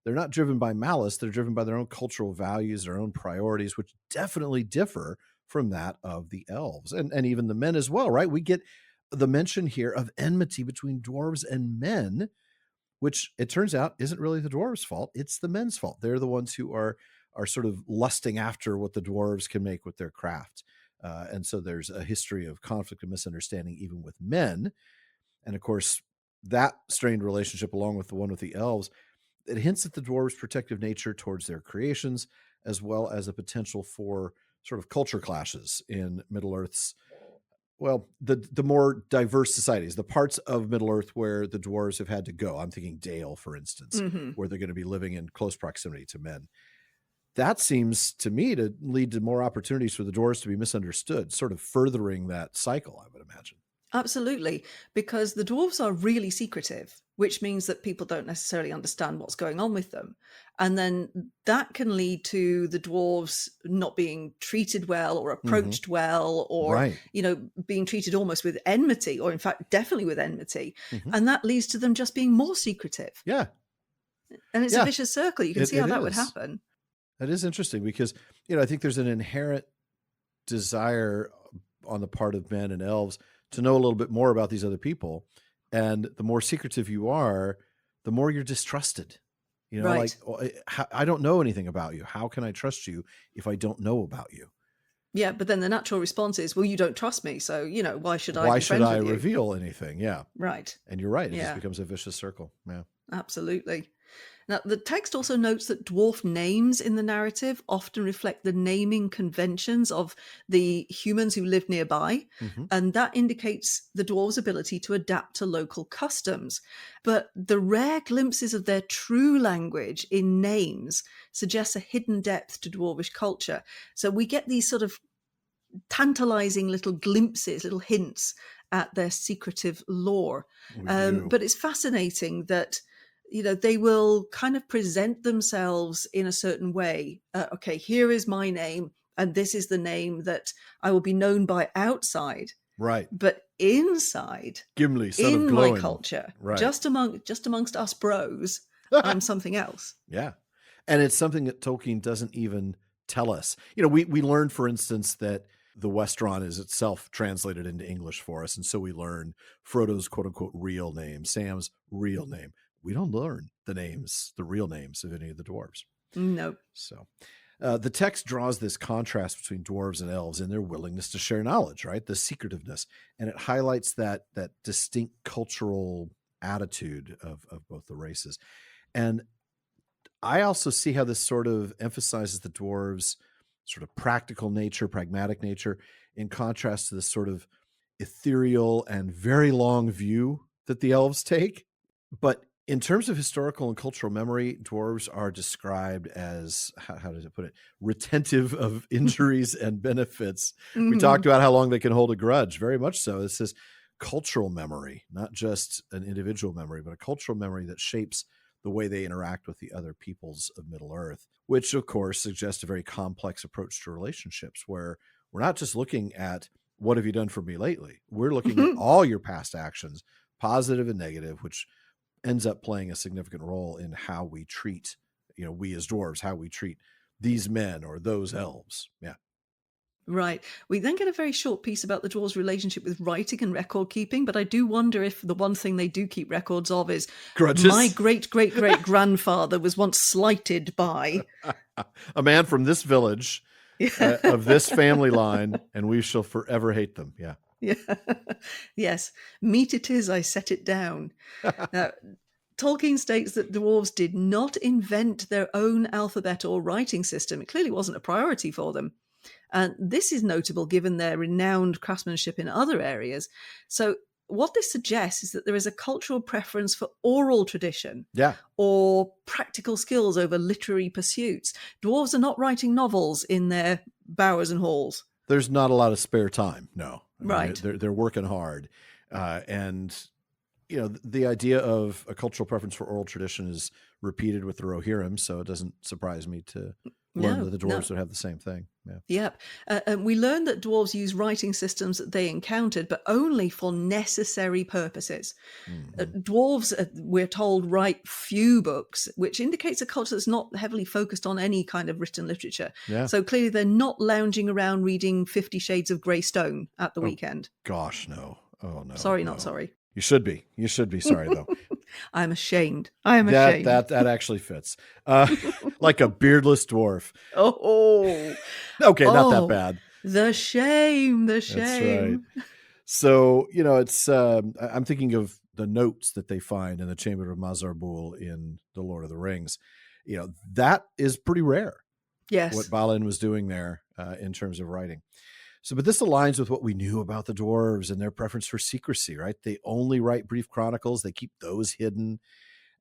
They're not driven by malice. They're driven by their own cultural values, their own priorities, which definitely differ from that of the elves and even the men as well, right? We get the mention here of enmity between dwarves and men, which it turns out isn't really the dwarves' fault. It's the men's fault. They're the ones who are sort of lusting after what the dwarves can make with their craft. And so there's a history of conflict and misunderstanding even with men. And of course, that strained relationship, along with the one with the elves, it hints at the dwarves' protective nature towards their creations, as well as a potential for sort of culture clashes in Middle-earth's, well, the more diverse societies, the parts of Middle-earth where the dwarves have had to go. I'm thinking Dale, for instance, where they're going to be living in close proximity to men. That seems to me to lead to more opportunities for the dwarves to be misunderstood, sort of furthering that cycle, I would imagine. Absolutely, because the dwarves are really secretive, which means that people don't necessarily understand what's going on with them. And then that can lead to the dwarves not being treated well or approached well, or, being treated almost with enmity, or in fact, definitely with enmity. And that leads to them just being more secretive. Yeah. And it's a vicious circle. You can see how that would happen. That is interesting because, I think there's an inherent desire on the part of men and elves to know a little bit more about these other people. And the more secretive you are, the more you're distrusted. Like, I don't know anything about you. How can I trust you if I don't know about you? Yeah, but then the natural response is, well, you don't trust me. So, why should I reveal anything? Yeah. Right. And you're right. It just becomes a vicious circle. Yeah. Absolutely. Now, the text also notes that dwarf names in the narrative often reflect the naming conventions of the humans who live nearby, Hmm. and that indicates the dwarves' ability to adapt to local customs. But the rare glimpses of their true language in names suggests a hidden depth to dwarvish culture. So we get these sort of tantalizing little glimpses, little hints at their secretive lore. We do. But it's fascinating that they will kind of present themselves in a certain way. Okay, here is my name, and this is the name that I will be known by outside. Right. But inside, Gimli, son of in my Glóin. culture, Right. just amongst us bros, I'm something else. Yeah. And it's something that Tolkien doesn't even tell us. We learn, for instance, that the Westron is itself translated into English for us. And so we learn Frodo's quote unquote real name, Sam's real name. We don't learn the real names of any of the dwarves. No. So the text draws this contrast between dwarves and elves in their willingness to share knowledge, right? The secretiveness. And it highlights that distinct cultural attitude of both the races. And I also see how this sort of emphasizes the dwarves' sort of practical nature, pragmatic nature, in contrast to the sort of ethereal and very long view that the elves take. But in terms of historical and cultural memory, dwarves are described as, how does it put it, retentive of injuries and benefits. Mm-hmm. We talked about how long they can hold a grudge, very much so. This is cultural memory, not just an individual memory, but a cultural memory that shapes the way they interact with the other peoples of Middle-earth, which of course suggests a very complex approach to relationships where we're not just looking at what have you done for me lately? We're looking at all your past actions, positive and negative, which ends up playing a significant role in how we treat, we as dwarves, how we treat these men or those elves. Yeah. Right. We then get a very short piece about the dwarves' relationship with writing and record keeping, but I do wonder if the one thing they do keep records of is grudges. My great-great-great-grandfather was once slighted by a man from this village of this family line, and we shall forever hate them. Yeah. Yeah. Yes. Meat it is, I set it down. Now, Tolkien states that dwarves did not invent their own alphabet or writing system. It clearly wasn't a priority for them. And this is notable given their renowned craftsmanship in other areas. So what this suggests is that there is a cultural preference for oral tradition, or practical skills over literary pursuits. Dwarves are not writing novels in their bowers and halls. There's not a lot of spare time. No. Right. They're working hard. And the idea of a cultural preference for oral tradition is repeated with the Rohirrim, so it doesn't surprise me to learn that the dwarves would have the same thing. Yep. And we learned that dwarves use writing systems that they encountered, but only for necessary purposes. Mm-hmm. Dwarves, we're told, write few books, which indicates a culture that's not heavily focused on any kind of written literature. Yeah. So clearly they're not lounging around reading 50 Shades of Grey Stone at the weekend. Gosh, no. Oh, no. Sorry, not sorry. You should be. You should be sorry, though. I'm ashamed. I am ashamed. That actually fits. Like a beardless dwarf. Oh. Okay, not that bad. The shame. That's right. So, it's I'm thinking of the notes that they find in the Chamber of Mazarbul in The Lord of the Rings. That is pretty rare. Yes. What Balin was doing there in terms of writing. So, but this aligns with what we knew about the dwarves and their preference for secrecy, right? They only write brief chronicles. They keep those hidden.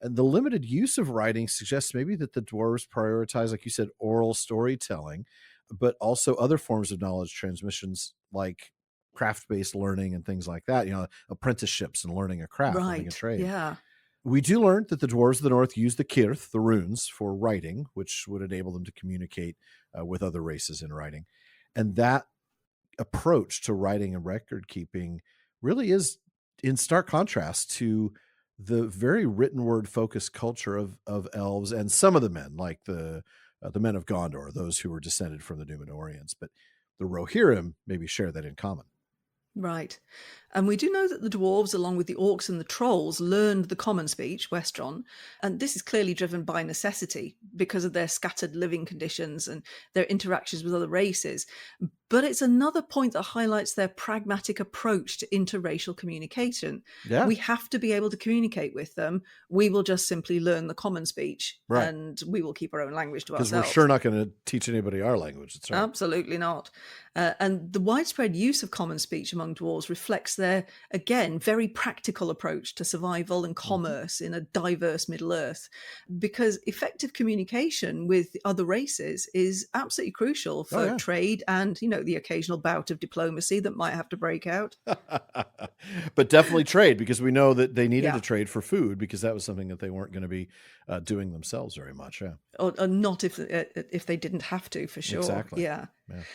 And the limited use of writing suggests maybe that the dwarves prioritize, like you said, oral storytelling, but also other forms of knowledge transmissions like craft-based learning and things like that, apprenticeships and learning a craft, learning a trade. Yeah. We do learn that the dwarves of the north use the Cirth, the runes, for writing, which would enable them to communicate with other races in writing. And that approach to writing and record keeping really is in stark contrast to the very written word focused culture of elves and some of the men, like the men of Gondor, those who were descended from the Númenóreans. But the Rohirrim maybe share that in common. Right. And we do know that the dwarves, along with the orcs and the trolls, learned the common speech, Westron, and this is clearly driven by necessity because of their scattered living conditions and their interactions with other races. But it's another point that highlights their pragmatic approach to interracial communication. Yeah. We have to be able to communicate with them. We will just simply learn the common speech, Right. and we will keep our own language to Because ourselves. we're sure not going to teach anybody our language. That's right. Absolutely not. And the widespread use of common speech among dwarves reflects their, again, very practical approach to survival and commerce in a diverse Middle Earth, because effective communication with other races is absolutely crucial for trade and, the occasional bout of diplomacy that might have to break out. But definitely trade, because we know that they needed to trade for food, because that was something that they weren't going to be doing themselves very much. Yeah. Or not if they didn't have to, for sure. Exactly. Yeah.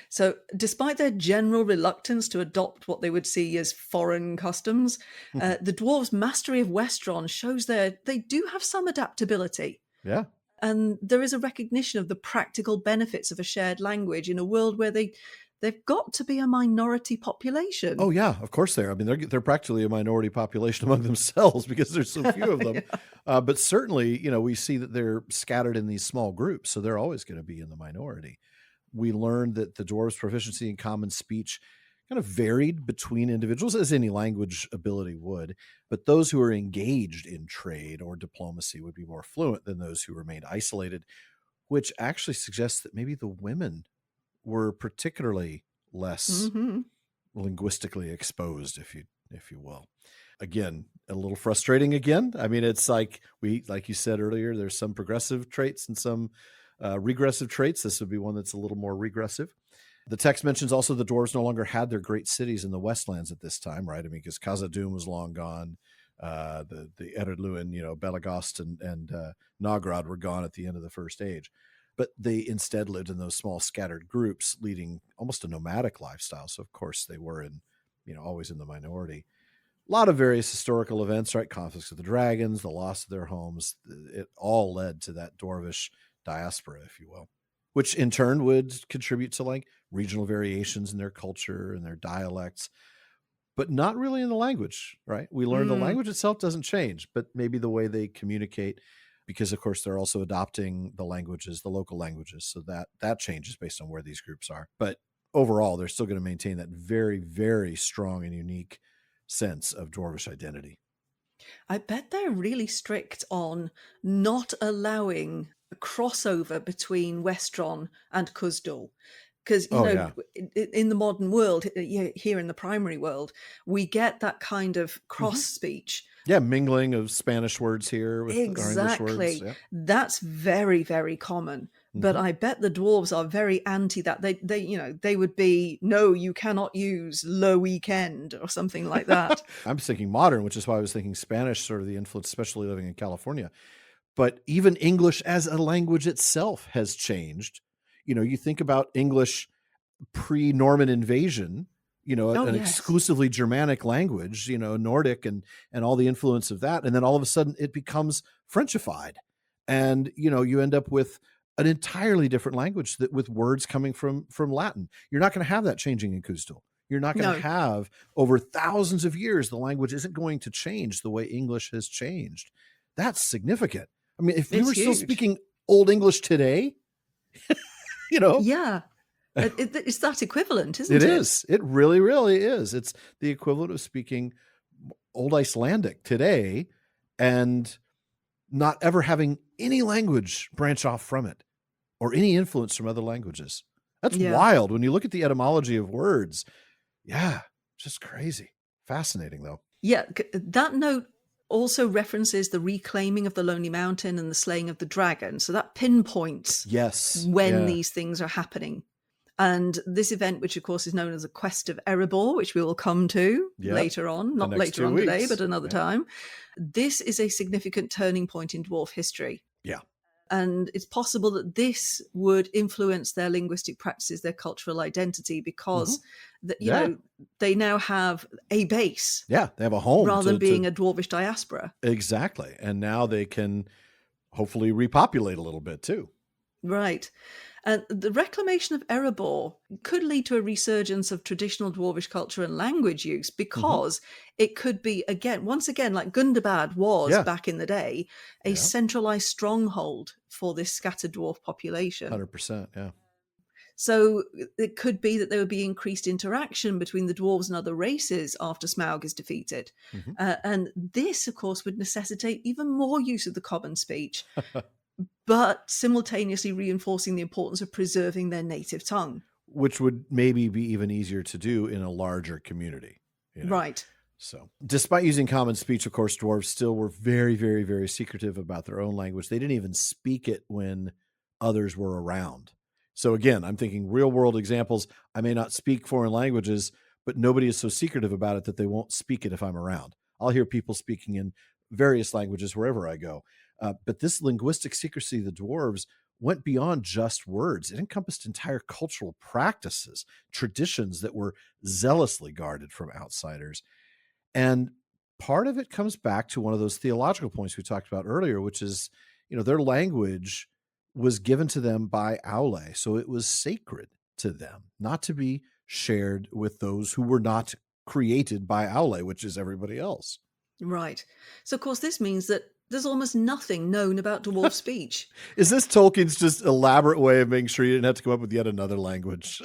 So despite their general reluctance to adopt what they would see as foreign customs, the dwarves' mastery of Westron shows they do have some adaptability. Yeah. And there is a recognition of the practical benefits of a shared language in a world where they've got to be a minority population. Oh yeah, of course they are. I mean, they're practically a minority population among themselves because there's so few of them. But certainly, we see that they're scattered in these small groups, so they're always going to be in the minority. We learned that the dwarves' proficiency in common speech kind of varied between individuals, as any language ability would. But those who are engaged in trade or diplomacy would be more fluent than those who remained isolated, which actually suggests that maybe the women were particularly less linguistically exposed, if you will. Again, a little frustrating again. I mean, it's like you said earlier, there's some progressive traits and some regressive traits. This would be one that's a little more regressive. The text mentions also the dwarves no longer had their great cities in the Westlands at this time, right? I mean, because Khazad-dûm was long gone. The Eredluin, Belagost and Nogrod were gone at the end of the First Age. But they instead lived in those small scattered groups, leading almost a nomadic lifestyle. So, of course, they were always in the minority. A lot of various historical events, right? Conflicts with the dragons, the loss of their homes. It all led to that dwarvish diaspora, if you will, which in turn would contribute to like regional variations in their culture and their dialects, but not really in the language, right? We learned the language itself doesn't change, but maybe the way they communicate, because of course they're also adopting the local languages. So that changes based on where these groups are. But overall, they're still going to maintain that very, very strong and unique sense of dwarvish identity. I bet they're really strict on not allowing a crossover between Westron and Khuzd-dûl. Because, in the modern world, here in the primary world, we get that kind of cross speech. Yeah, mingling of Spanish words here with our English words. Yeah. That's very, very common. But I bet the dwarves are very anti that. They would be, no, you cannot use le weekend or something like that. I'm thinking modern, which is why I was thinking Spanish, sort of the influence, especially living in California. But even English as a language itself has changed. You think about English pre-Norman invasion, exclusively Germanic language, Nordic and all the influence of that. And then all of a sudden it becomes Frenchified. And, you end up with an entirely different language with words coming from Latin. You're not going to have that changing in Khuzd-dûl. You're not going to have, over thousands of years, the language isn't going to change the way English has changed. That's significant. I mean, if we were still speaking Old English today, Yeah. It's that equivalent, isn't it? It is. It really, really is. It's the equivalent of speaking Old Icelandic today and not ever having any language branch off from it or any influence from other languages. That's wild when you look at the etymology of words. Yeah, just crazy. Fascinating, though. Yeah, that note also references the reclaiming of the Lonely Mountain and the slaying of the dragon. So that pinpoints when these things are happening. And this event, which of course is known as the Quest of Erebor, which we will come to later on, not later on today, but another time. This is a significant turning point in dwarf history. Yeah. And it's possible that this would influence their linguistic practices, their cultural identity, because they now have a base. Yeah, they have a home. Rather than being a dwarvish diaspora. Exactly. And now they can hopefully repopulate a little bit too. Right. And the reclamation of Erebor could lead to a resurgence of traditional dwarvish culture and language use, because it could be, once again, like Gundabad was back in the day, a centralized stronghold for this scattered dwarf population. 100%, yeah. So it could be that there would be increased interaction between the dwarves and other races after Smaug is defeated. Mhm. And this, of course, would necessitate even more use of the common speech, but simultaneously reinforcing the importance of preserving their native tongue. Which would maybe be even easier to do in a larger community. Right. So despite using common speech, of course, dwarves still were very, very, very secretive about their own language. They didn't even speak it when others were around. So again, I'm thinking real world examples. I may not speak foreign languages, but nobody is so secretive about it that they won't speak it if I'm around. I'll hear people speaking in various languages wherever I go. But this linguistic secrecy of the dwarves went beyond just words. It encompassed entire cultural practices, traditions that were zealously guarded from outsiders. And part of it comes back to one of those theological points we talked about earlier, which is, their language was given to them by Aulë. So it was sacred to them, not to be shared with those who were not created by Aulë, which is everybody else. Right. So, of course, this means that there's almost nothing known about dwarf speech. Is this Tolkien's just elaborate way of making sure you didn't have to come up with yet another language?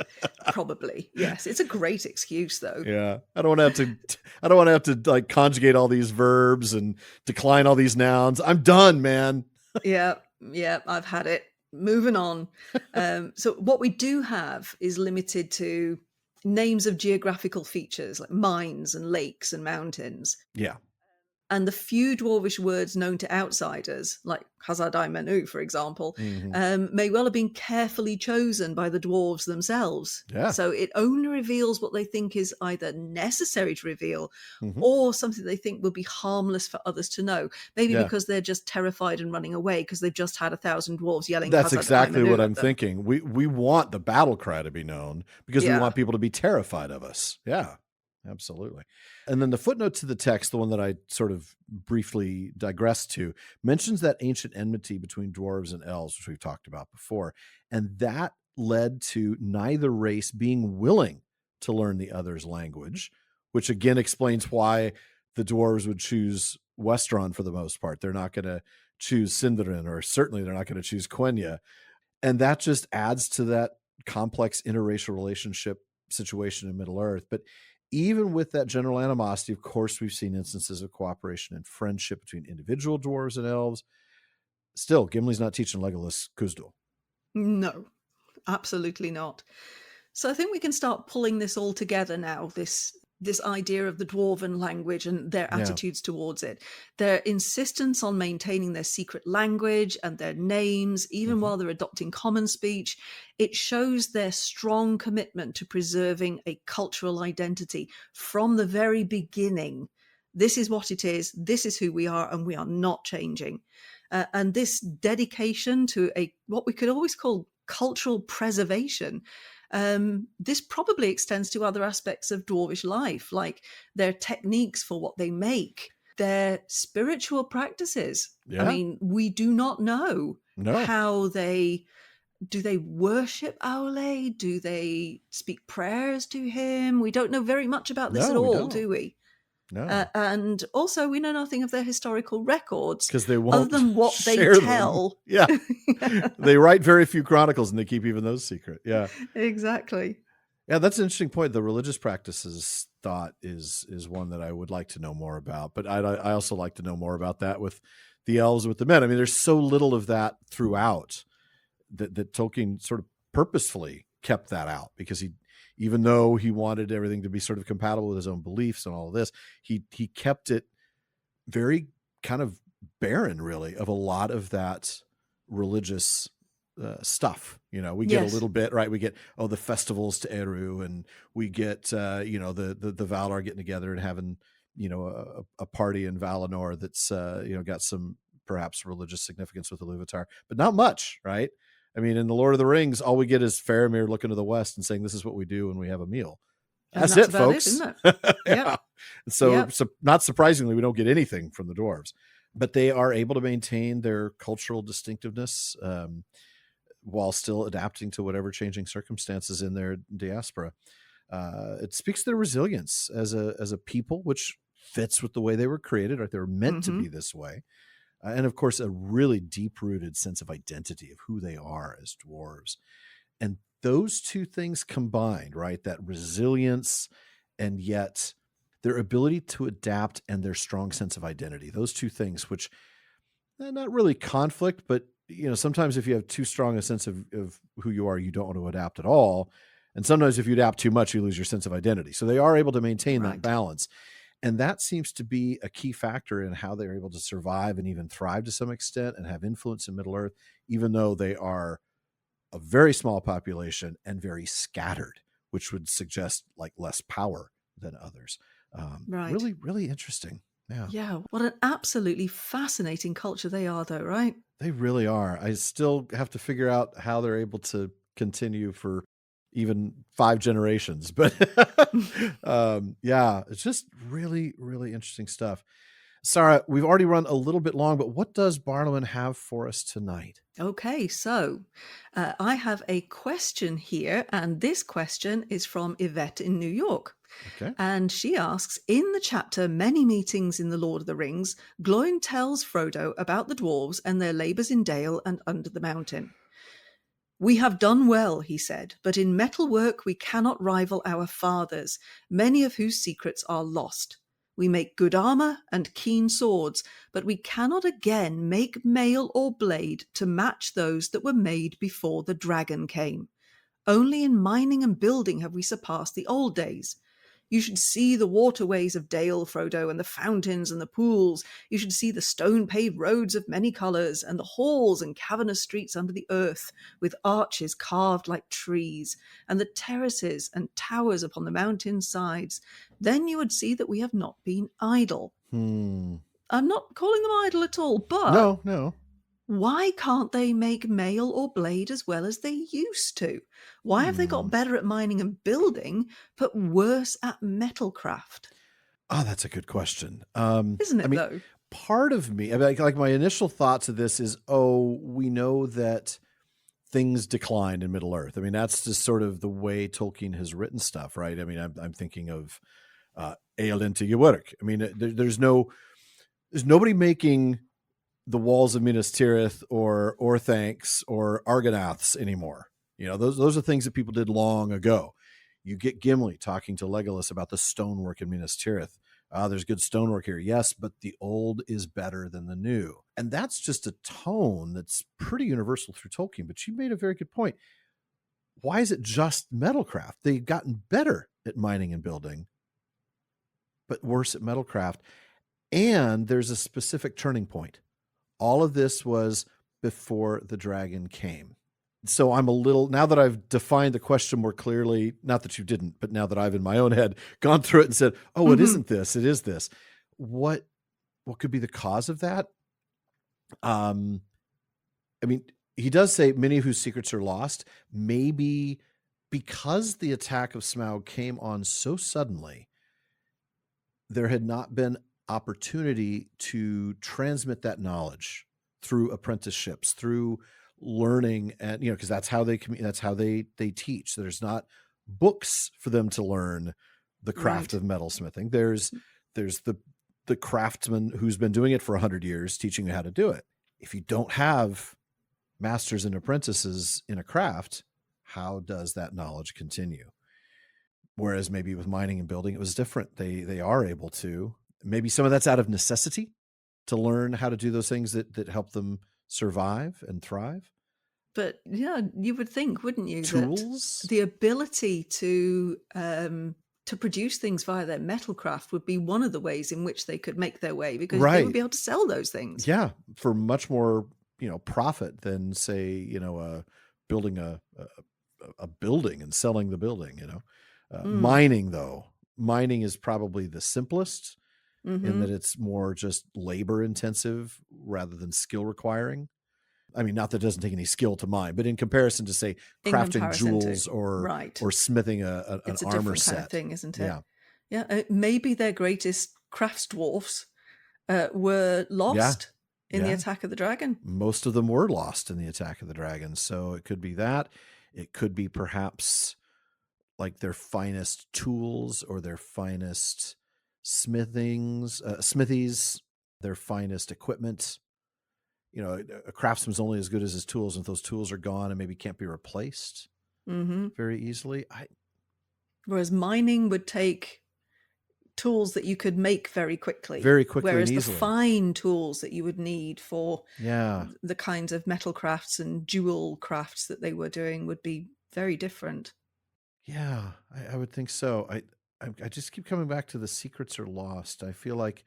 Probably, yes. It's a great excuse, though. Yeah, I don't want to have to like conjugate all these verbs and decline all these nouns. I'm done, man. Yeah, I've had it. Moving on. So what we do have is limited to names of geographical features like mines and lakes and mountains. Yeah. And the few dwarvish words known to outsiders, like Khazad-dûm Manu, for example, may well have been carefully chosen by the dwarves themselves. Yeah. So it only reveals what they think is either necessary to reveal or something they think will be harmless for others to know. Maybe because they're just terrified and running away because they've just had 1,000 dwarves yelling. That's exactly what I'm thinking. We want the battle cry to be known because we want people to be terrified of us. Yeah. Absolutely. And then the footnote to the text, the one that I sort of briefly digressed to, mentions that ancient enmity between dwarves and elves, which we've talked about before. And that led to neither race being willing to learn the other's language, which again explains why the dwarves would choose Westron for the most part. They're not going to choose Sindarin, or certainly they're not going to choose Quenya. And that just adds to that complex interracial relationship situation in Middle-earth. But even with that general animosity, of course, we've seen instances of cooperation and friendship between individual dwarves and elves. Still, Gimli's not teaching Legolas Khuzdul. No, absolutely not. So I think we can start pulling this all together now, this idea of the dwarven language and their attitudes towards it. Their insistence on maintaining their secret language and their names, even while they're adopting common speech, it shows their strong commitment to preserving a cultural identity from the very beginning. This is what it is, this is who we are, and we are not changing. And this dedication to what we could always call cultural preservation, this probably extends to other aspects of dwarvish life, like their techniques for what they make, their spiritual practices. I mean, we do not know how do they worship Aulë? Do they speak prayers to him? We don't know very much about this at all, do we? No. And also, we know nothing of their historical records because they won't, other than what they tell. Yeah. They write very few chronicles and they keep even those secret. Yeah, exactly. Yeah, that's an interesting point. The religious practices thought is one that I would like to know more about, but I also like to know more about that with the elves, with the men. I mean, there's so little of that throughout that Tolkien sort of purposefully kept that out, because even though he wanted everything to be sort of compatible with his own beliefs and all of this, he kept it very kind of barren, really, of a lot of that religious stuff. We get a little bit, right? We get, the festivals to Eru, and we get, the Valar getting together and having, a party in Valinor that's, got some perhaps religious significance with the Iluvatar, but not much, right? I mean, in the Lord of the Rings, all we get is Faramir looking to the west and saying, "This is what we do when we have a meal." That's it, folks. Isn't it? Yeah. So not surprisingly, we don't get anything from the dwarves, but they are able to maintain their cultural distinctiveness while still adapting to whatever changing circumstances in their diaspora. It speaks to their resilience as a people, which fits with the way they were created, right? They were meant to be this way. And of course, a really deep-rooted sense of identity of who they are as dwarves. And those two things combined, right? That resilience and yet their ability to adapt and their strong sense of identity. Those two things, which not really conflict, but sometimes if you have too strong a sense of who you are, you don't want to adapt at all. And sometimes if you adapt too much, you lose your sense of identity. So they are able to maintain that balance. And that seems to be a key factor in how they're able to survive and even thrive to some extent and have influence in Middle-earth, even though they are a very small population and very scattered, which would suggest like less power than others. Really, really interesting. Yeah. Yeah. What an absolutely fascinating culture they are, though, right? They really are. I still have to figure out how they're able to continue for even 5 generations. But yeah, it's just really, really interesting stuff. Sara, we've already run a little bit long, but what does Barlowman have for us tonight? Okay, so I have a question here, and this question is from Yvette in New York. Okay. And she asks, in the chapter Many Meetings in the Lord of the Rings, Gloin tells Frodo about the dwarves and their labours in Dale and under the mountain. We have done well, he said, but in metal work we cannot rival our fathers, many of whose secrets are lost. We make good armour and keen swords, but we cannot again make mail or blade to match those that were made before the dragon came. Only in mining and building have we surpassed the old days. You should see the waterways of Dale, Frodo, and the fountains and the pools. You should see the stone-paved roads of many colours, and the halls and cavernous streets under the earth, with arches carved like trees, and the terraces and towers upon the mountain sides. Then you would see that we have not been idle. I'm not calling them idle at all, but no. Why can't they make mail or blade as well as they used to? Why have they got better at mining and building, but worse at metalcraft? Oh, that's a good question. Isn't it, though? Part of me, like my initial thoughts of this is, we know that things declined in Middle-earth. I mean, that's just sort of the way Tolkien has written stuff, right? I mean, I'm thinking of Aulë to Eowyrach. I mean, there's nobody making the walls of Minas Tirith or Orthancs or Argonaths anymore. Those are things that people did long ago. You get Gimli talking to Legolas about the stonework in Minas Tirith. There's good stonework here. Yes, but the old is better than the new. And that's just a tone that's pretty universal through Tolkien. But you made a very good point. Why is it just metalcraft? They've gotten better at mining and building, but worse at metalcraft. And there's a specific turning point. All of this was before the dragon came. So I'm a little, now that I've defined the question more clearly, not that you didn't, but now that I've in my own head gone through it and said, it isn't this, it is this. What could be the cause of that? I mean, he does say many of whose secrets are lost. Maybe because the attack of Smaug came on so suddenly, there had not been opportunity to transmit that knowledge through apprenticeships, through learning, and because that's how they teach. There's not books for them to learn the craft of metalsmithing. There's the craftsman who's been doing it for 100 years teaching you how to do it. If you don't have masters and apprentices in a craft, how does that knowledge continue? Whereas maybe with mining and building, it was different. They are able to. Maybe some of that's out of necessity to learn how to do those things that help them survive and thrive. But yeah, you would think, wouldn't you, tools, that the ability to produce things via their metalcraft would be one of the ways in which they could make their way, because they would be able to sell those things. Yeah, for much more profit than say building a building and selling the building. Mining is probably the simplest in that it's more just labor intensive rather than skill requiring. I mean, not that it doesn't take any skill to mine, but in comparison to say crafting jewels or smithing an armor set, kind of thing, isn't it? Yeah. Maybe their greatest crafts dwarfs were lost in the attack of the dragon. Most of them were lost in the attack of the dragon. So it could be that. It could be perhaps like their finest tools or their finest smithies, their finest equipment. A craftsman's only as good as his tools, and if those tools are gone and maybe can't be replaced, very easily. Whereas mining would take tools that you could make very quickly and whereas the easily. fine tools that you would need for Yeah. the kinds of metal crafts and jewel crafts that they were doing would be very different. Yeah, I would think so. I just keep coming back to the secrets are lost. I feel like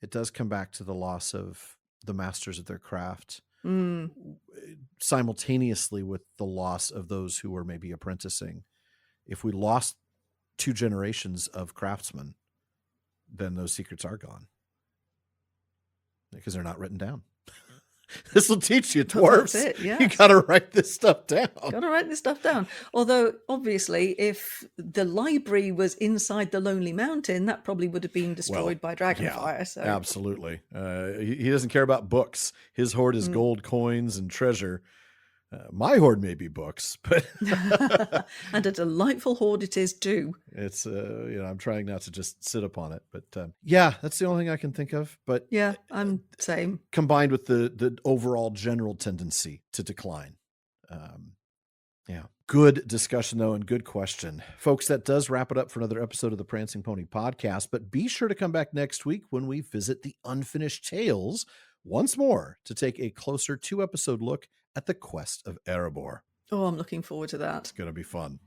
it does come back to the loss of the masters of their craft simultaneously with the loss of those who were maybe apprenticing. If we lost 2 generations of craftsmen, then those secrets are gone because they're not written down. This will teach you, dwarves. That's it, yes. You got to write this stuff down. Got to write this stuff down. Although, obviously, if the library was inside the Lonely Mountain, that probably would have been destroyed by Dragonfire. Yeah, so. absolutely. He doesn't care about books. His hoard is gold coins and treasure. My hoard may be books, but and a delightful hoard it is too. It's I'm trying not to just sit upon it, but yeah, that's the only thing I can think of. But yeah, I'm same. Combined with the overall general tendency to decline. Yeah, good discussion though, and good question, folks. That does wrap it up for another episode of the Prancing Pony podcast. But be sure to come back next week when we visit the Unfinished Tales once more to take a closer 2-episode look at the quest of Erebor. Oh, I'm looking forward to that. It's going to be fun.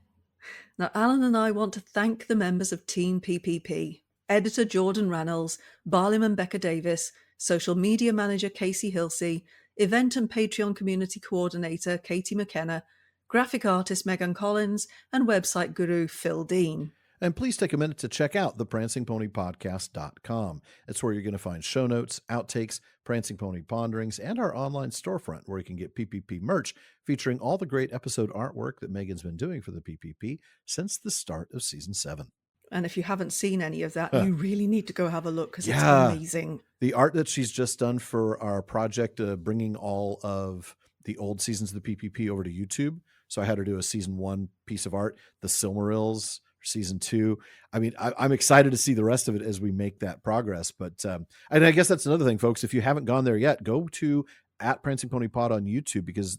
Now, Alan and I want to thank the members of Team PPP, editor Jordan Rannells, Barliman Becca Davis, social media manager Casey Hilsey, event and Patreon community coordinator Katie McKenna, graphic artist Megan Collins, and website guru Phil Dean. And please take a minute to check out theprancingponypodcast.com. It's where you're going to find show notes, outtakes, Prancing Pony ponderings, and our online storefront where you can get PPP merch featuring all the great episode artwork that Megan's been doing for the PPP since the start of season 7. And if you haven't seen any of that, you really need to go have a look because it's amazing. The art that she's just done for our project, bringing all of the old seasons of the PPP over to YouTube. So I had her do a season 1 piece of art, the Silmarils, season 2. I mean, I'm excited to see the rest of it as we make that progress. But and I guess that's another thing, folks. If you haven't gone there yet, go to @PrancingPonyPod on YouTube, because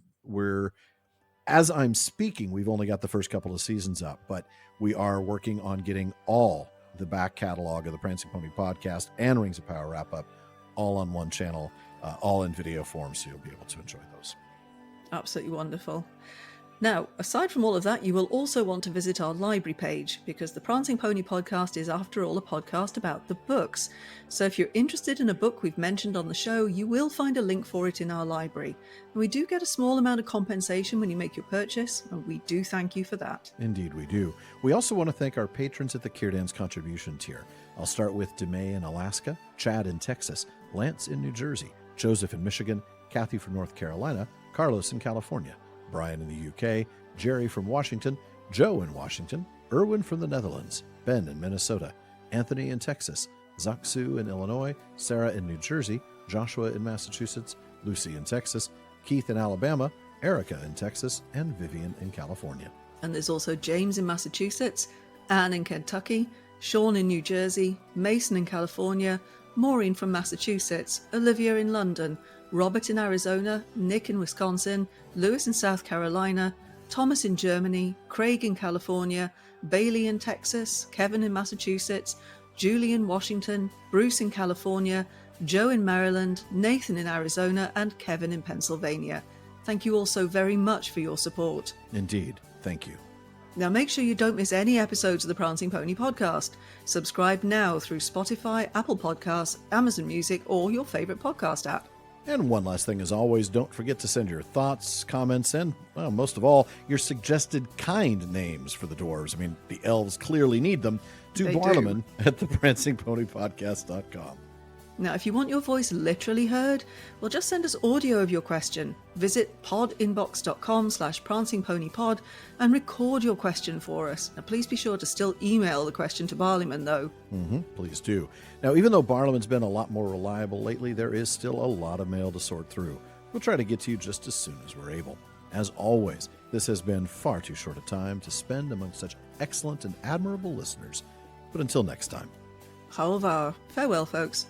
as I'm speaking, we've only got the first couple of seasons up, but we are working on getting all the back catalog of the Prancing Pony podcast and Rings of Power wrap up all on one channel, all in video form, so you'll be able to enjoy those. Absolutely wonderful. Now, aside from all of that, you will also want to visit our library page, because the Prancing Pony podcast is, after all, a podcast about the books. So if you're interested in a book we've mentioned on the show, you will find a link for it in our library. And we do get a small amount of compensation when you make your purchase, and we do thank you for that. Indeed, we do. We also want to thank our patrons at the Kierdan's contribution tier. I'll start with DeMay in Alaska, Chad in Texas, Lance in New Jersey, Joseph in Michigan, Kathy from North Carolina, Carlos in California, Brian in the UK, Jerry from Washington, Joe in Washington, Erwin from the Netherlands, Ben in Minnesota, Anthony in Texas, Zaksu in Illinois, Sara in New Jersey, Joshua in Massachusetts, Lucy in Texas, Keith in Alabama, Erica in Texas, and Vivian in California. And there's also James in Massachusetts, Anne in Kentucky, Sean in New Jersey, Mason in California, Maureen from Massachusetts, Olivia in London, Robert in Arizona, Nick in Wisconsin, Lewis in South Carolina, Thomas in Germany, Craig in California, Bailey in Texas, Kevin in Massachusetts, Julie in Washington, Bruce in California, Joe in Maryland, Nathan in Arizona, and Kevin in Pennsylvania. Thank you all so very much for your support. Indeed. Thank you. Now make sure you don't miss any episodes of the Prancing Pony podcast. Subscribe now through Spotify, Apple Podcasts, Amazon Music, or your favorite podcast app. And one last thing, as always, don't forget to send your thoughts, comments, and, well, most of all, your suggested kind names for the dwarves. I mean, the elves clearly need them. To Barliman at theprancingponypodcast.com. Now, if you want your voice literally heard, well, just send us audio of your question. Visit podinbox.com/prancingponypod and record your question for us. Now, please be sure to still email the question to Barliman, though. Please do. Now, even though Barliman's been a lot more reliable lately, there is still a lot of mail to sort through. We'll try to get to you just as soon as we're able. As always, this has been far too short a time to spend among such excellent and admirable listeners. But until next time. Au revoir. Farewell, folks.